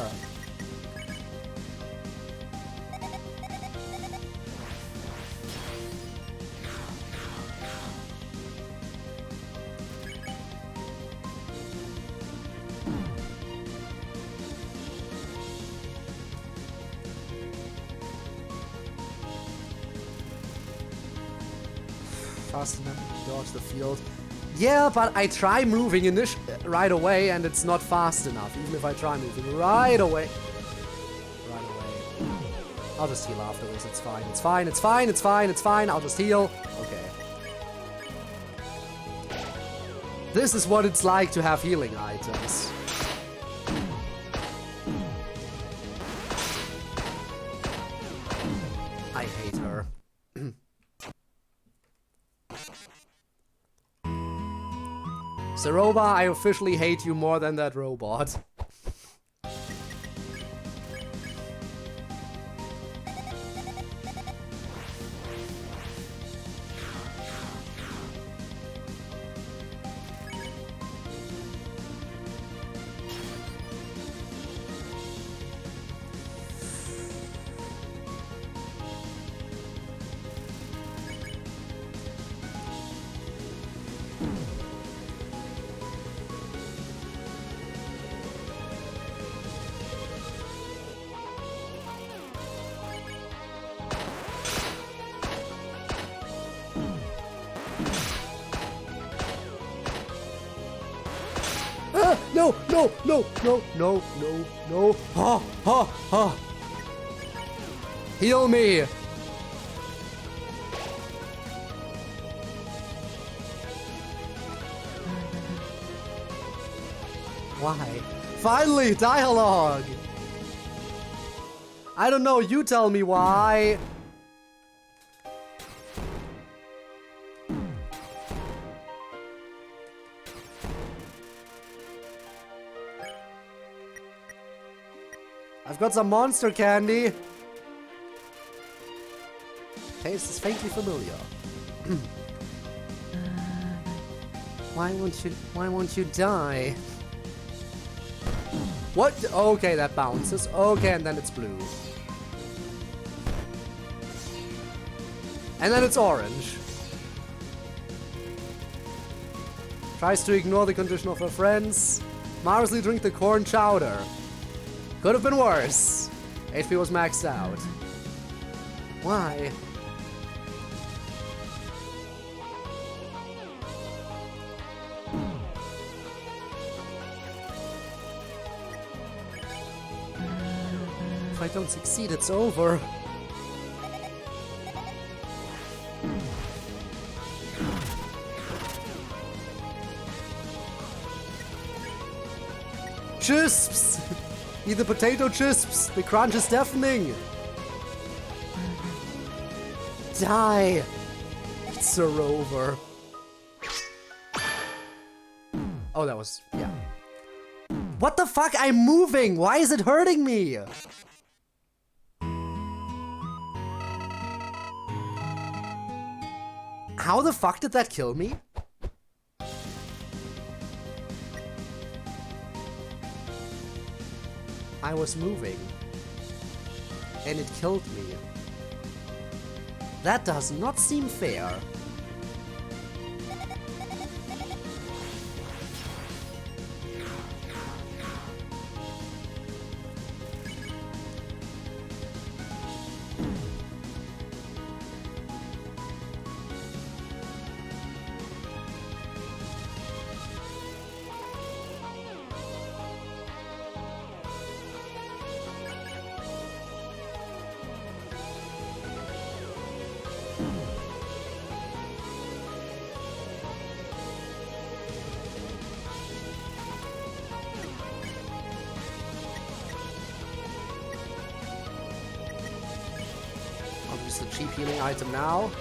Fast enough to dodge the field. Yeah, but I try moving right away and it's not fast enough. Even if I try moving right away. Right away. I'll just heal afterwards. It's fine. It's fine. It's fine. It's fine. It's fine. I'll just heal. Okay. This is what it's like to have healing items. I hate her. Ceroba, I officially hate you more than that robot. No, no, no, no, no, no, no. Ha, ha, ha. Heal me. Why? Finally, dialogue. I don't know, you tell me why. I've got some monster candy. Taste is faintly familiar. Why won't you die? What? Okay, that bounces. Okay, and then it's blue. And then it's orange. Tries to ignore the condition of her friends. Marvelously drink the corn chowder. Could have been worse. HP was maxed out. Why? If I don't succeed, it's over. Chisps! Eat the potato chisps! The crunch is deafening! Die! It's over. Oh, that was... yeah. What the fuck? I'm moving! Why is it hurting me? How the fuck did that kill me? I was moving. And it killed me. That does not seem fair. I'll use the cheap healing item now.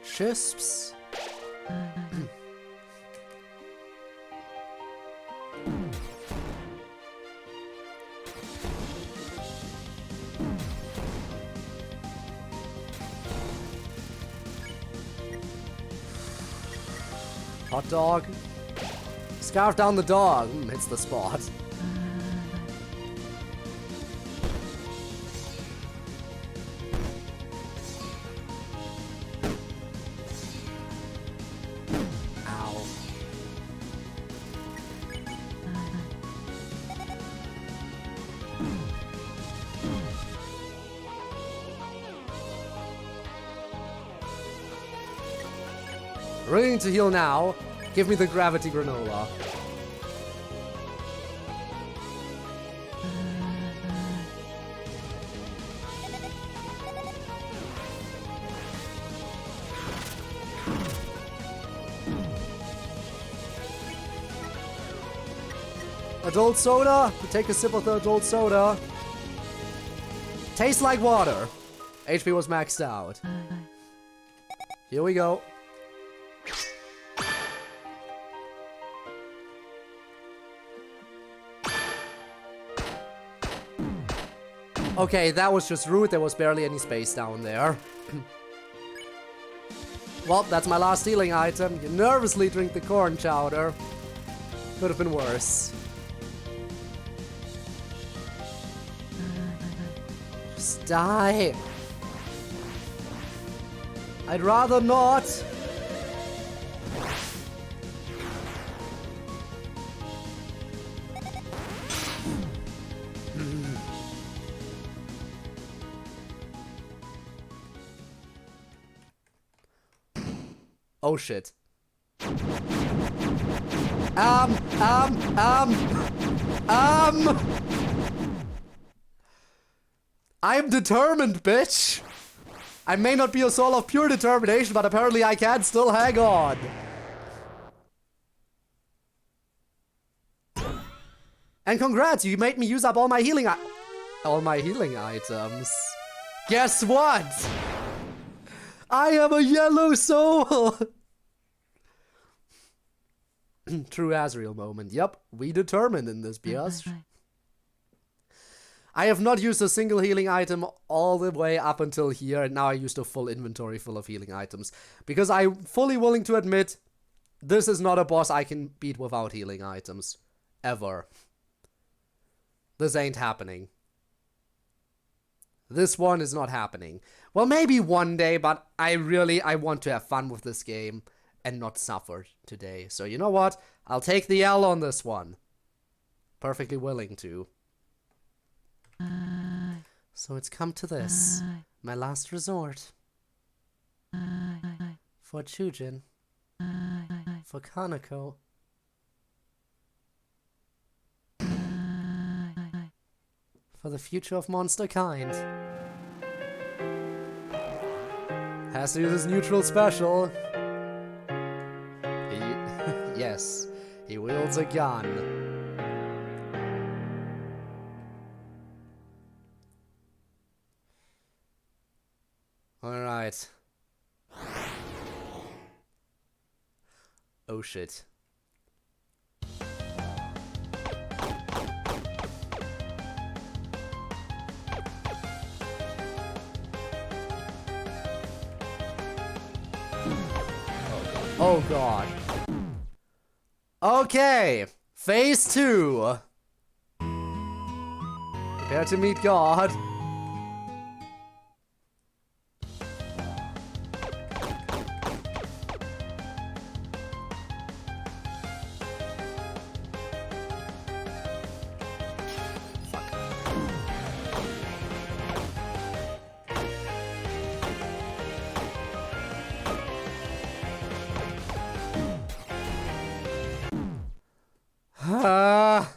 Chisps. Hot dog. Scarf down the dog. Hits the spot. Ow. Really need to heal now. Give me the gravity granola. Adult soda? Take a sip of the adult soda. Tastes like water. HP was maxed out. Here we go. Okay, that was just rude. There was barely any space down there. Well, that's my last healing item. You nervously drink the corn chowder. Could have been worse. Just die. I'd rather not. Oh shit. I'm determined, bitch! I may not be a soul of pure determination, but apparently I can still hang on. And congrats, you made me use up all my healing items. Guess what? I am a yellow soul! True Azrael moment. Yep, we determined in this biatch. I have not used a single healing item all the way up until here, and now I used a full inventory full of healing items. Because I'm fully willing to admit, this is not a boss I can beat without healing items. Ever. This ain't happening. This one is not happening. Well, maybe one day, but I want to have fun with this game and not suffer today. So you know what? I'll take the L on this one. Perfectly willing to. So it's come to this. My last resort. For Chujin. For Kaneko. For the future of monster kind. Has to use his neutral special. Yes, he wields a gun. Alright. Oh shit. Oh god. Okay. Phase 2. Prepare to meet God. Ah.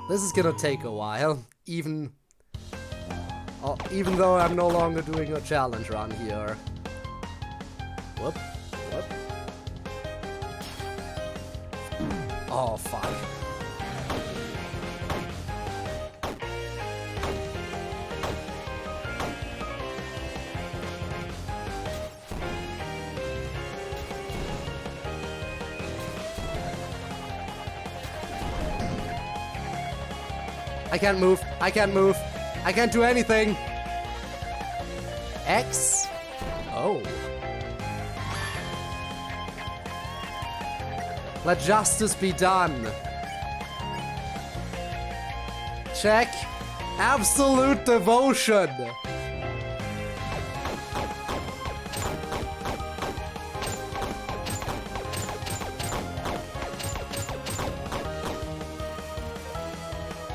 This is gonna take a while, even though I'm no longer doing a challenge run here. Whoop, whoop. Oh, fuck. I can't move. I can't move. I can't do anything. X? Oh. Let justice be done. Check. Absolute devotion.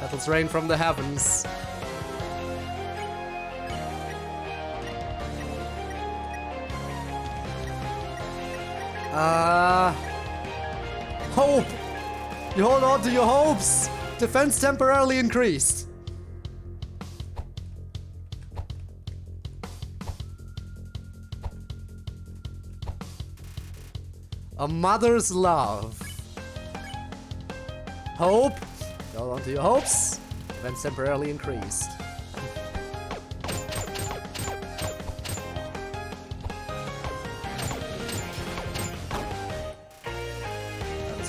Battles rain from the heavens. Hope! You hold on to your hopes! Defense temporarily increased. A mother's love. Hope! Hold on to your hopes. Defense temporarily increased.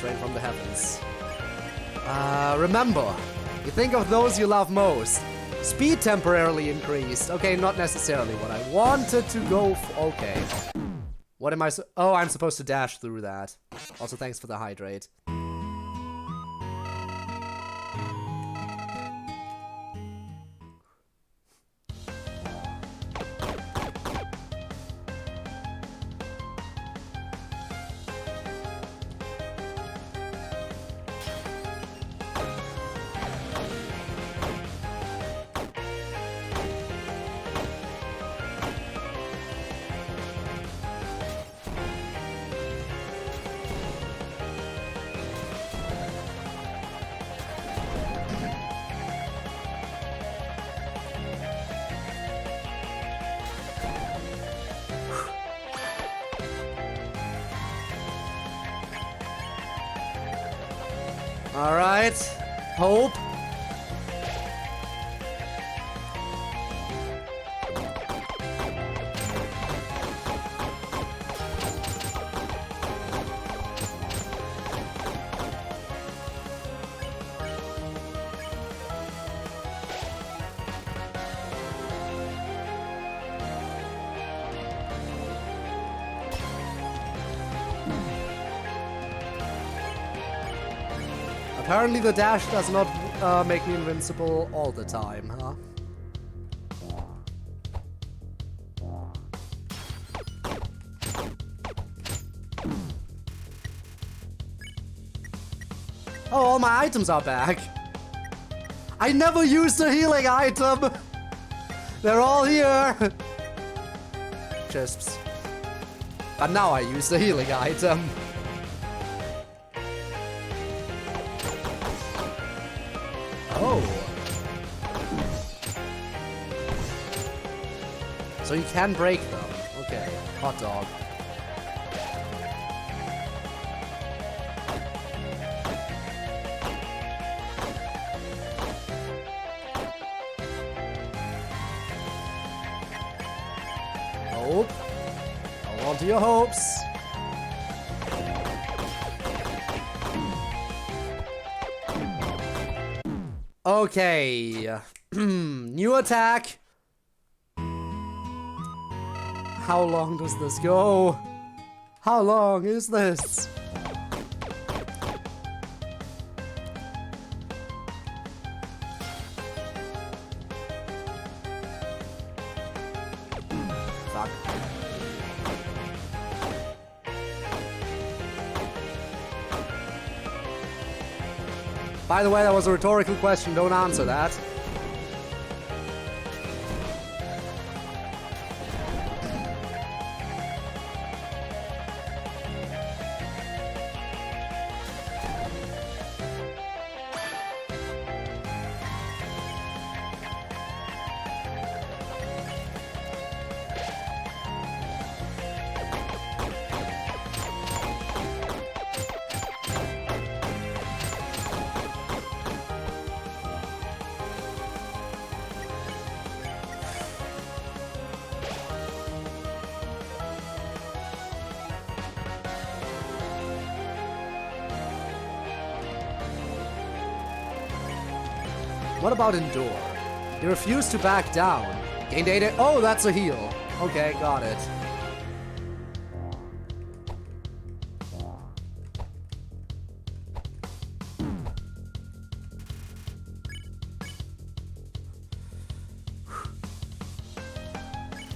Rain from the heavens. Remember, you think of those you love most. Speed temporarily increased. Okay, not necessarily what I wanted to go for. Okay. What am I oh, I'm supposed to dash through that. Also, thanks for the hydrate. Alright. Hope. Apparently the dash does not make me invincible all the time, huh? Oh, all my items are back. I never used a healing item. They're all here. Chisps. But now I use the healing item. Oh. So you can break them. Okay, hot dog. Hope. Hold on to your hopes. Okay. New attack. How long does this go? How long is this? Fuck. By the way, that was a rhetorical question. Don't answer that. What about Endure? He refused to back down. Gained 8. Oh, that's a heal. Okay, got it.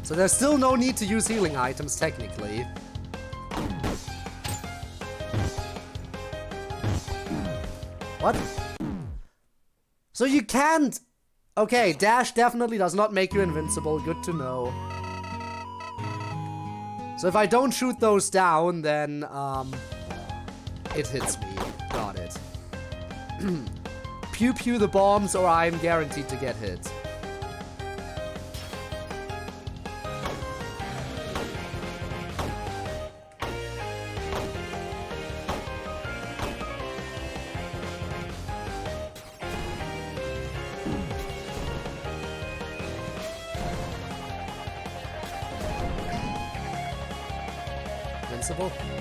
So there's still no need to use healing items, technically. What? So you can't... Okay, dash definitely does not make you invincible. Good to know. So if I don't shoot those down, then, it hits me. Got it. Pew pew the bombs or I'm guaranteed to get hit.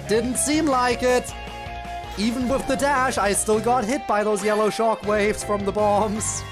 Didn't seem like it. Even with the dash, I still got hit by those yellow shockwaves from the bombs.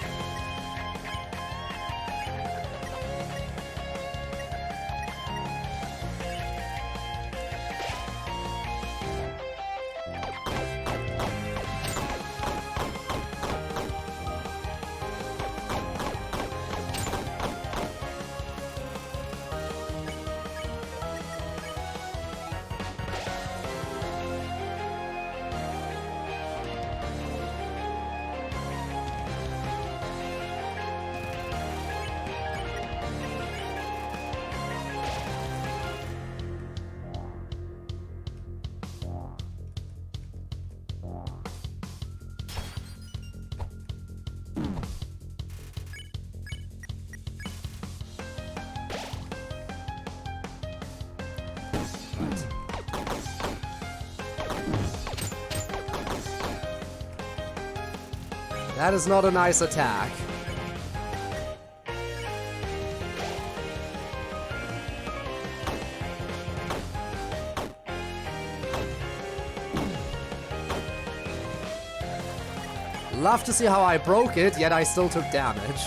That is not a nice attack. Love to see how I broke it, yet I still took damage.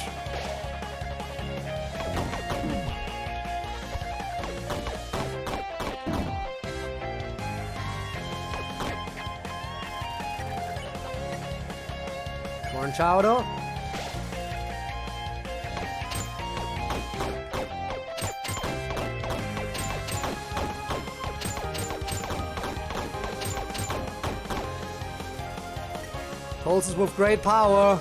Corn chowder. Pulses with great power.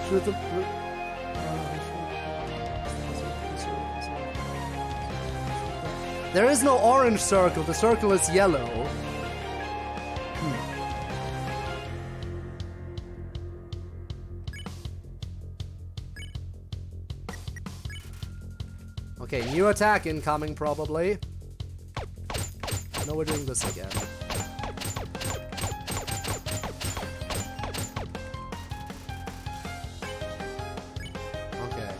Shoot the... There is no orange circle, the circle is yellow. Okay, new attack incoming probably. No, we're doing this again. Okay.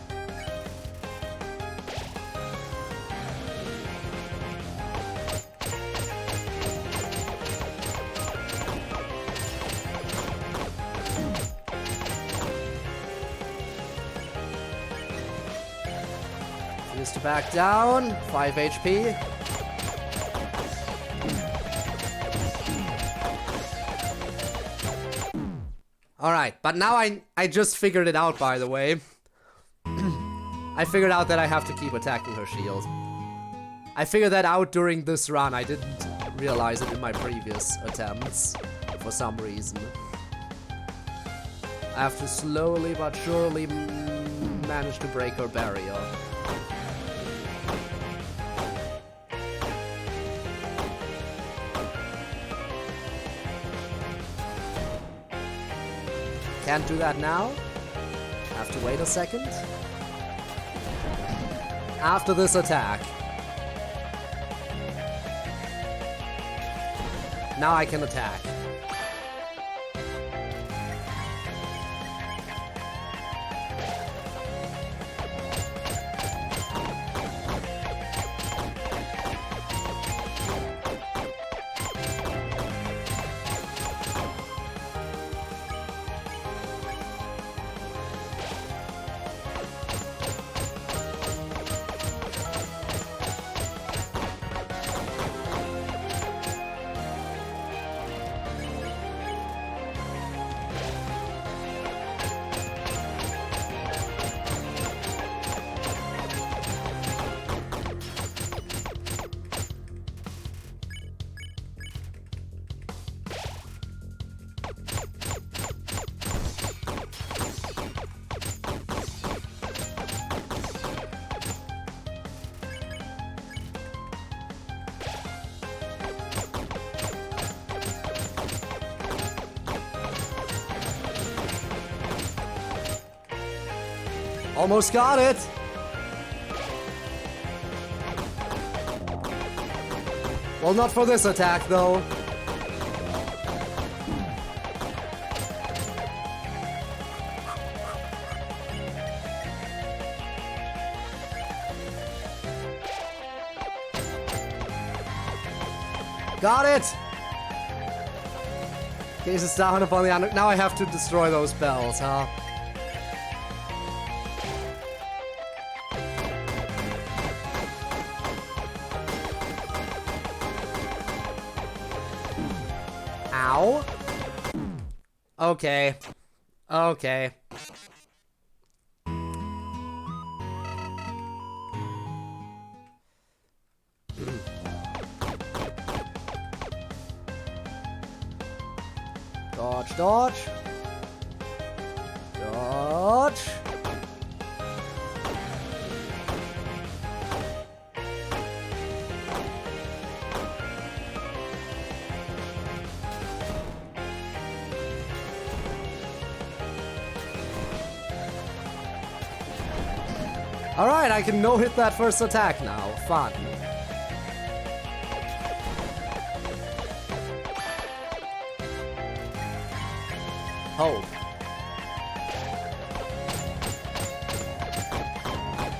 Used to back down, 5 HP. Alright, but now I just figured it out, by the way. I figured out that I have to keep attacking her shield. I figured that out during this run. I didn't realize it in my previous attempts for some reason. I have to slowly but surely manage to break her barrier. Can't do that now. Have to wait a second. After this attack. Now I can attack. Almost got it! Well, not for this attack, though. Got it! Case is down upon the under. Now I have to destroy those bells, huh? Ow. Okay. Okay. Dodge, dodge. Dodge. Alright, I can no-hit that first attack now. Fun. Hope.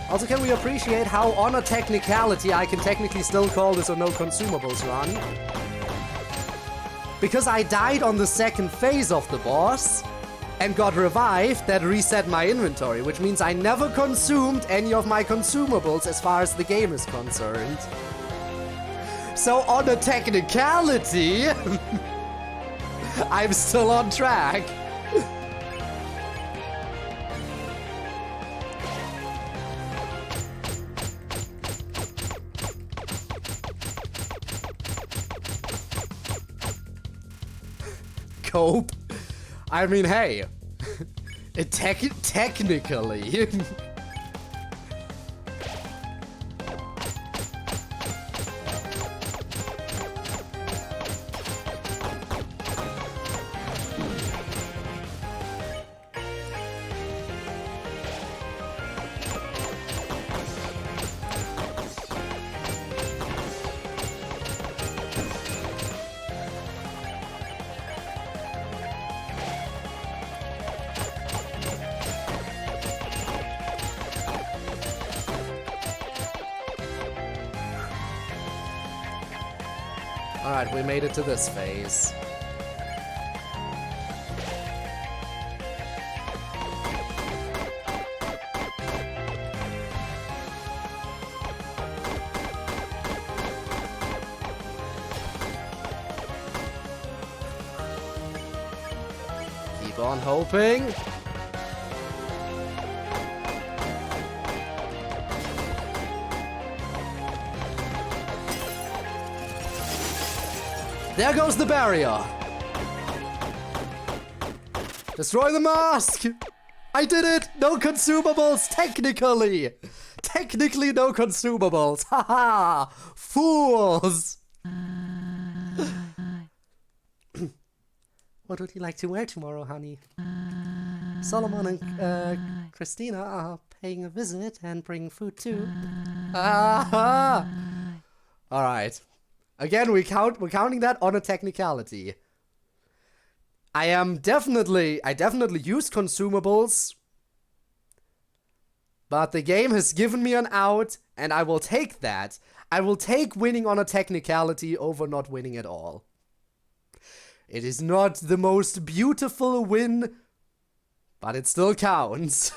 Also, can we appreciate how, on a technicality, I can technically still call this a no consumables run? Because I died on the second phase of the boss and got revived, that reset my inventory, which means I never consumed any of my consumables as far as the game is concerned. So on a technicality, I'm still on track. Cope? I mean, hey, technically. Alright, we made it to this phase. Keep on hoping. There goes the barrier. Destroy the mask. I did it. No consumables, technically. Technically no consumables. Haha. Fools. What would you like to wear tomorrow, honey? Solomon and Christina are paying a visit and bringing food too. Aha! All right. Again, we're counting that on a technicality. I definitely used consumables, but the game has given me an out, and I will take that. I will take winning on a technicality over not winning at all. It is not the most beautiful win, but it still counts.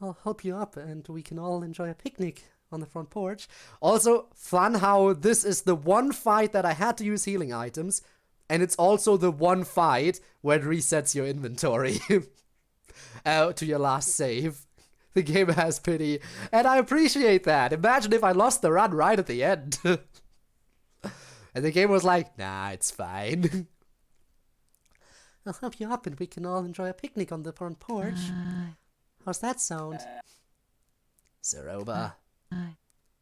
I'll help you up and we can all enjoy a picnic on the front porch. Also, fun how this is the one fight that I had to use healing items, and it's also the one fight where it resets your inventory to your last save. The game has pity, and I appreciate that. Imagine if I lost the run right at the end. And the game was like, nah, it's fine. I'll help you up and we can all enjoy a picnic on the front porch. How's that sound? Ceroba,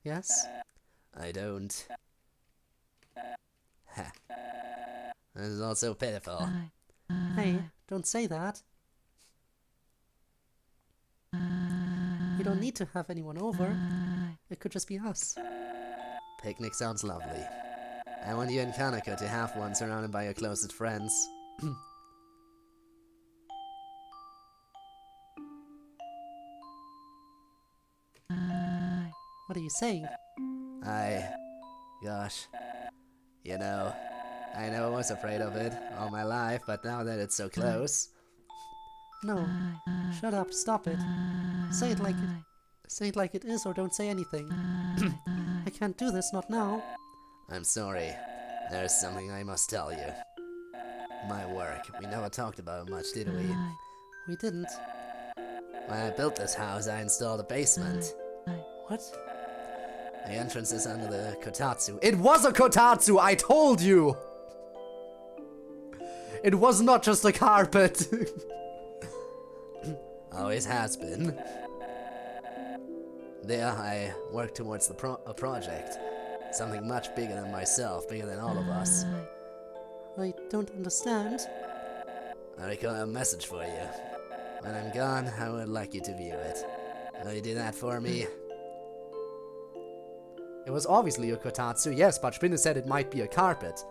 Yes? I don't. Ha. This is also pitiful. Hey, don't say that. We don't need to have anyone over. It could just be us. Picnic sounds lovely. I want you and Kaneko to have one surrounded by your closest friends. What are you saying? Gosh. You know, I never was afraid of it all my life, but now that it's so close. No. Shut up, stop it. Say it like it is or don't say anything. I can't do this, not now. I'm sorry. There's something I must tell you. My work. We never talked about it much, did we? We didn't. When I built this house, I installed a basement. What? The entrance is under the kotatsu. It was a kotatsu, I told you! It was not just a carpet. Always has been. There, I worked towards a project. Something much bigger than myself, bigger than all of us. I don't understand. I record a message for you. When I'm gone, I would like you to view it. Will you do that for me? It was obviously a kotatsu, yes, but Spinner said it might be a carpet.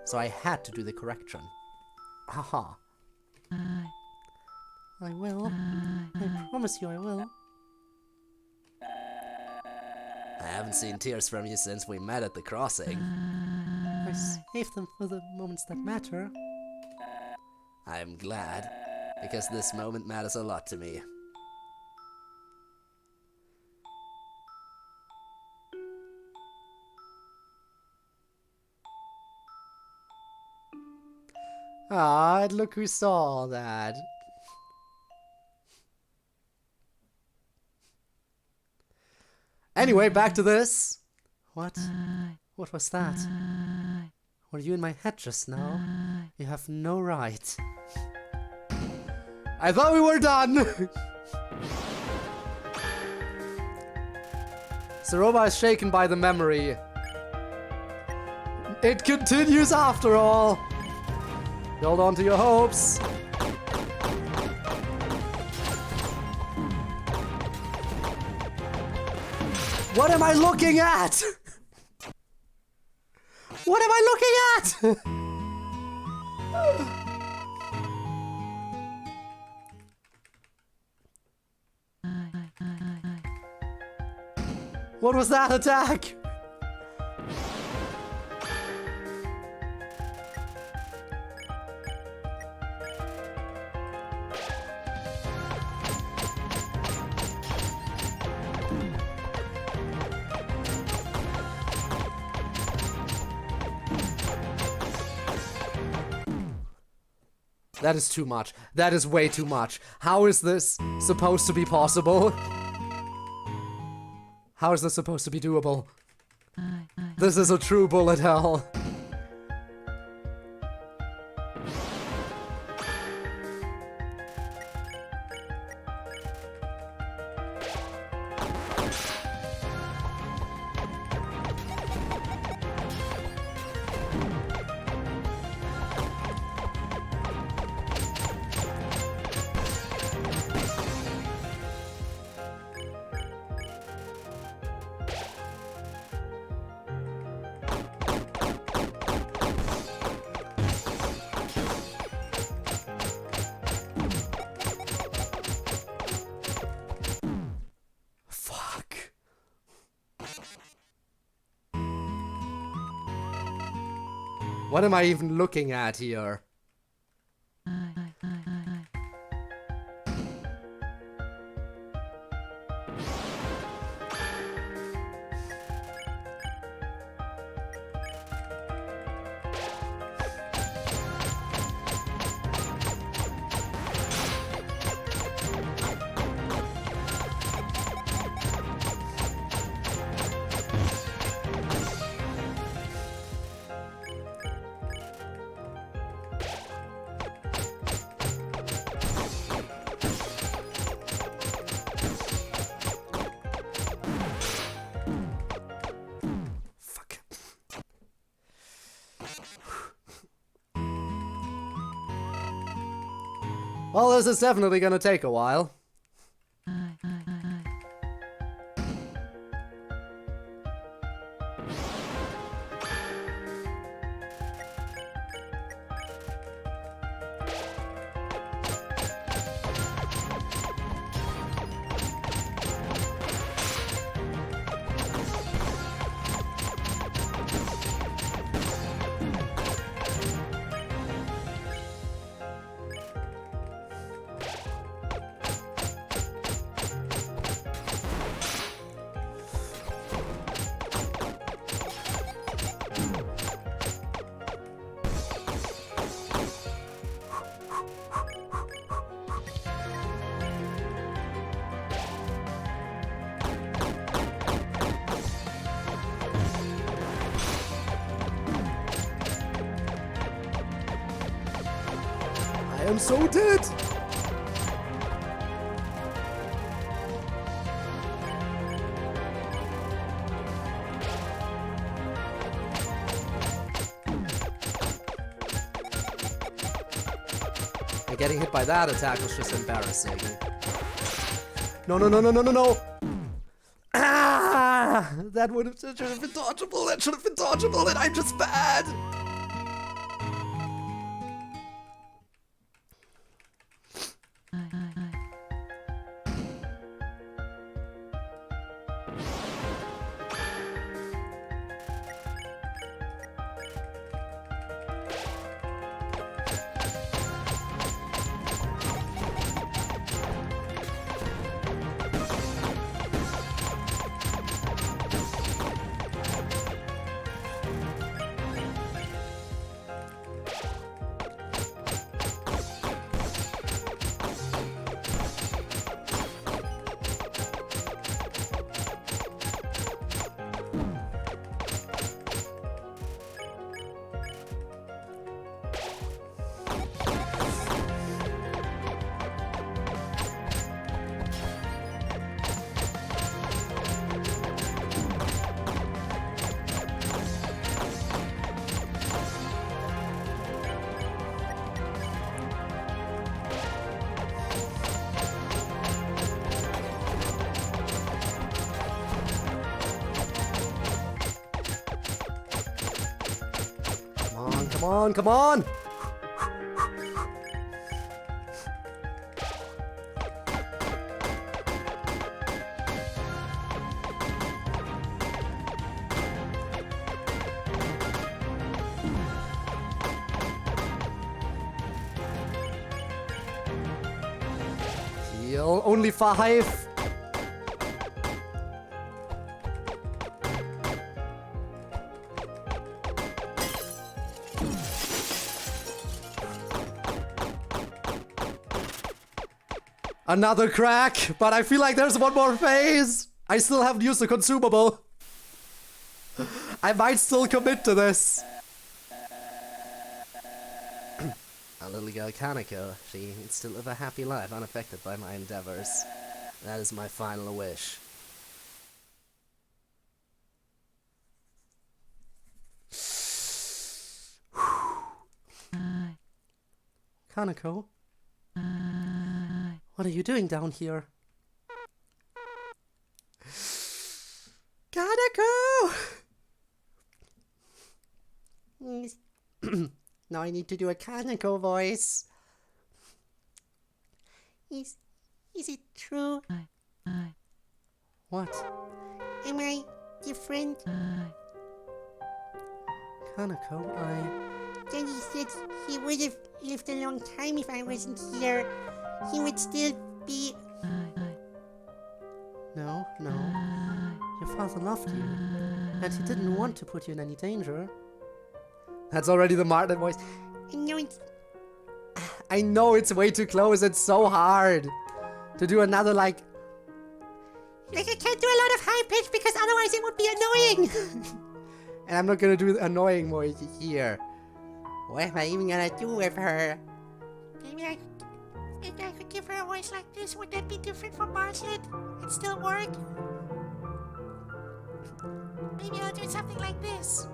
So I had to do the correction. Haha. I will. I promise you I will. I haven't seen tears from you since we met at the crossing. I saved them for the moments that matter. I'm glad, because this moment matters a lot to me. Ah, look who saw that. Anyway, back to this. What? What was that? Were you in my head just now? You have no right. I thought we were done! Ceroba is shaken by the memory. It continues after all! Hold on to your hopes! What am I looking at? What am I looking at? What was that attack? That is too much. That is way too much. How is this supposed to be possible? How is this supposed to be doable? This is a true bullet hell. What am I even looking at here? Well, this is definitely gonna take a while. I am so dead! And getting hit by that attack was just embarrassing. No, no, no, no, no, no, no! Ah! That should have been dodgeable, that should have been dodgeable, and I'm just bad! Come on, come on! Still only 5. Another crack, but I feel like there's one more phase. I still haven't used the consumable. I might still commit to this. Our little girl Kaneko, she needs to live a happy life unaffected by my endeavors. That is my final wish. Kaneko? What are you doing down here? Kaneko! Now I need to do a Kaneko voice. Is it true? What? Am I different? Kaneko, Daddy said he would have lived a long time if I wasn't here. He would still be... No. Your father loved you, and he didn't want to put you in any danger. That's already the Martin voice. I know it's way too close. It's so hard to do another Like I can't do a lot of high pitch because otherwise it would be annoying. And I'm not gonna do the annoying voice here. What am I even gonna do with her? Maybe I could give her a voice like this. Would that be different from Margaret? It'd still work? Maybe I'll do something like this.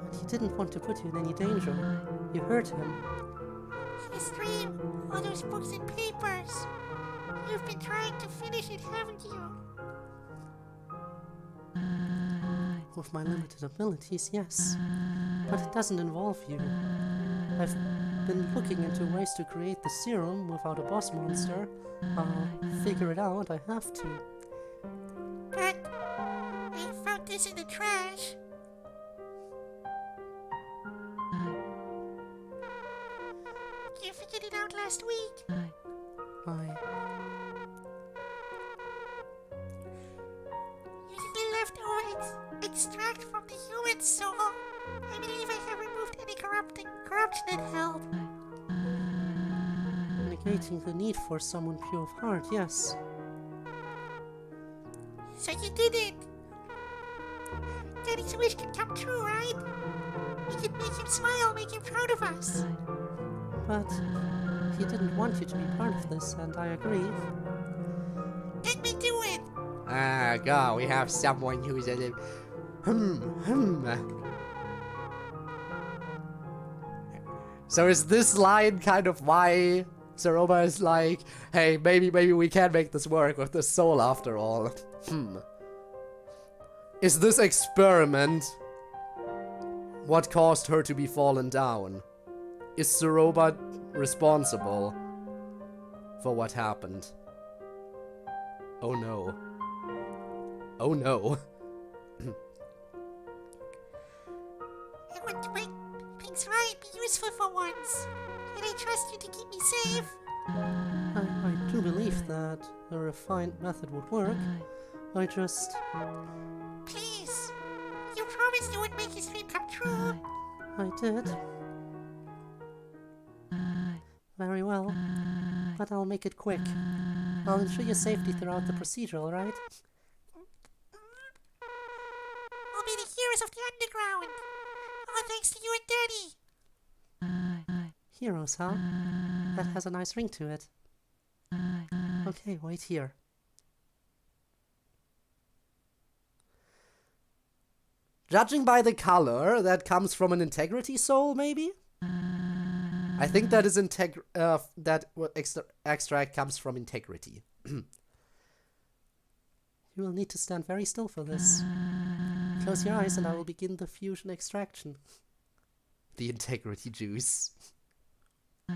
But he didn't want to put you in any danger. You hurt him. In his dream, all those books and papers. You've been trying to finish it, haven't you? With my limited abilities, yes. But it doesn't involve you. I've been looking into ways to create the serum without a boss monster. I'll figure it out, I have to. But I found this in the trash. You figured it out last week. Using the leftover extract from the human soul, I believe I have removed any corruption it held. Negating the need for someone pure of heart, yes. So you did it. Daddy's wish can come true, right? We can make him smile, make him proud of us. But he didn't want you to be part of this, and I agree. Let me do it. God, we have someone who's a little... So is this line kind of why Ceroba is like, hey, maybe we can make this work with the soul after all? Is this experiment what caused her to be fallen down? Is Ceroba responsible for what happened? Oh no. Oh no. I want to make things right, be useful for once. Can I trust you to keep me safe? I do believe that a refined method would work. I just... Please. You promised you would make his dream come true. I did. Very well. But I'll make it quick. I'll ensure your safety throughout the procedure, alright? We'll be the heroes of the underground. All thanks to you and Daddy. Heroes, huh? That has a nice ring to it. Okay, wait here. Judging by the color, that comes from an integrity soul, maybe? I think that is extract comes from integrity. You will need to stand very still for this. Close your eyes and I will begin the fusion extraction. The integrity juice. You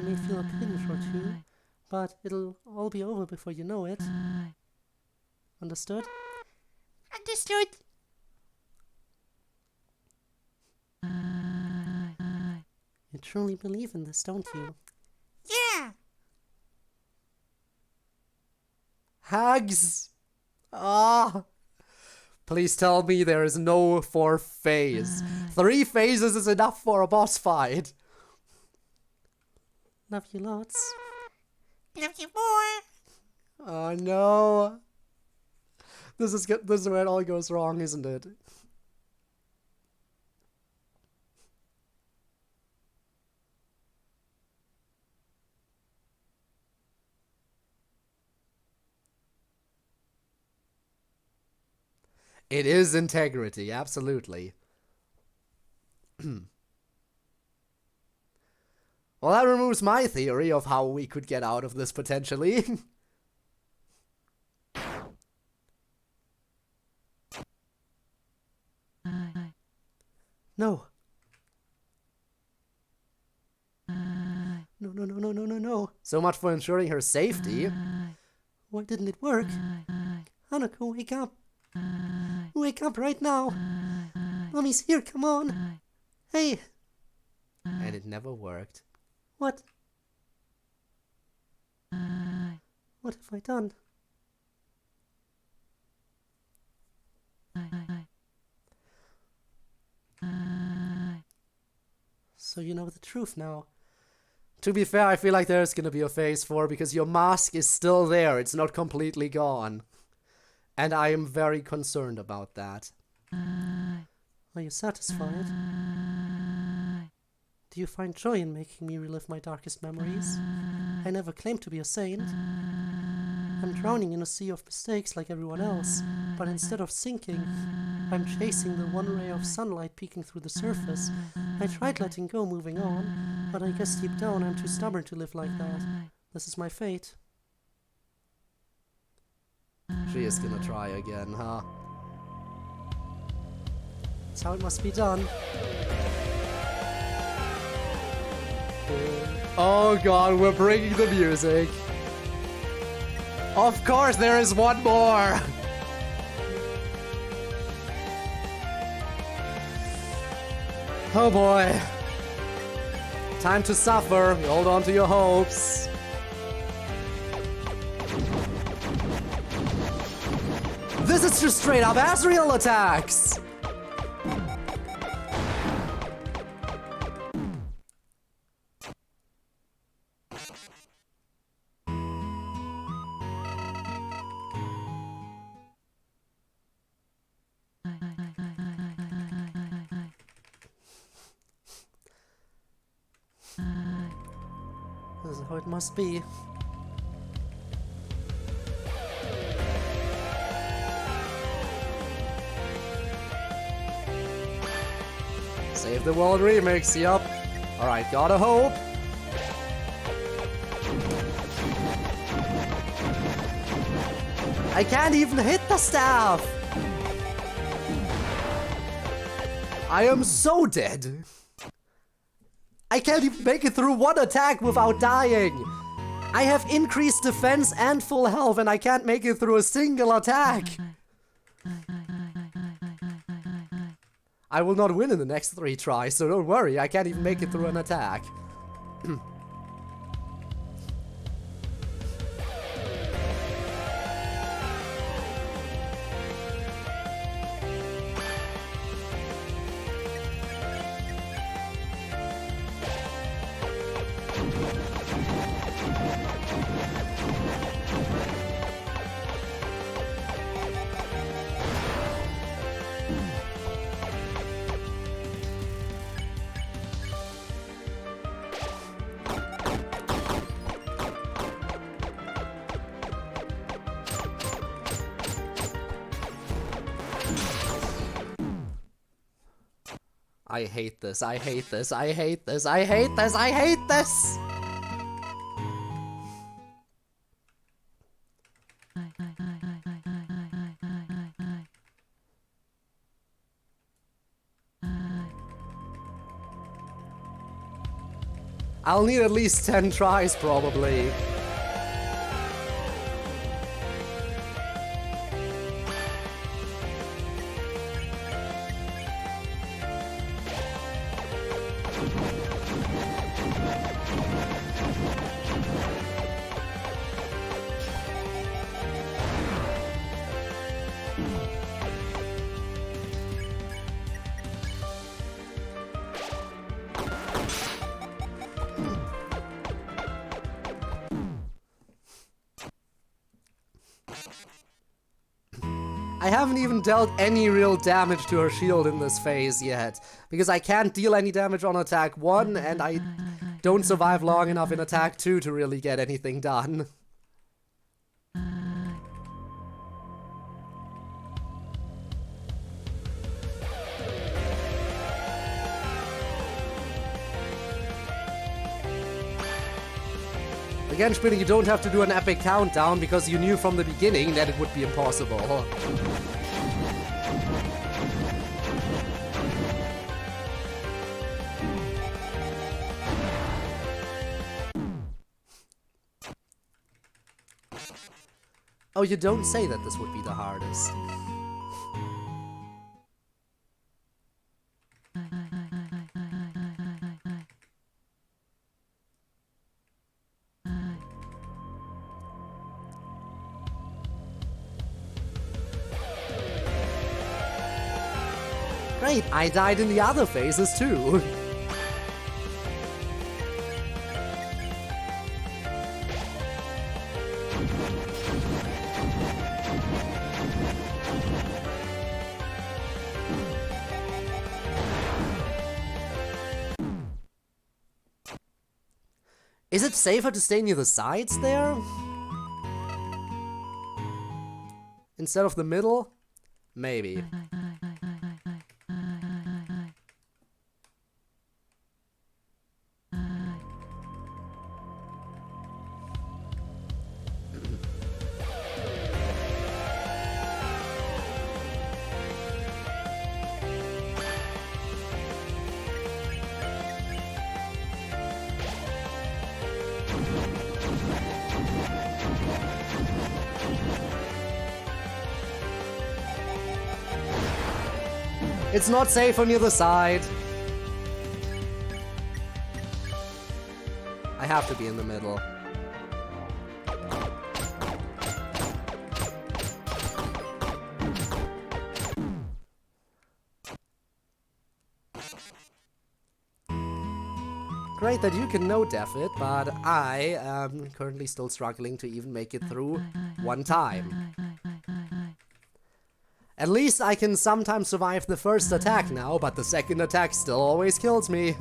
may feel a pinch or two, but it'll all be over before you know it. Understood? Understood. You You truly believe in this, don't you? Yeah! Hags! Ah! Please tell me there is no fourth phase. 3 phases is enough for a boss fight. Love you lots. Love you more! Oh no. This is where it all goes wrong, isn't it? It is integrity, absolutely. Well, that removes my theory of how we could get out of this potentially. No. No, no, no, no, no, no, no. So much for ensuring her safety. Why didn't it work? Hanako, wake up. Wake up right now. Mommy's here, come on. Hey. And it never worked. What? What have I done? So you know the truth now. To be fair, I feel like there's gonna be a phase 4 because your mask is still there. It's not completely gone. And I am very concerned about that. Are you satisfied? Do you find joy in making me relive my darkest memories? I never claimed to be a saint. I'm drowning in a sea of mistakes like everyone else, but instead of sinking, I'm chasing the one ray of sunlight peeking through the surface. I tried letting go, moving on, but I guess deep down I'm too stubborn to live like that. This is my fate. She is gonna try again, huh? That's how it must be done. Oh god, we're bringing the music. Of course, there is one more. Oh boy. Time to suffer. Hold on to your hopes. This is just straight up Asriel attacks. This is how it must be. Save the World remix, yup. Alright, gotta hope. I can't even hit the staff! I am so dead. I can't even make it through one attack without dying. I have increased defense and full health and I can't make it through a single attack. I will not win in the next 3 tries, so don't worry, I can't even make it through an attack. I hate this, I hate this, I hate this, I hate this, I hate this! I'll need at least 10 tries, probably. I haven't even dealt any real damage to her shield in this phase yet, because I can't deal any damage on attack 1, and I don't survive long enough in attack 2 to really get anything done. Again, Spinner, you don't have to do an epic countdown because you knew from the beginning that it would be impossible. Oh, you don't say that this would be the hardest. Great, I died in the other phases too. Is it safer to stay near the sides there? Instead of the middle? Maybe. It's not safe on the other side. I have to be in the middle. Great that you can no-def it, but I am currently still struggling to even make it through one time. At least I can sometimes survive the first attack now, but the second attack still always kills me.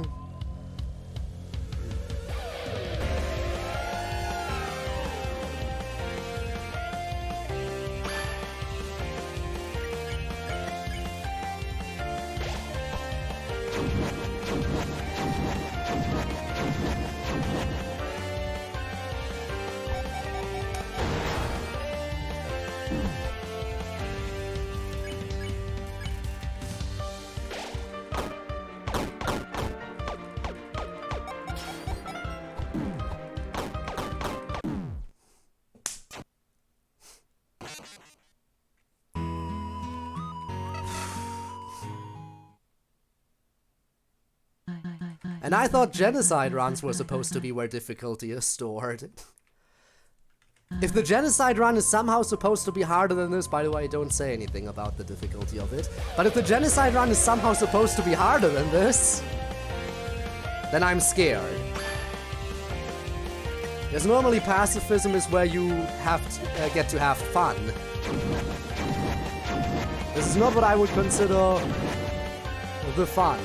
And I thought genocide runs were supposed to be where difficulty is stored. If the genocide run is somehow supposed to be harder than this, by the way, don't say anything about the difficulty of it, but if the genocide run is somehow supposed to be harder than this, then I'm scared. Because normally pacifism is where you have to, get to have fun. This is not what I would consider the fun.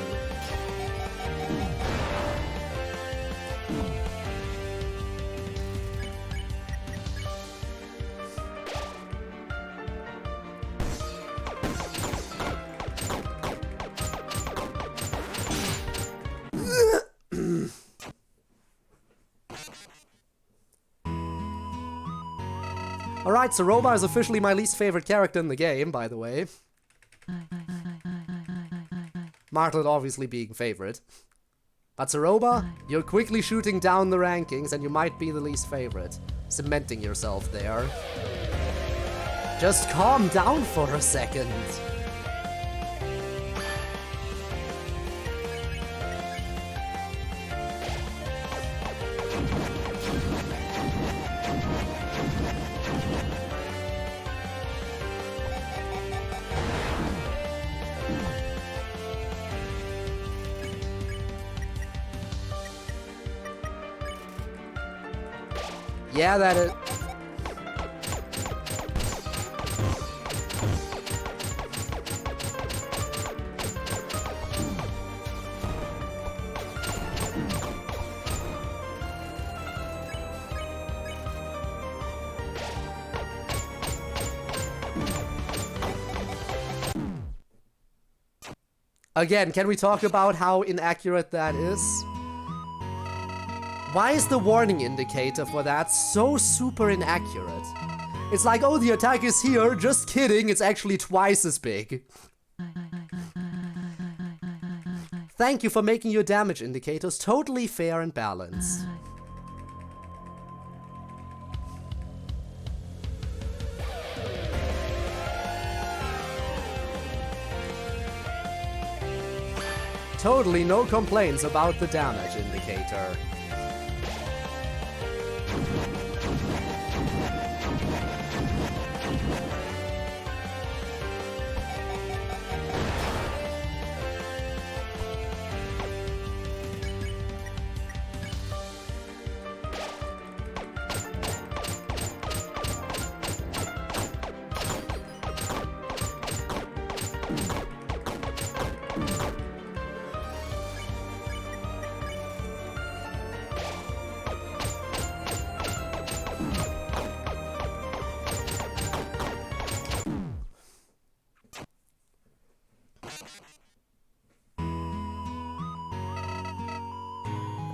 Alright, Ceroba is officially my least favorite character in the game, by the way. Martlet obviously being favorite. But Ceroba, you're quickly shooting down the rankings and you might be the least favorite. Cementing yourself there. Just calm down for a second. Yeah, that is... Again, can we talk about how inaccurate that is? Why is the warning indicator for that so super inaccurate? It's like, oh, the attack is here, just kidding, it's actually twice as big. Thank you for making your damage indicators totally fair and balanced. Totally no complaints about the damage indicator.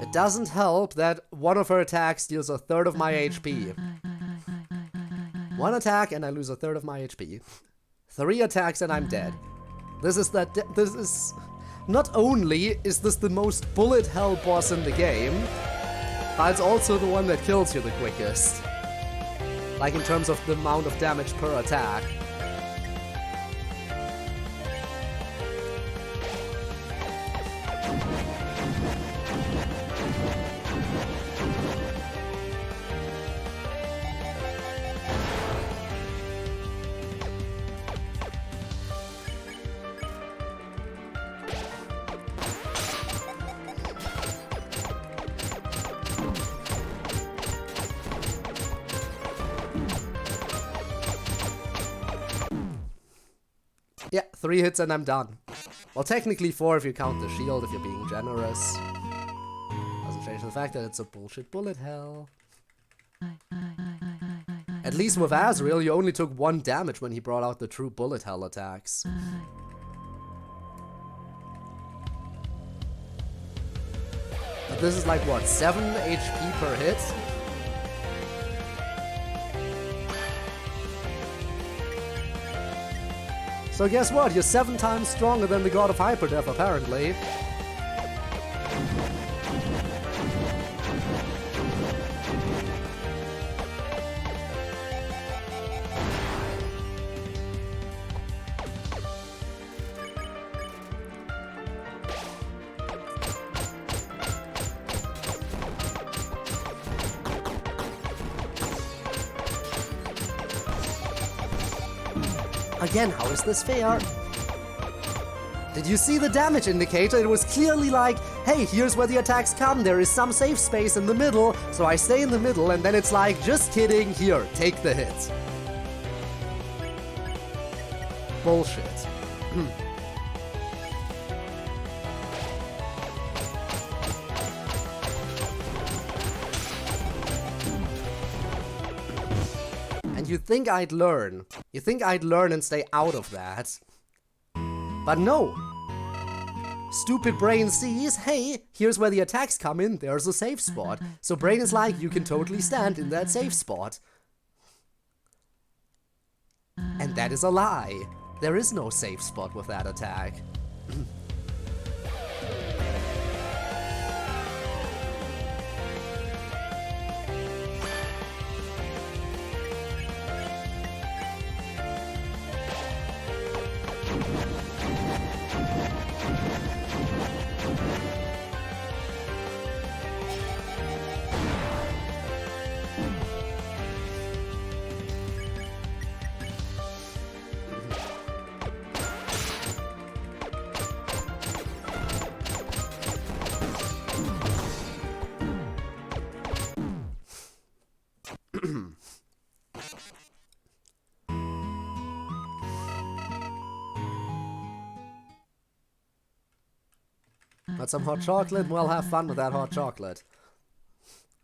It doesn't help that one of her attacks deals a third of my HP. One attack and I lose a third of my HP. 3 attacks and I'm dead. This is not only is this the most bullet hell boss in the game, but it's also the one that kills you the quickest. Like in terms of the amount of damage per attack. Yeah, 3 hits and I'm done. Well, technically 4 if you count the shield, if you're being generous. Doesn't change the fact that it's a bullshit bullet hell. At least with Azrael, you only took 1 damage when he brought out the true bullet hell attacks. But this is like, what, 7 HP per hit? So guess what? You're 7 times stronger than the god of Hyperdeath, apparently. Again, how is this fair? Did you see the damage indicator? It was clearly like, hey, here's where the attacks come, there is some safe space in the middle, so I stay in the middle, and then it's like, just kidding, here, take the hit. Bullshit. You'd think I'd learn. You think I'd learn and stay out of that. But no. Stupid brain sees, hey, here's where the attacks come in, there's a safe spot. So brain is like, you can totally stand in that safe spot. And that is a lie. There is no safe spot with that attack. Want some hot chocolate? Well, have fun with that hot chocolate.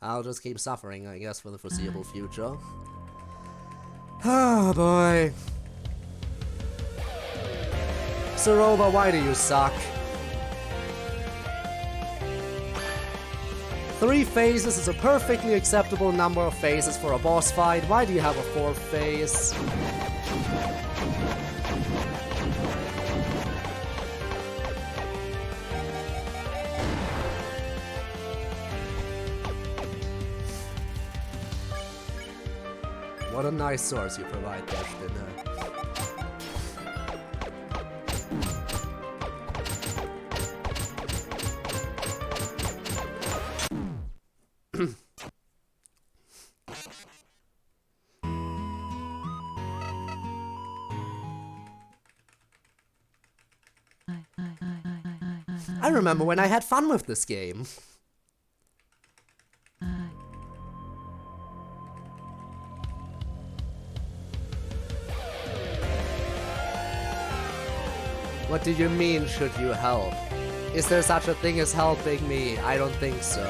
I'll just keep suffering, I guess, for the foreseeable future. Oh boy. Ceroba, why do you suck? 3 phases is a perfectly acceptable number of phases for a boss fight. Why do you have a 4th phase? What a nice source you provide there, Stinner. I remember when I had fun with this game. What do you mean, should you help? Is there such a thing as helping me? I don't think so.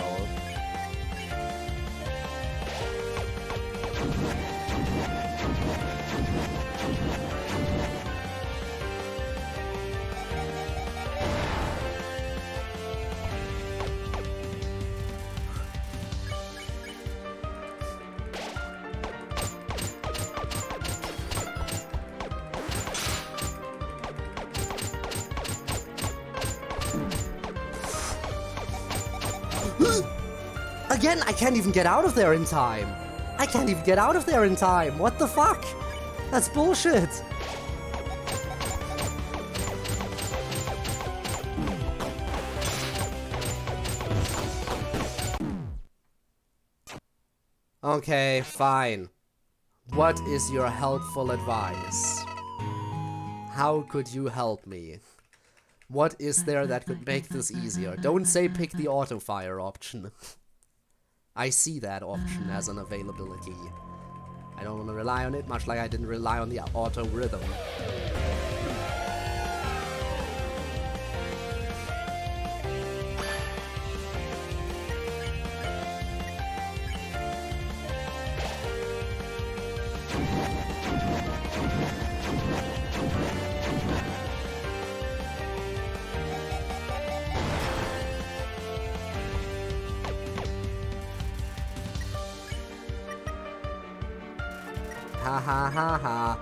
Again, I can't even get out of there in time. I can't even get out of there in time. What the fuck? That's bullshit. Okay, fine. What is your helpful advice? How could you help me? What is there that could make this easier? Don't say pick the auto-fire option. I see that option as an availability. I don't want to rely on it, much like I didn't rely on the auto-rhythm. Ha ha ha ha.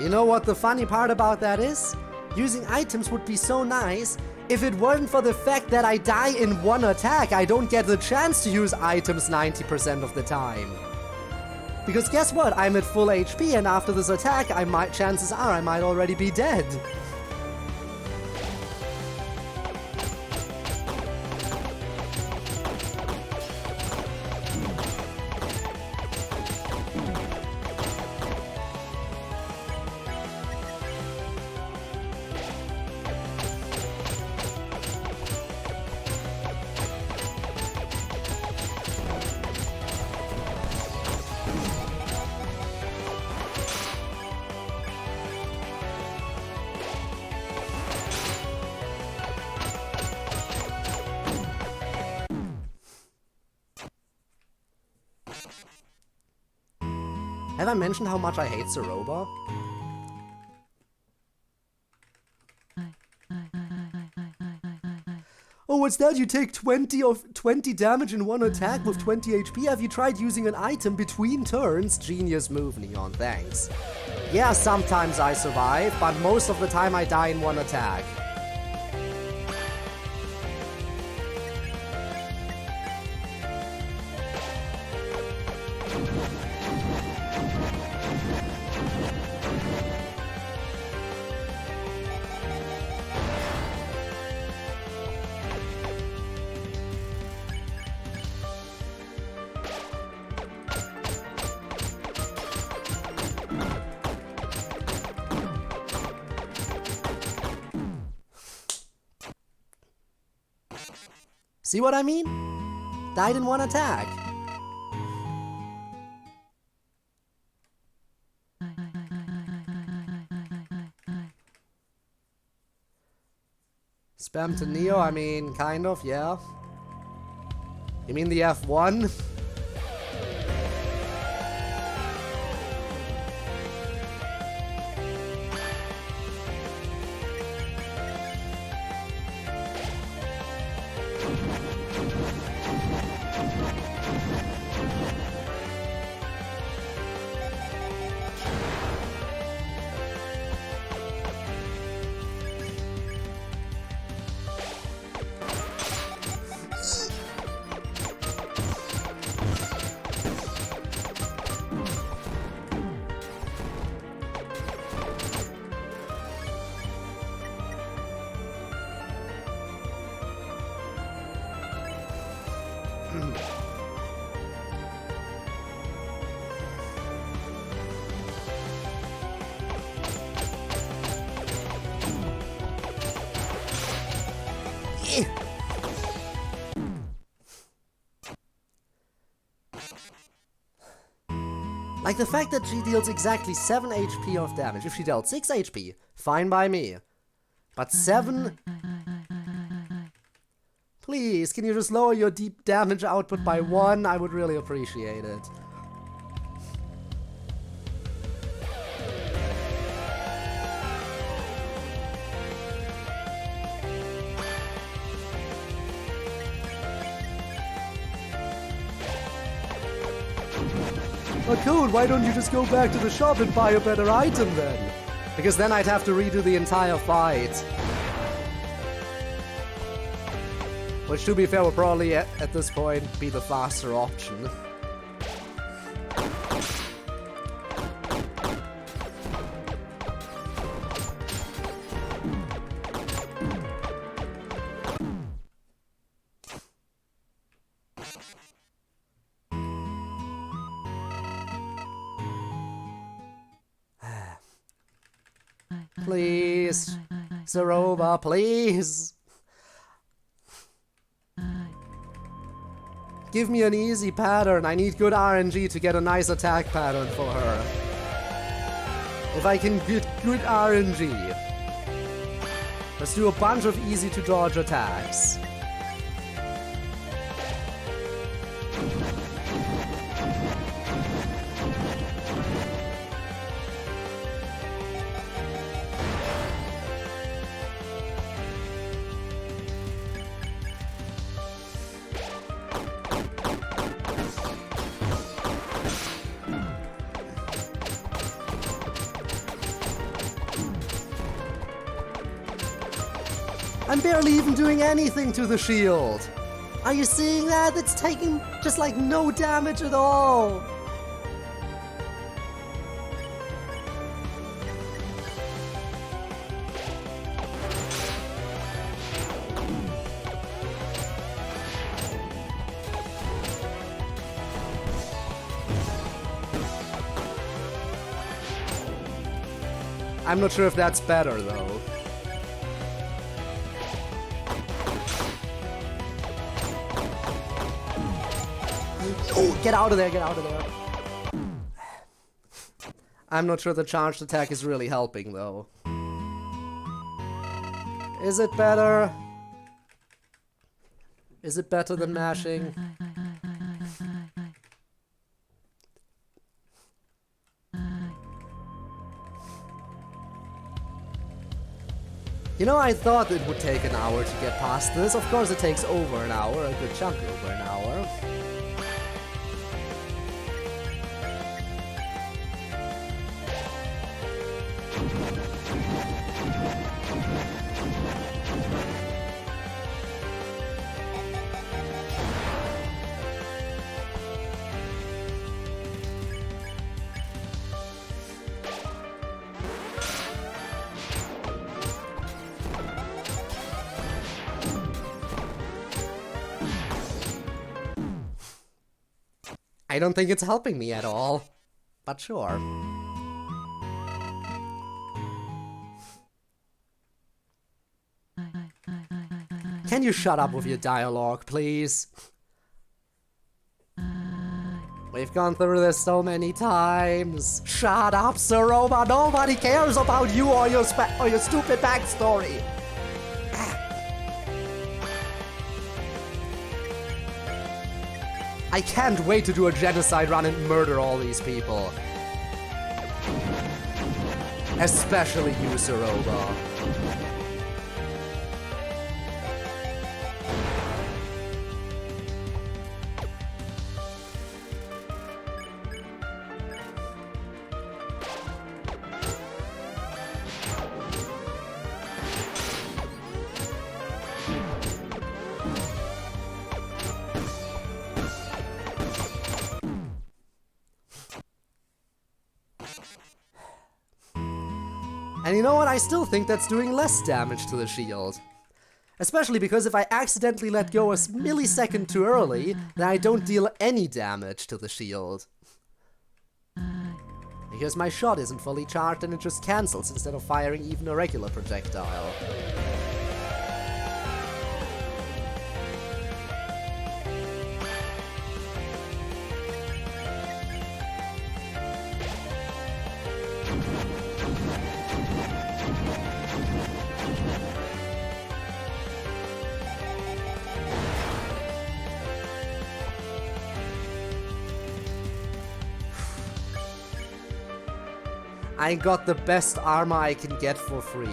You know what the funny part about that is? Using items would be so nice if it weren't for the fact that I die in one attack. I don't get the chance to use items 90% of the time. Because guess what? I'm at full HP and after this attack, chances are I might already be dead. Have I mentioned how much I hate Ceroba? Oh, what's that? You take 20 damage in one attack with 20 HP? Have you tried using an item between turns? Genius move, Neon, thanks. Yeah, sometimes I survive, but most of the time I die in one attack. See what I mean? Died in one attack. Spam to Neo, I mean, kind of, yeah. You mean the F1? Like the fact that she deals exactly 7 HP of damage. If she dealt 6 HP, fine by me. But 7... Please, can you just lower your deep damage output by 1? I would really appreciate it. But Code, why don't you just go back to the shop and buy a better item then? Because then I'd have to redo the entire fight. Which, to be fair, would probably at this point be the faster option. Please, Ceroba, please. Give me an easy pattern. I need good RNG to get a nice attack pattern for her. If I can get good RNG, let's do a bunch of easy to dodge attacks. I'm barely even doing anything to the shield. Are you seeing that? It's taking just like no damage at all. I'm not sure if that's better though. Oh, get out of there, get out of there. I'm not sure the charged attack is really helping, though. Is it better? Is it better than mashing? You know, I thought it would take an hour to get past this. Of course, it takes over an hour, a good chunk over an hour. I don't think it's helping me at all, but sure. Can you shut up with your dialogue, please? We've gone through this so many times. Shut up, Ceroba. Nobody cares about you or your stupid backstory. I can't wait to do a genocide run and murder all these people. Especially you, Ceroba. And you know what? I still think that's doing less damage to the shield. Especially because if I accidentally let go a millisecond too early, then I don't deal any damage to the shield. Because my shot isn't fully charged and it just cancels instead of firing even a regular projectile. I got the best armor I can get for free.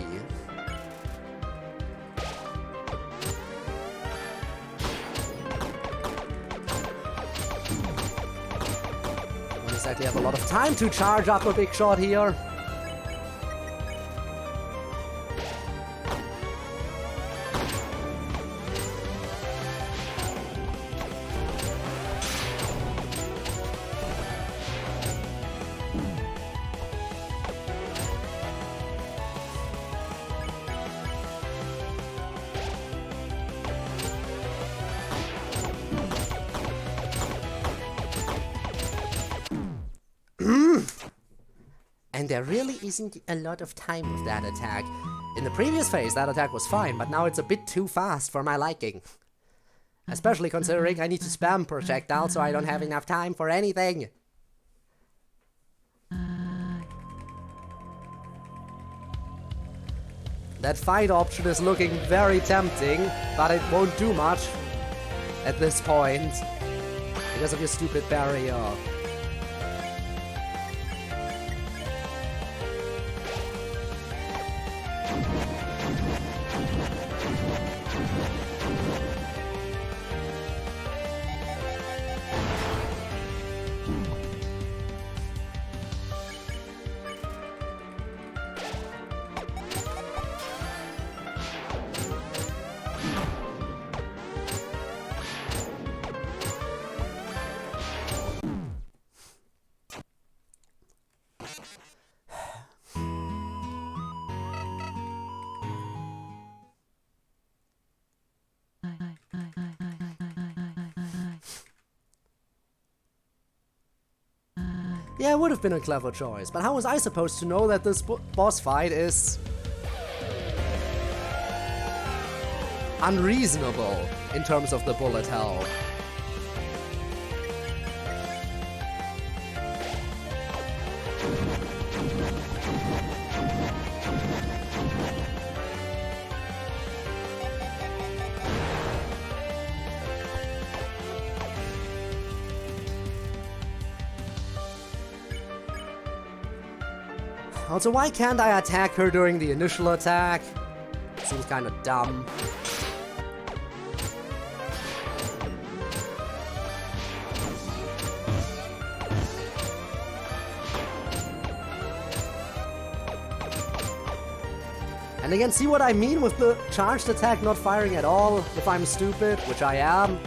Don't exactly have a lot of time to charge up a big shot here. And there really isn't a lot of time with that attack. In the previous phase, that attack was fine, but now it's a bit too fast for my liking. Especially considering I need to spam projectile, so I don't have enough time for anything. That fight option is looking very tempting, but it won't do much at this point because of your stupid barrier. Yeah, it would have been a clever choice, but how was I supposed to know that this boss fight is unreasonable in terms of the bullet hell? Also, why can't I attack her during the initial attack? Seems kind of dumb. And again, see what I mean with the charged attack not firing at all if I'm stupid, which I am.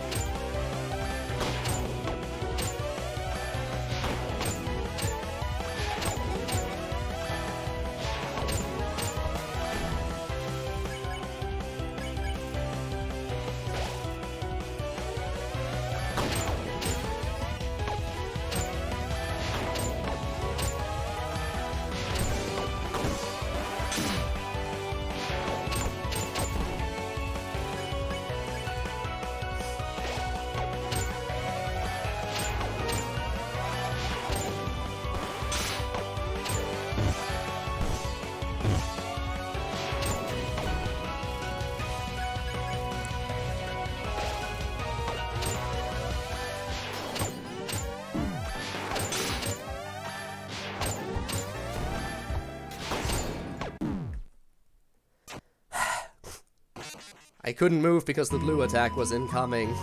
I couldn't move because the blue attack was incoming.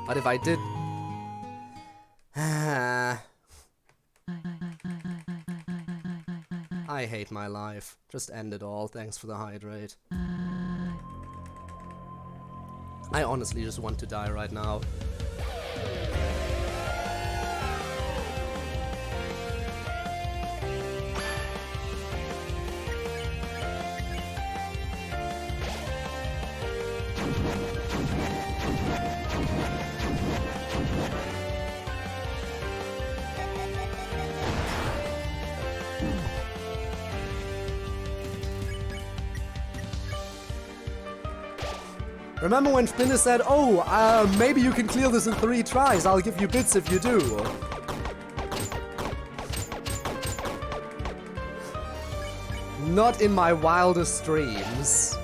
But if I did... I hate my life. Just end it all. Thanks for the hydrate. I honestly just want to die right now. Remember when Spinner said, oh, maybe you can clear this in 3 tries, I'll give you bits if you do. Not in my wildest dreams.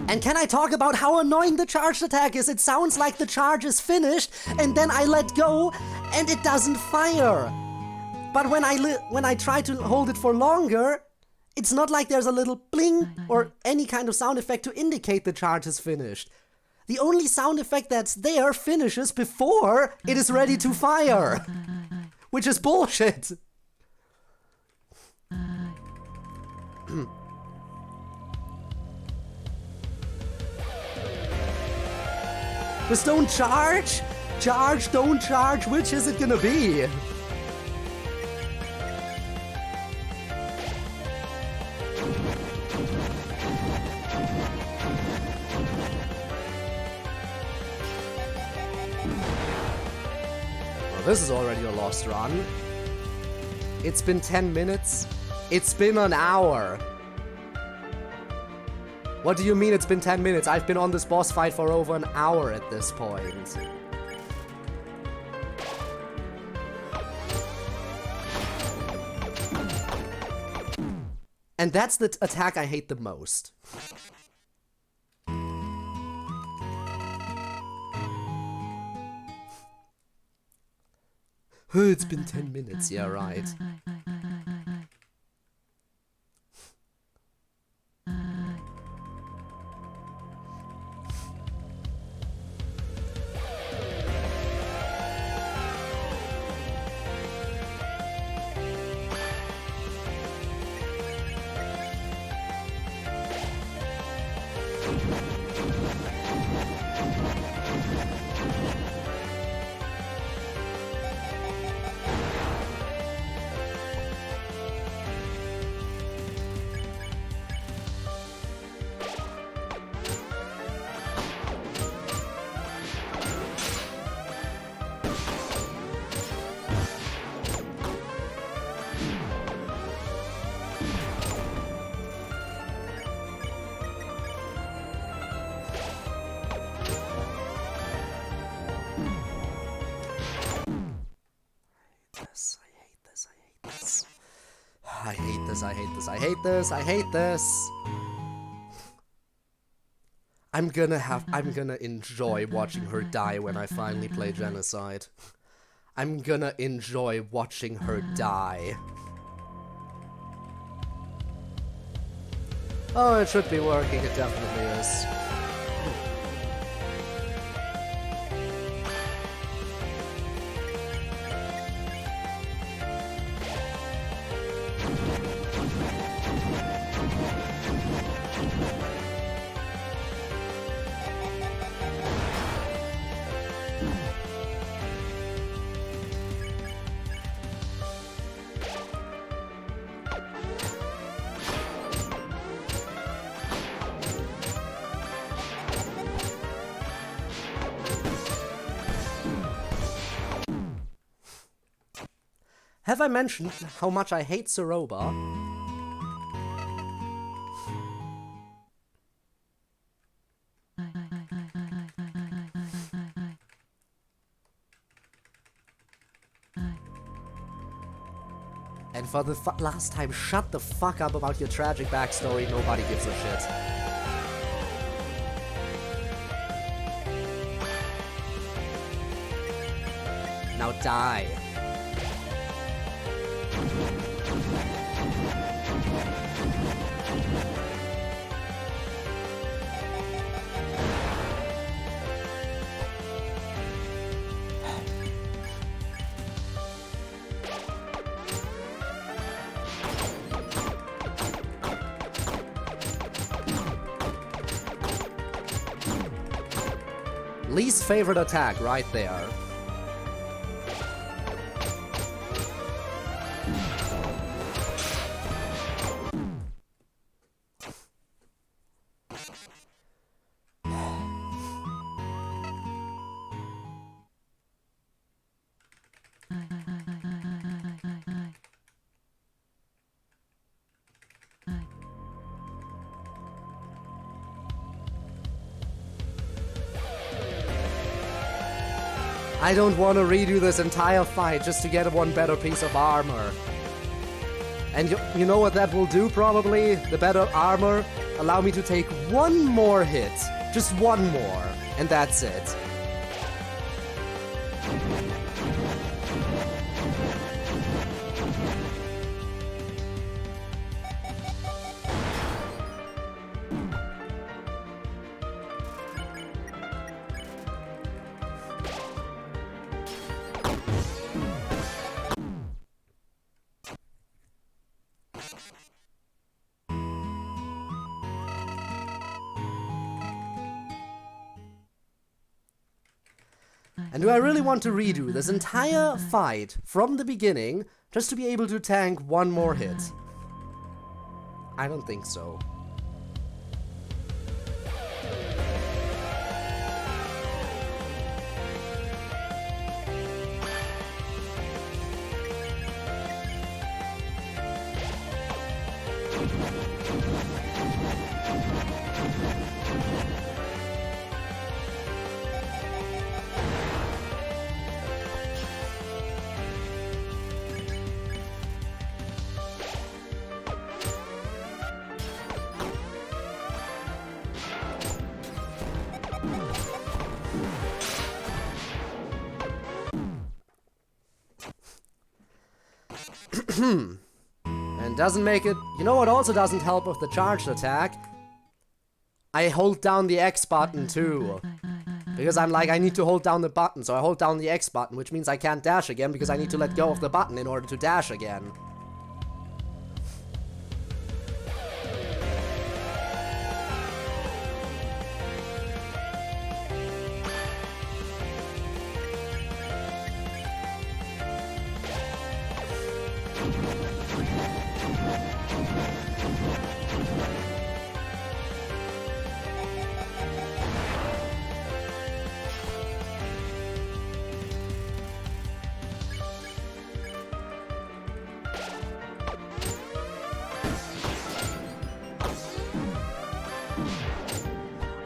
And can I talk about how annoying the charged attack is? It sounds like the charge is finished, and then I let go, and it doesn't fire. But when I try to hold it for longer, it's not like there's a little bling or any kind of sound effect to indicate the charge is finished. The only sound effect that's there finishes before it is ready to fire, which is bullshit. Just don't charge? Charge, don't charge, which is it gonna be? Well, this is already a lost run. It's been 10 minutes. It's been an hour. What do you mean it's been 10 minutes? I've been on this boss fight for over an hour at this point. And that's the attack I hate the most. It's been 10 minutes, yeah, right. I hate this, I hate this, I hate this, I hate this. I'm gonna enjoy watching her die when I finally play Genocide. I'm gonna enjoy watching her die. Oh, it should be working, it definitely is. Have I mentioned how much I hate Ceroba? And for the last time, shut the fuck up about your tragic backstory, nobody gives a shit. Now die. Least favorite attack right there. I don't want to redo this entire fight just to get one better piece of armor. And you know what that will do probably? The better armor allow me to take one more hit. Just one more, and that's it. And do I really want to redo this entire fight from the beginning just to be able to tank one more hit? I don't think so. And doesn't make it... You know what also doesn't help with the charged attack? I hold down the X button too. Because I'm like, I need to hold down the button, so I hold down the X button, which means I can't dash again because I need to let go of the button in order to dash again.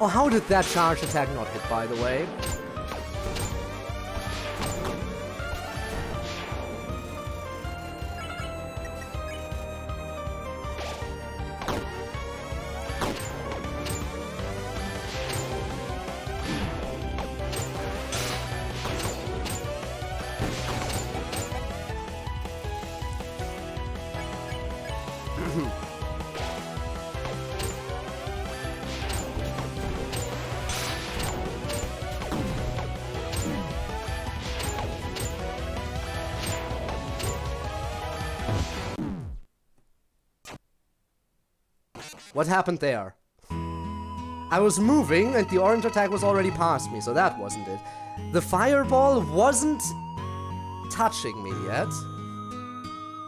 Oh, how did that charge attack not hit, by the way? What happened there? I was moving and the orange attack was already past me, so that wasn't it. The fireball wasn't touching me yet.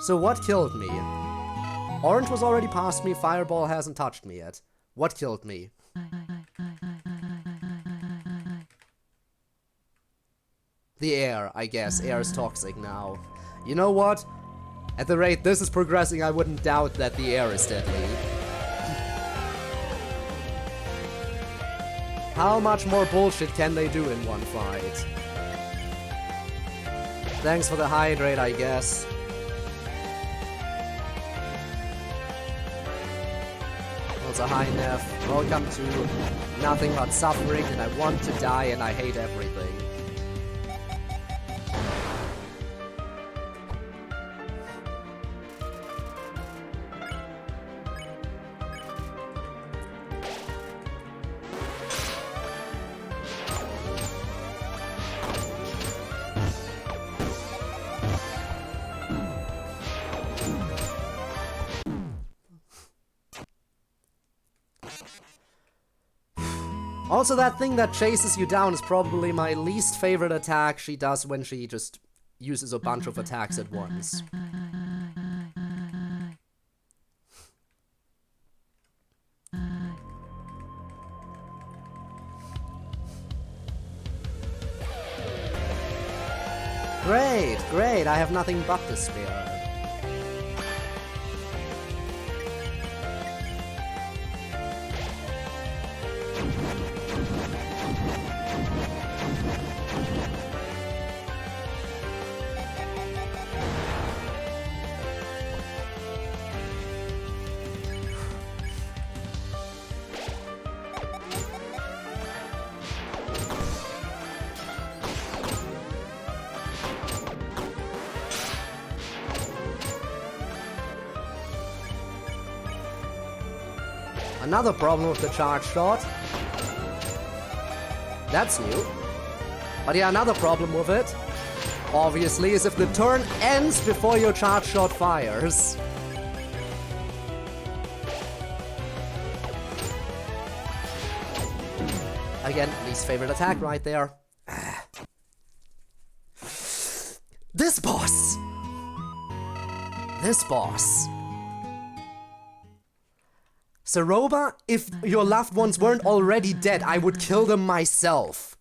So what killed me? Orange was already past me, fireball hasn't touched me yet. What killed me? The air, I guess. Air is toxic now. You know what? At the rate this is progressing, I wouldn't doubt that the air is deadly. How much more bullshit can they do in one fight? Thanks for the hydrate, I guess. Also, hi Neff. Welcome to Nothing But Suffering, and I want to die and I hate everything. Also, that thing that chases you down is probably my least favorite attack she does when she just uses a bunch of attacks at once. Great, great, I have nothing but to spare. Another problem with the charge shot. That's new. But yeah, another problem with it, obviously, is if the turn ends before your charge shot fires. Again, least favorite attack right there. This boss! This boss. Ceroba, if your loved ones weren't already dead, I would kill them myself.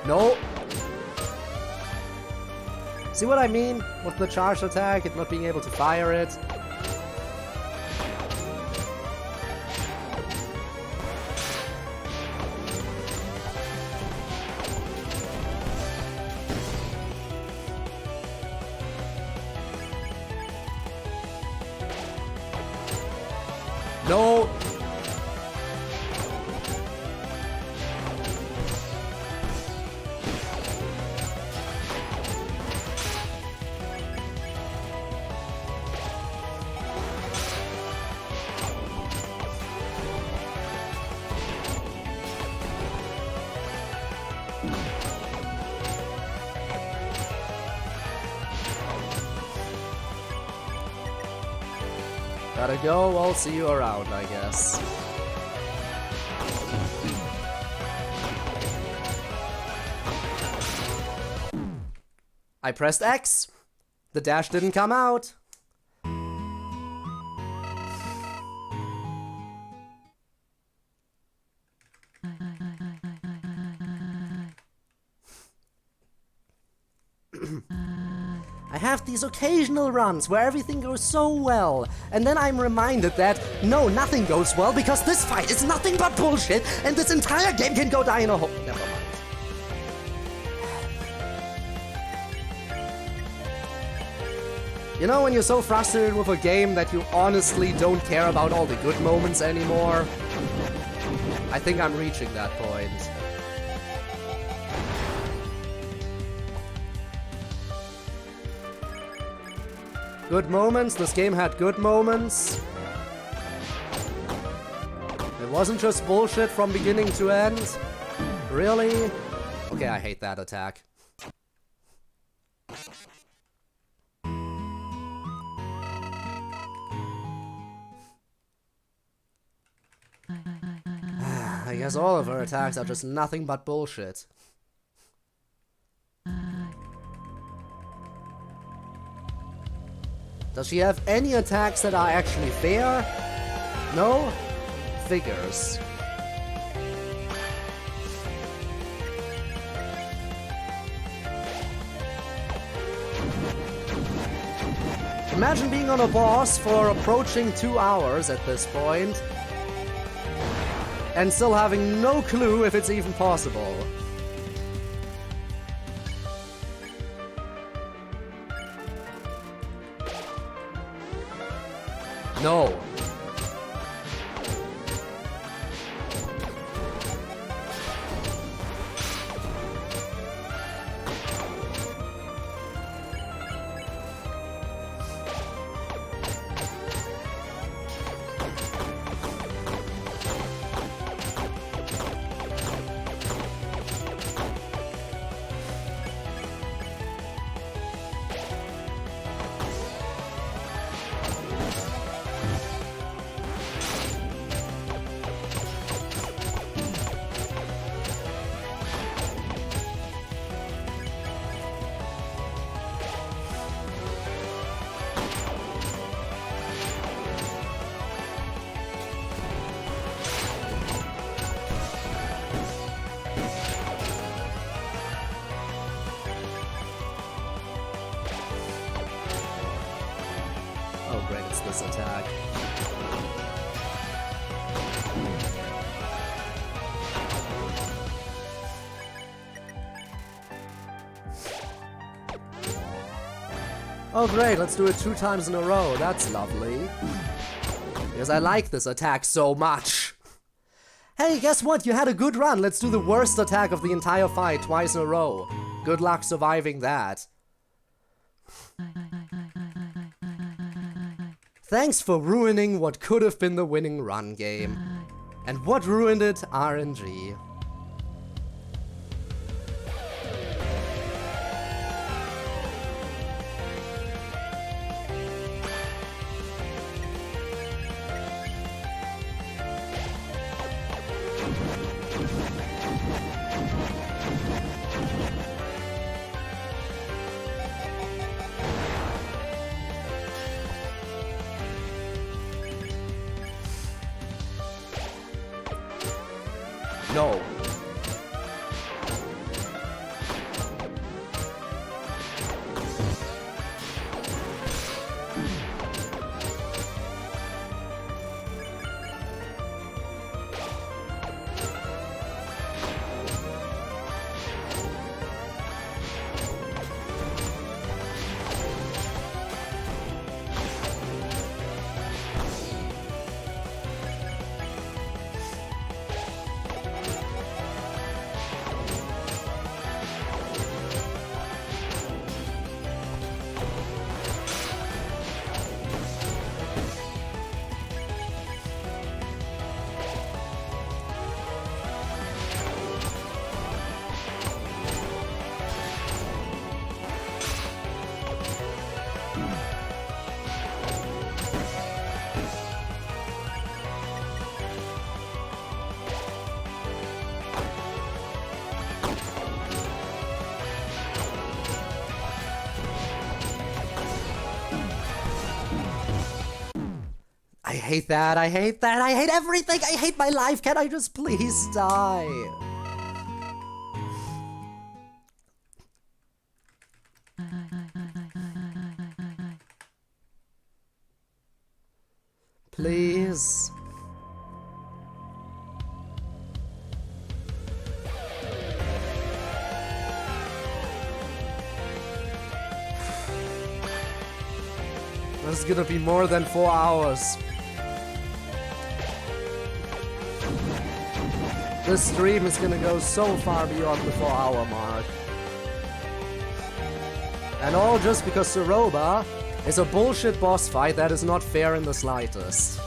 No. See what I mean with the charge attack and not being able to fire it? No. Gotta go, I'll see you around, I guess. I pressed X. The dash didn't come out. I have these occasional runs where everything goes so well, and then I'm reminded that, no, nothing goes well because this fight is nothing but bullshit, and this entire game can go die in a hole. Never mind. You know when you're so frustrated with a game that you honestly don't care about all the good moments anymore? I think I'm reaching that point. Good moments, this game had good moments. It wasn't just bullshit from beginning to end. Really? Okay, I hate that attack. I guess all of her attacks are just nothing but bullshit. Does she have any attacks that are actually fair? No? Figures. Imagine being on a boss for approaching 2 hours at this point, and still having no clue if it's even possible. No. this attack. Oh great, let's do it 2 times in a row. That's lovely. Because I like this attack so much. Hey, guess what? You had a good run. Let's do the worst attack of the entire fight twice in a row. Good luck surviving that. Thanks for ruining what could have been the winning run game. And what ruined it? RNG. No. I hate that, I hate that, I hate everything, I hate my life, can I just please die? Please. This is gonna be more than 4 hours. This stream is gonna go so far beyond the 4-hour mark. And all just because Ceroba is a bullshit boss fight that is not fair in the slightest.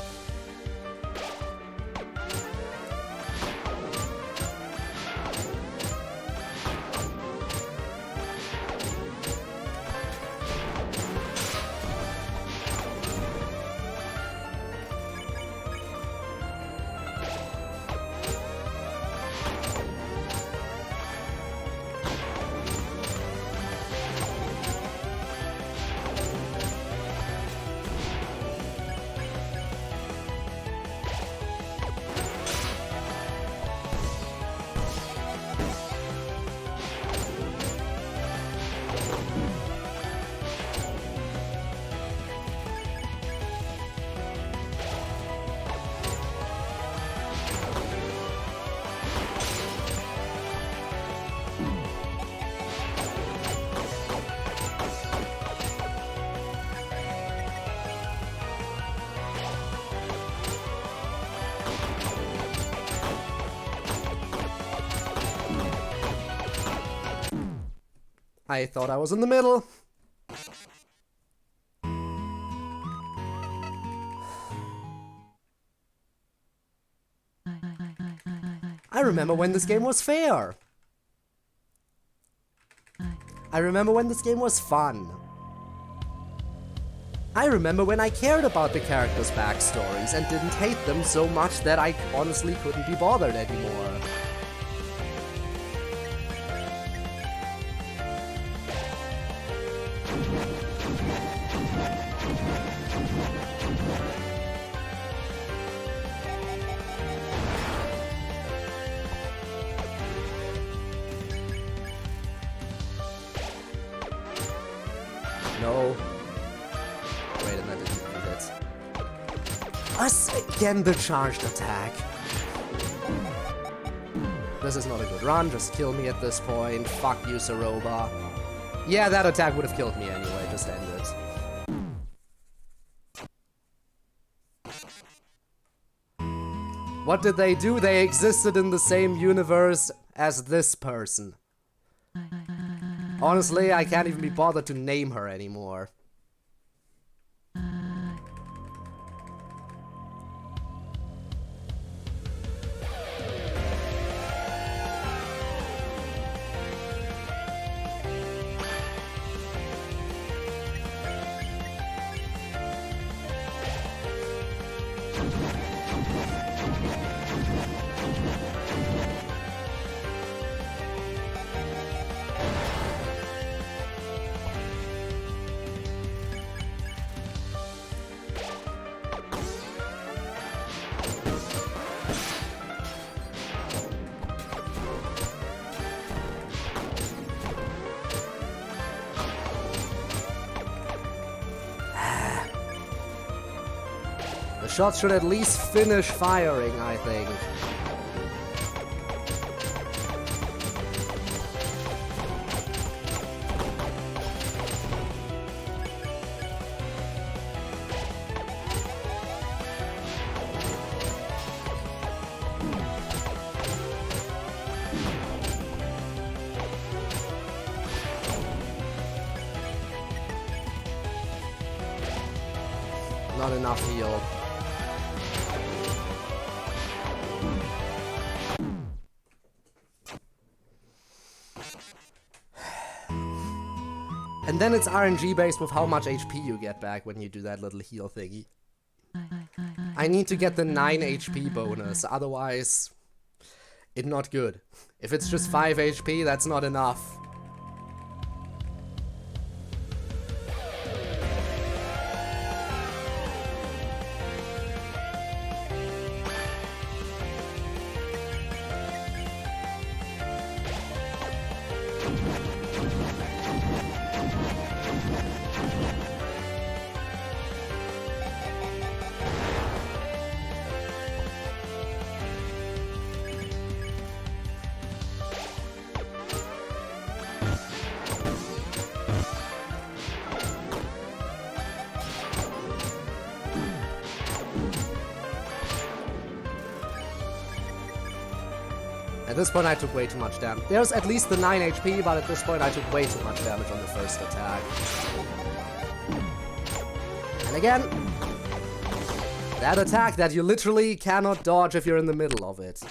I thought I was in the middle. I remember when this game was fair. I remember when this game was fun. I remember when I cared about the characters' backstories and didn't hate them so much that I honestly couldn't be bothered anymore. No. Wait, and that didn't hit. Us again, the charged attack. This is not a good run, just kill me at this point. Fuck you, Ceroba. Yeah, that attack would have killed me anyway, just end it. What did they do? They existed in the same universe as this person. Honestly, I can't even be bothered to name her anymore. The shots should at least finish firing, I think. Not enough heal. And then it's RNG based with how much HP you get back when you do that little heal thingy. I need to get the 9 HP bonus, otherwise it's not good. If it's just 5 HP, that's not enough. At this point I took way too much damage. There's at least the 9 HP, but at this point I took way too much damage on the first attack. And again, that attack that you literally cannot dodge if you're in the middle of it.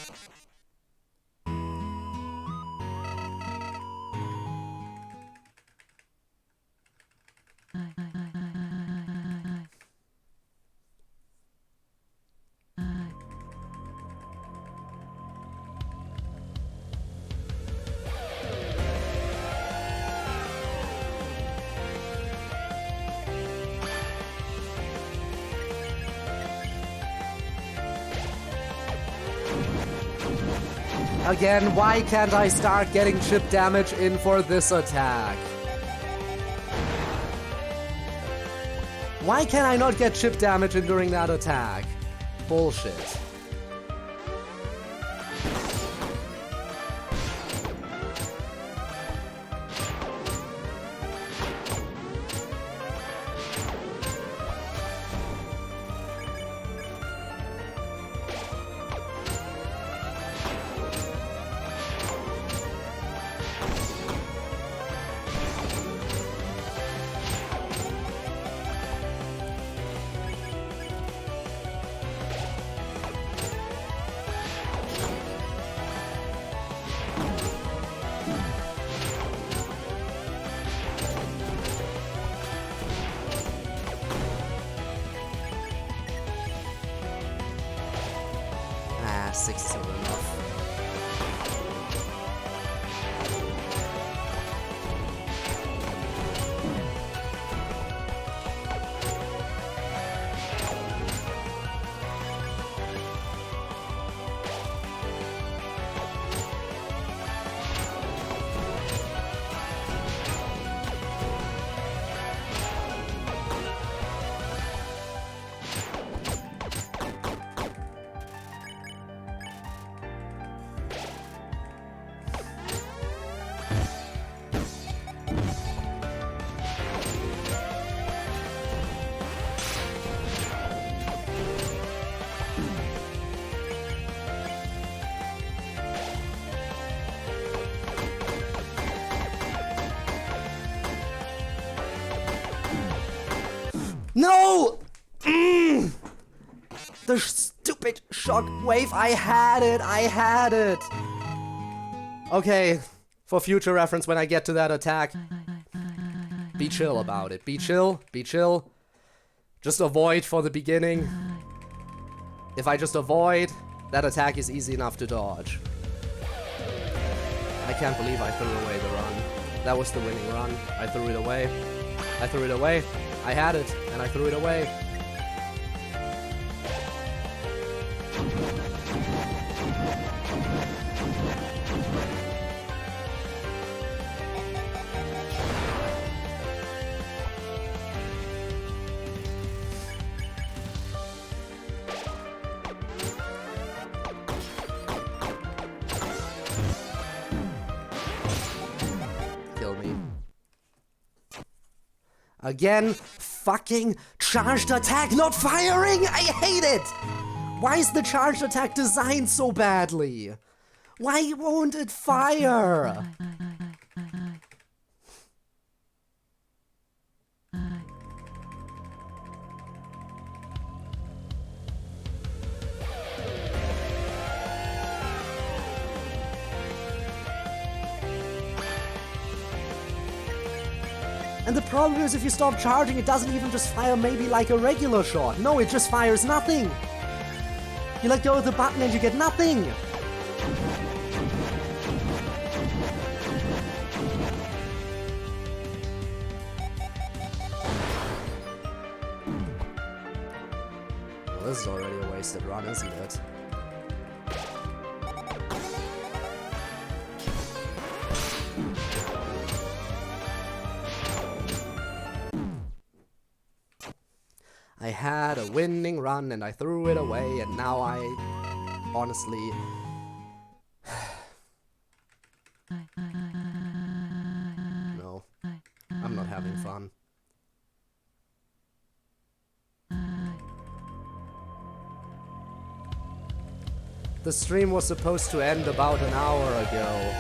Again, why can't I start getting chip damage in for this attack? Why can I not get chip damage in during that attack? Bullshit. Ah, 6 is not enough. No! The stupid shock wave. I had it. Okay, for future reference when I get to that attack, be chill about it. Be chill. Just avoid for the beginning. If I just avoid, that attack is easy enough to dodge. I can't believe I threw away the run. That was the winning run. I threw it away. I had it, and I threw it away. Kill me. Again, fucking charged attack not firing! I hate it! Why is the charged attack designed so badly? Why won't it fire? And the problem is if you stop charging, it doesn't even just fire maybe like a regular shot. No, it just fires nothing. You let go of the button and you get nothing. Well, this is already a wasted run, isn't it? I had a winning run and I threw it away, and now I honestly... No, I'm not having fun. The stream was supposed to end about an hour ago.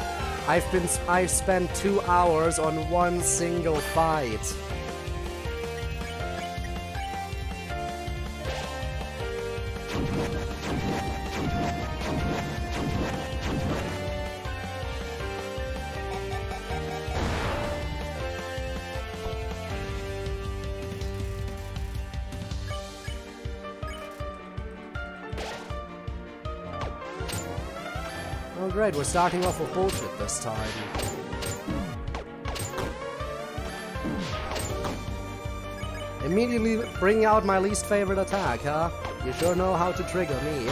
I've spent 2 hours on one single fight. Oh great, we're starting off with bullshit this time. Immediately bring out my least favorite attack, huh? You sure know how to trigger me.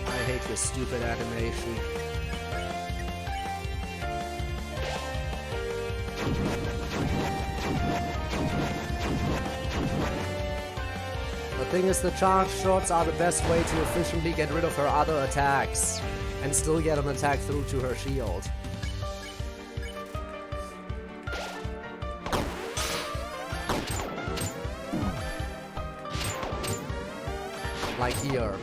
I hate your stupid animation. The thing is, the charge shots are the best way to efficiently get rid of her other attacks and still get an attack through to her shield. Like here.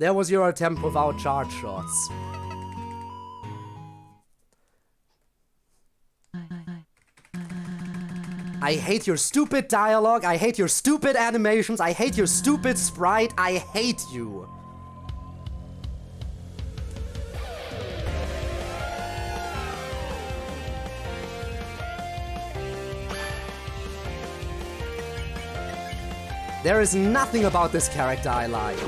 There was your attempt without charge shots. I hate your stupid dialogue, I hate your stupid animations, I hate your stupid sprite, I hate you. There is nothing about this character I like.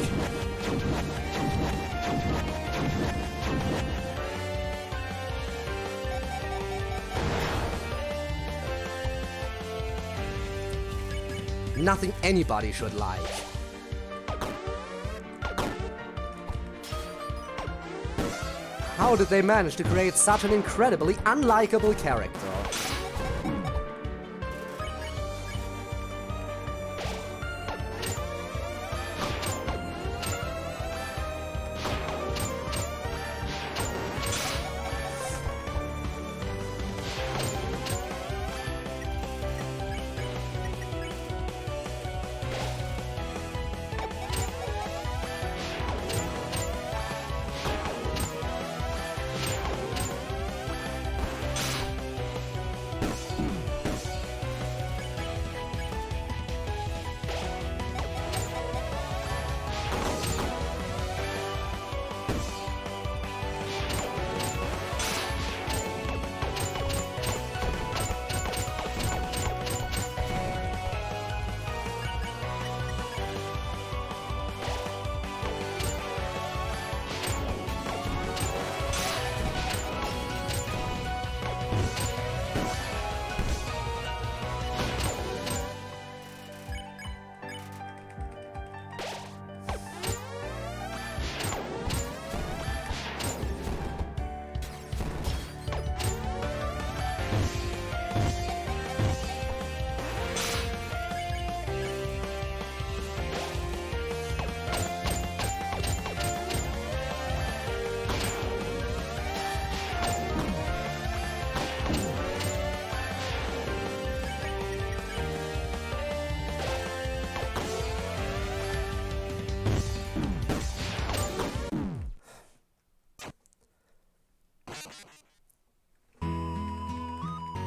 Nothing anybody should like. How did they manage to create such an incredibly unlikable character?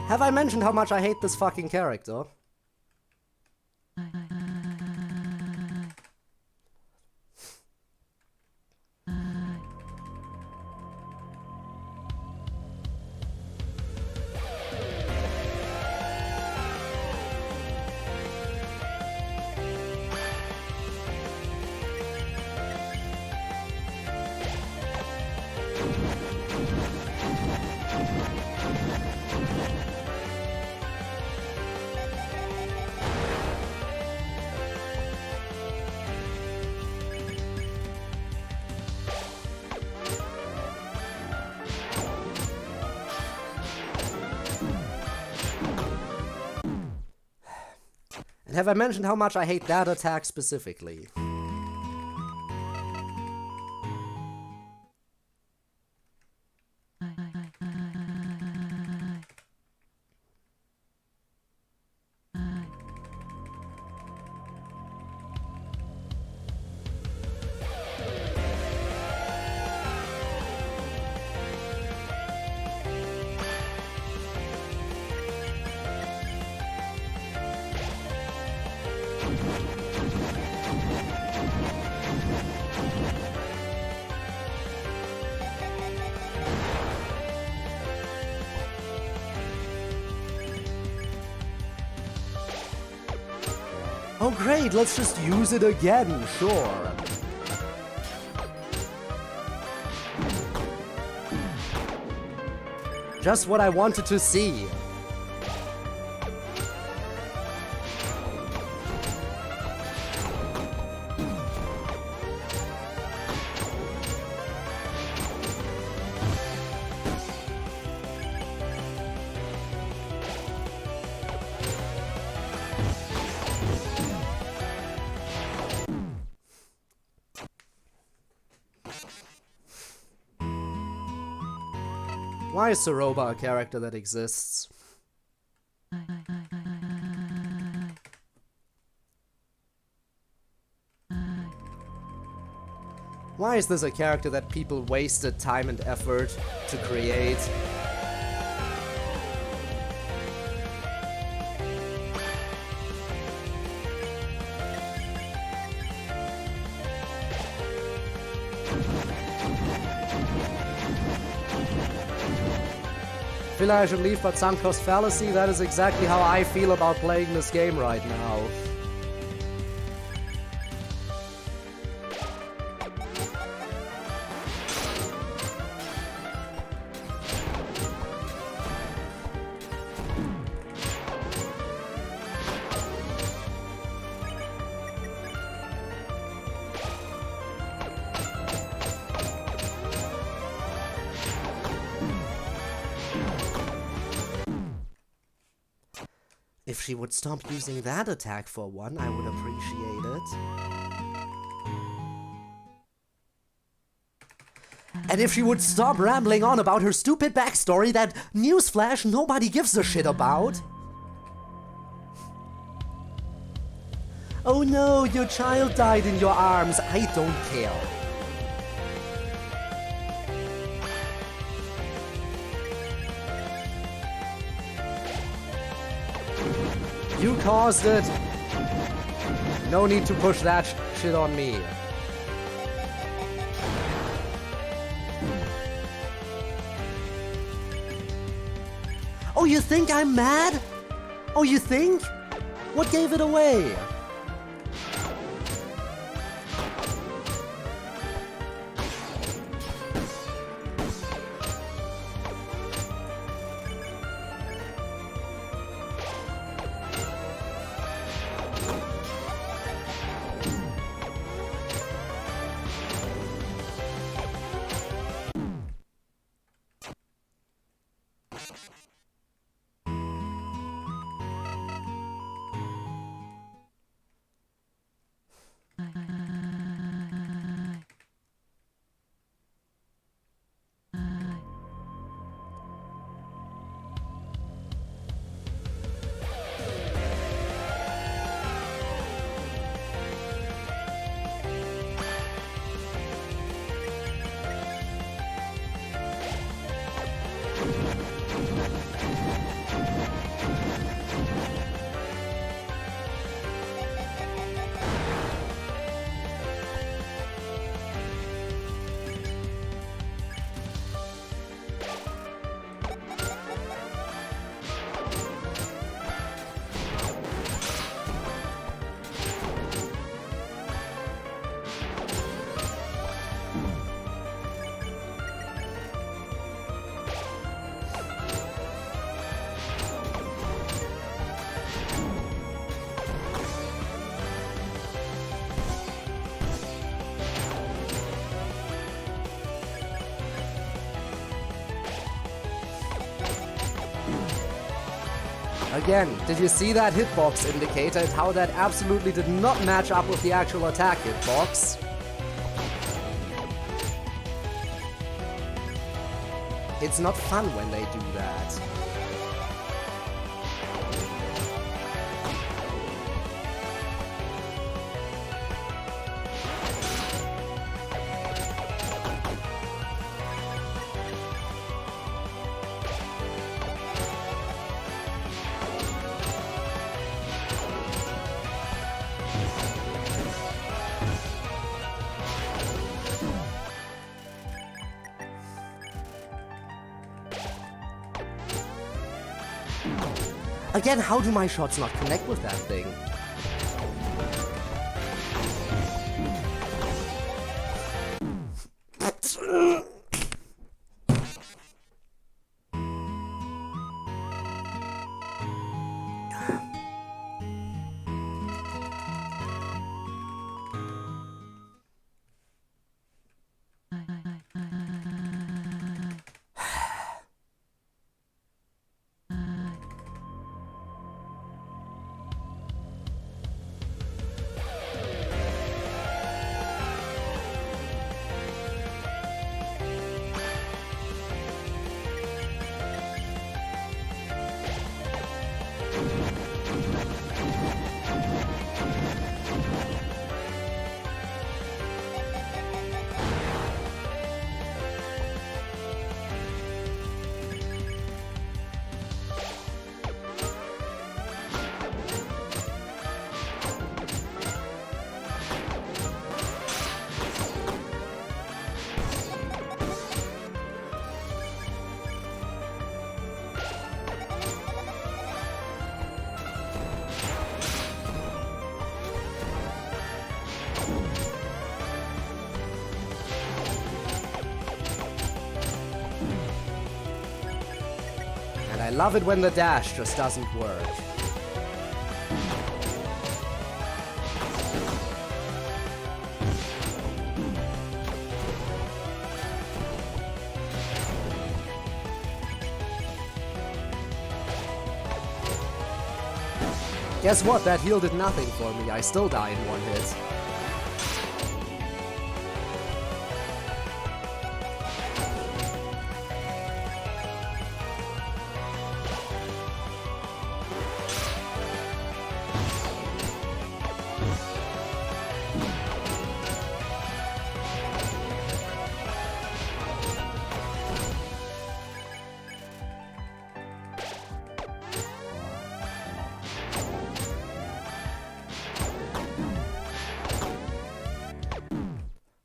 Have I mentioned how much I hate this fucking character? And have I mentioned how much I hate that attack specifically? Oh great, let's just use it again, sure. Just what I wanted to see. Why is Ceroba a character that exists? Why is this a character that people wasted time and effort to create? I feel like I should leave, but sunk cost fallacy, that is exactly how I feel about playing this game right now. If she would stop using that attack for one, I would appreciate it. And if she would stop rambling on about her stupid backstory that, newsflash, nobody gives a shit about. Oh no, your child died in your arms. I don't care. You caused it. No need to push that shit on me. Oh, you think I'm mad? Oh, you think? What gave it away? Again, did you see that hitbox indicator and how that absolutely did not match up with the actual attack hitbox? It's not fun when they do that. Again, how do my shots not connect with that thing? love it when the dash just doesn't work. Guess what? That heal did nothing for me. I still die in one hit.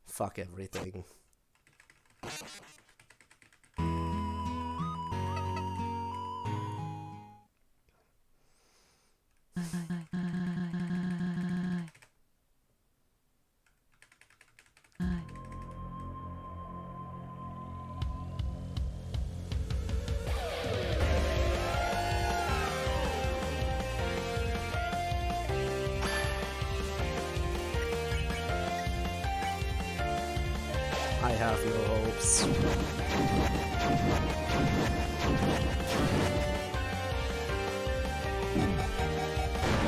Fuck everything. I have your hopes. I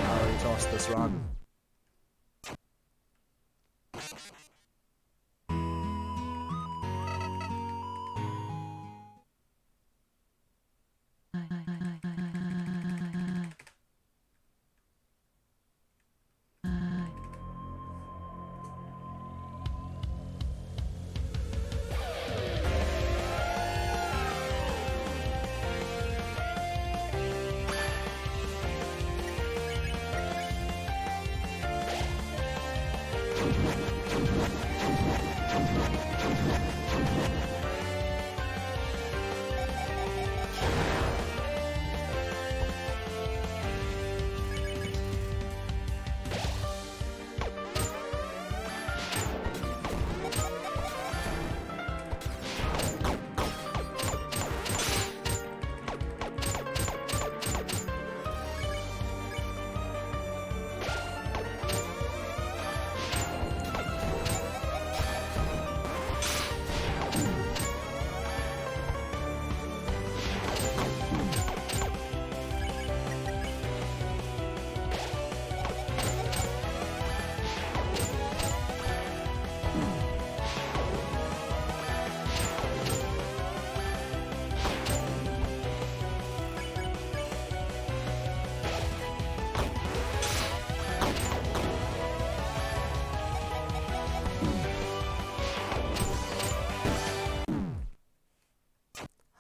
already tossed this run.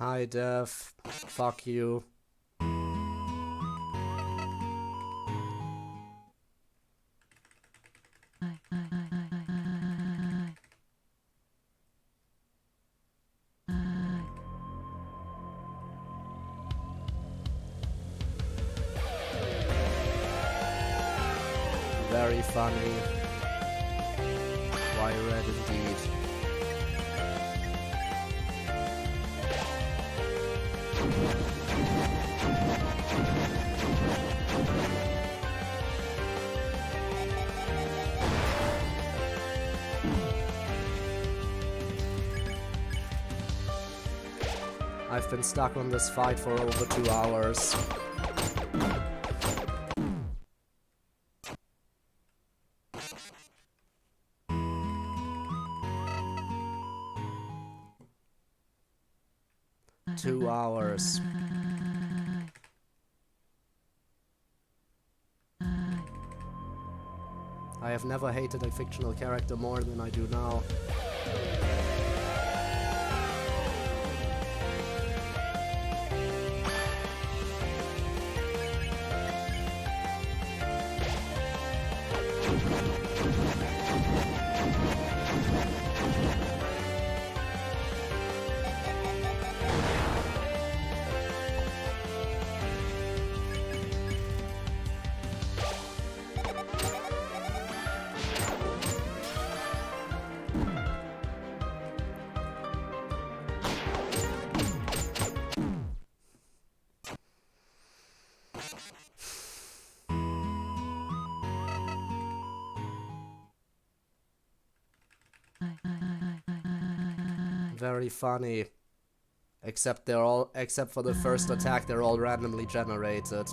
Hi, Dev. Fuck you. Very funny. Why red indeed. I've been stuck on this fight for over 2 hours. Two hours. I have never hated a fictional character more than I do now. Very funny. Except for the first attack, they're all randomly generated.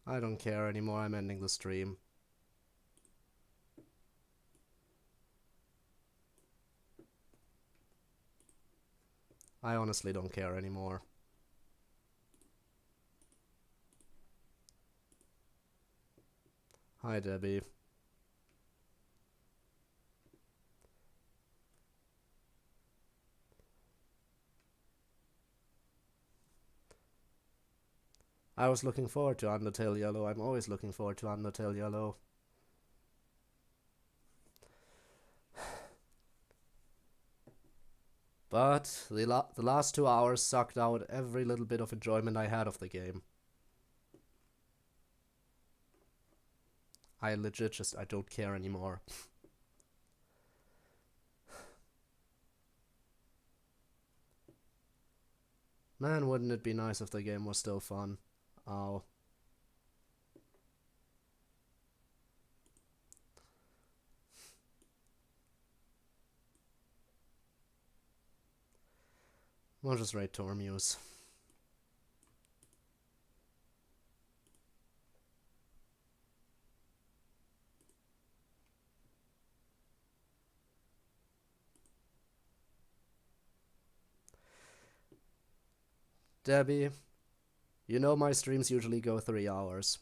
I don't care anymore, I'm ending the stream. I honestly don't care anymore. Hi, Debbie. I was looking forward to Undertale Yellow. I'm always looking forward to Undertale Yellow. But the last 2 hours sucked out every little bit of enjoyment I had of the game. I don't care anymore. Man, wouldn't it be nice if the game was still fun? Oh. We'll just raid Tormuse. Debbie, you know my streams usually go 3 hours.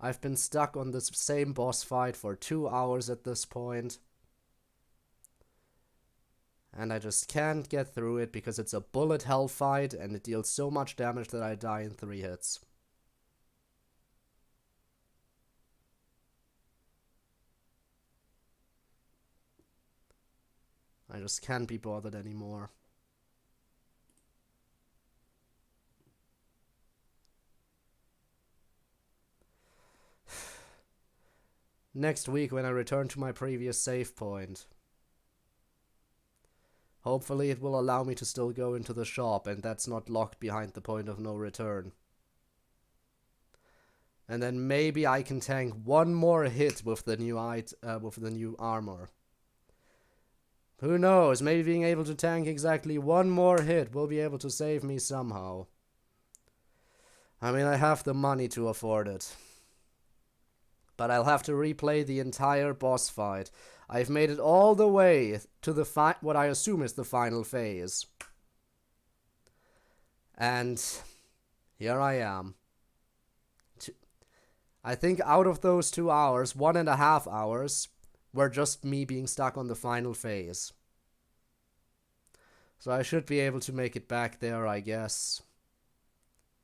I've been stuck on this same boss fight for 2 hours at this point. And I just can't get through it because it's a bullet hell fight and it deals so much damage that I die in 3 hits. I just can't be bothered anymore. Next week when I return to my previous save point. Hopefully it will allow me to still go into the shop and that's not locked behind the point of no return. And then maybe I can tank one more hit with the new armor. Who knows, maybe being able to tank exactly one more hit will be able to save me somehow. I mean, I have the money to afford it. But I'll have to replay the entire boss fight. I've made it all the way to the what I assume is the final phase. And here I am. I think out of those 2 hours, 1.5 hours were just me being stuck on the final phase. So I should be able to make it back there, I guess.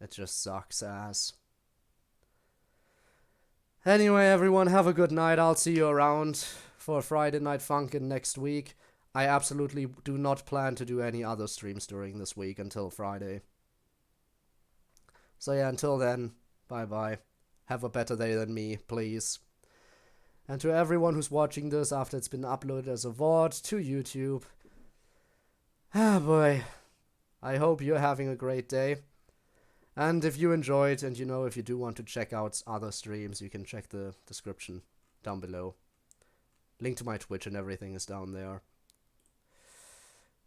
It just sucks ass. Anyway, everyone, have a good night. I'll see you around for Friday Night Funkin' next week. I absolutely do not plan to do any other streams during this week until Friday. So yeah, until then, bye-bye. Have a better day than me, please. And to everyone who's watching this after it's been uploaded as a VOD to YouTube, ah boy, I hope you're having a great day. And if you enjoyed, and if you do want to check out other streams, you can check the description down below. Link to my Twitch and everything is down there.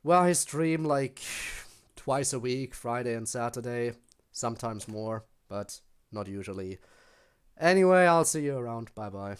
Well, I stream like twice a week, Friday and Saturday. Sometimes more, but not usually. Anyway, I'll see you around. Bye bye.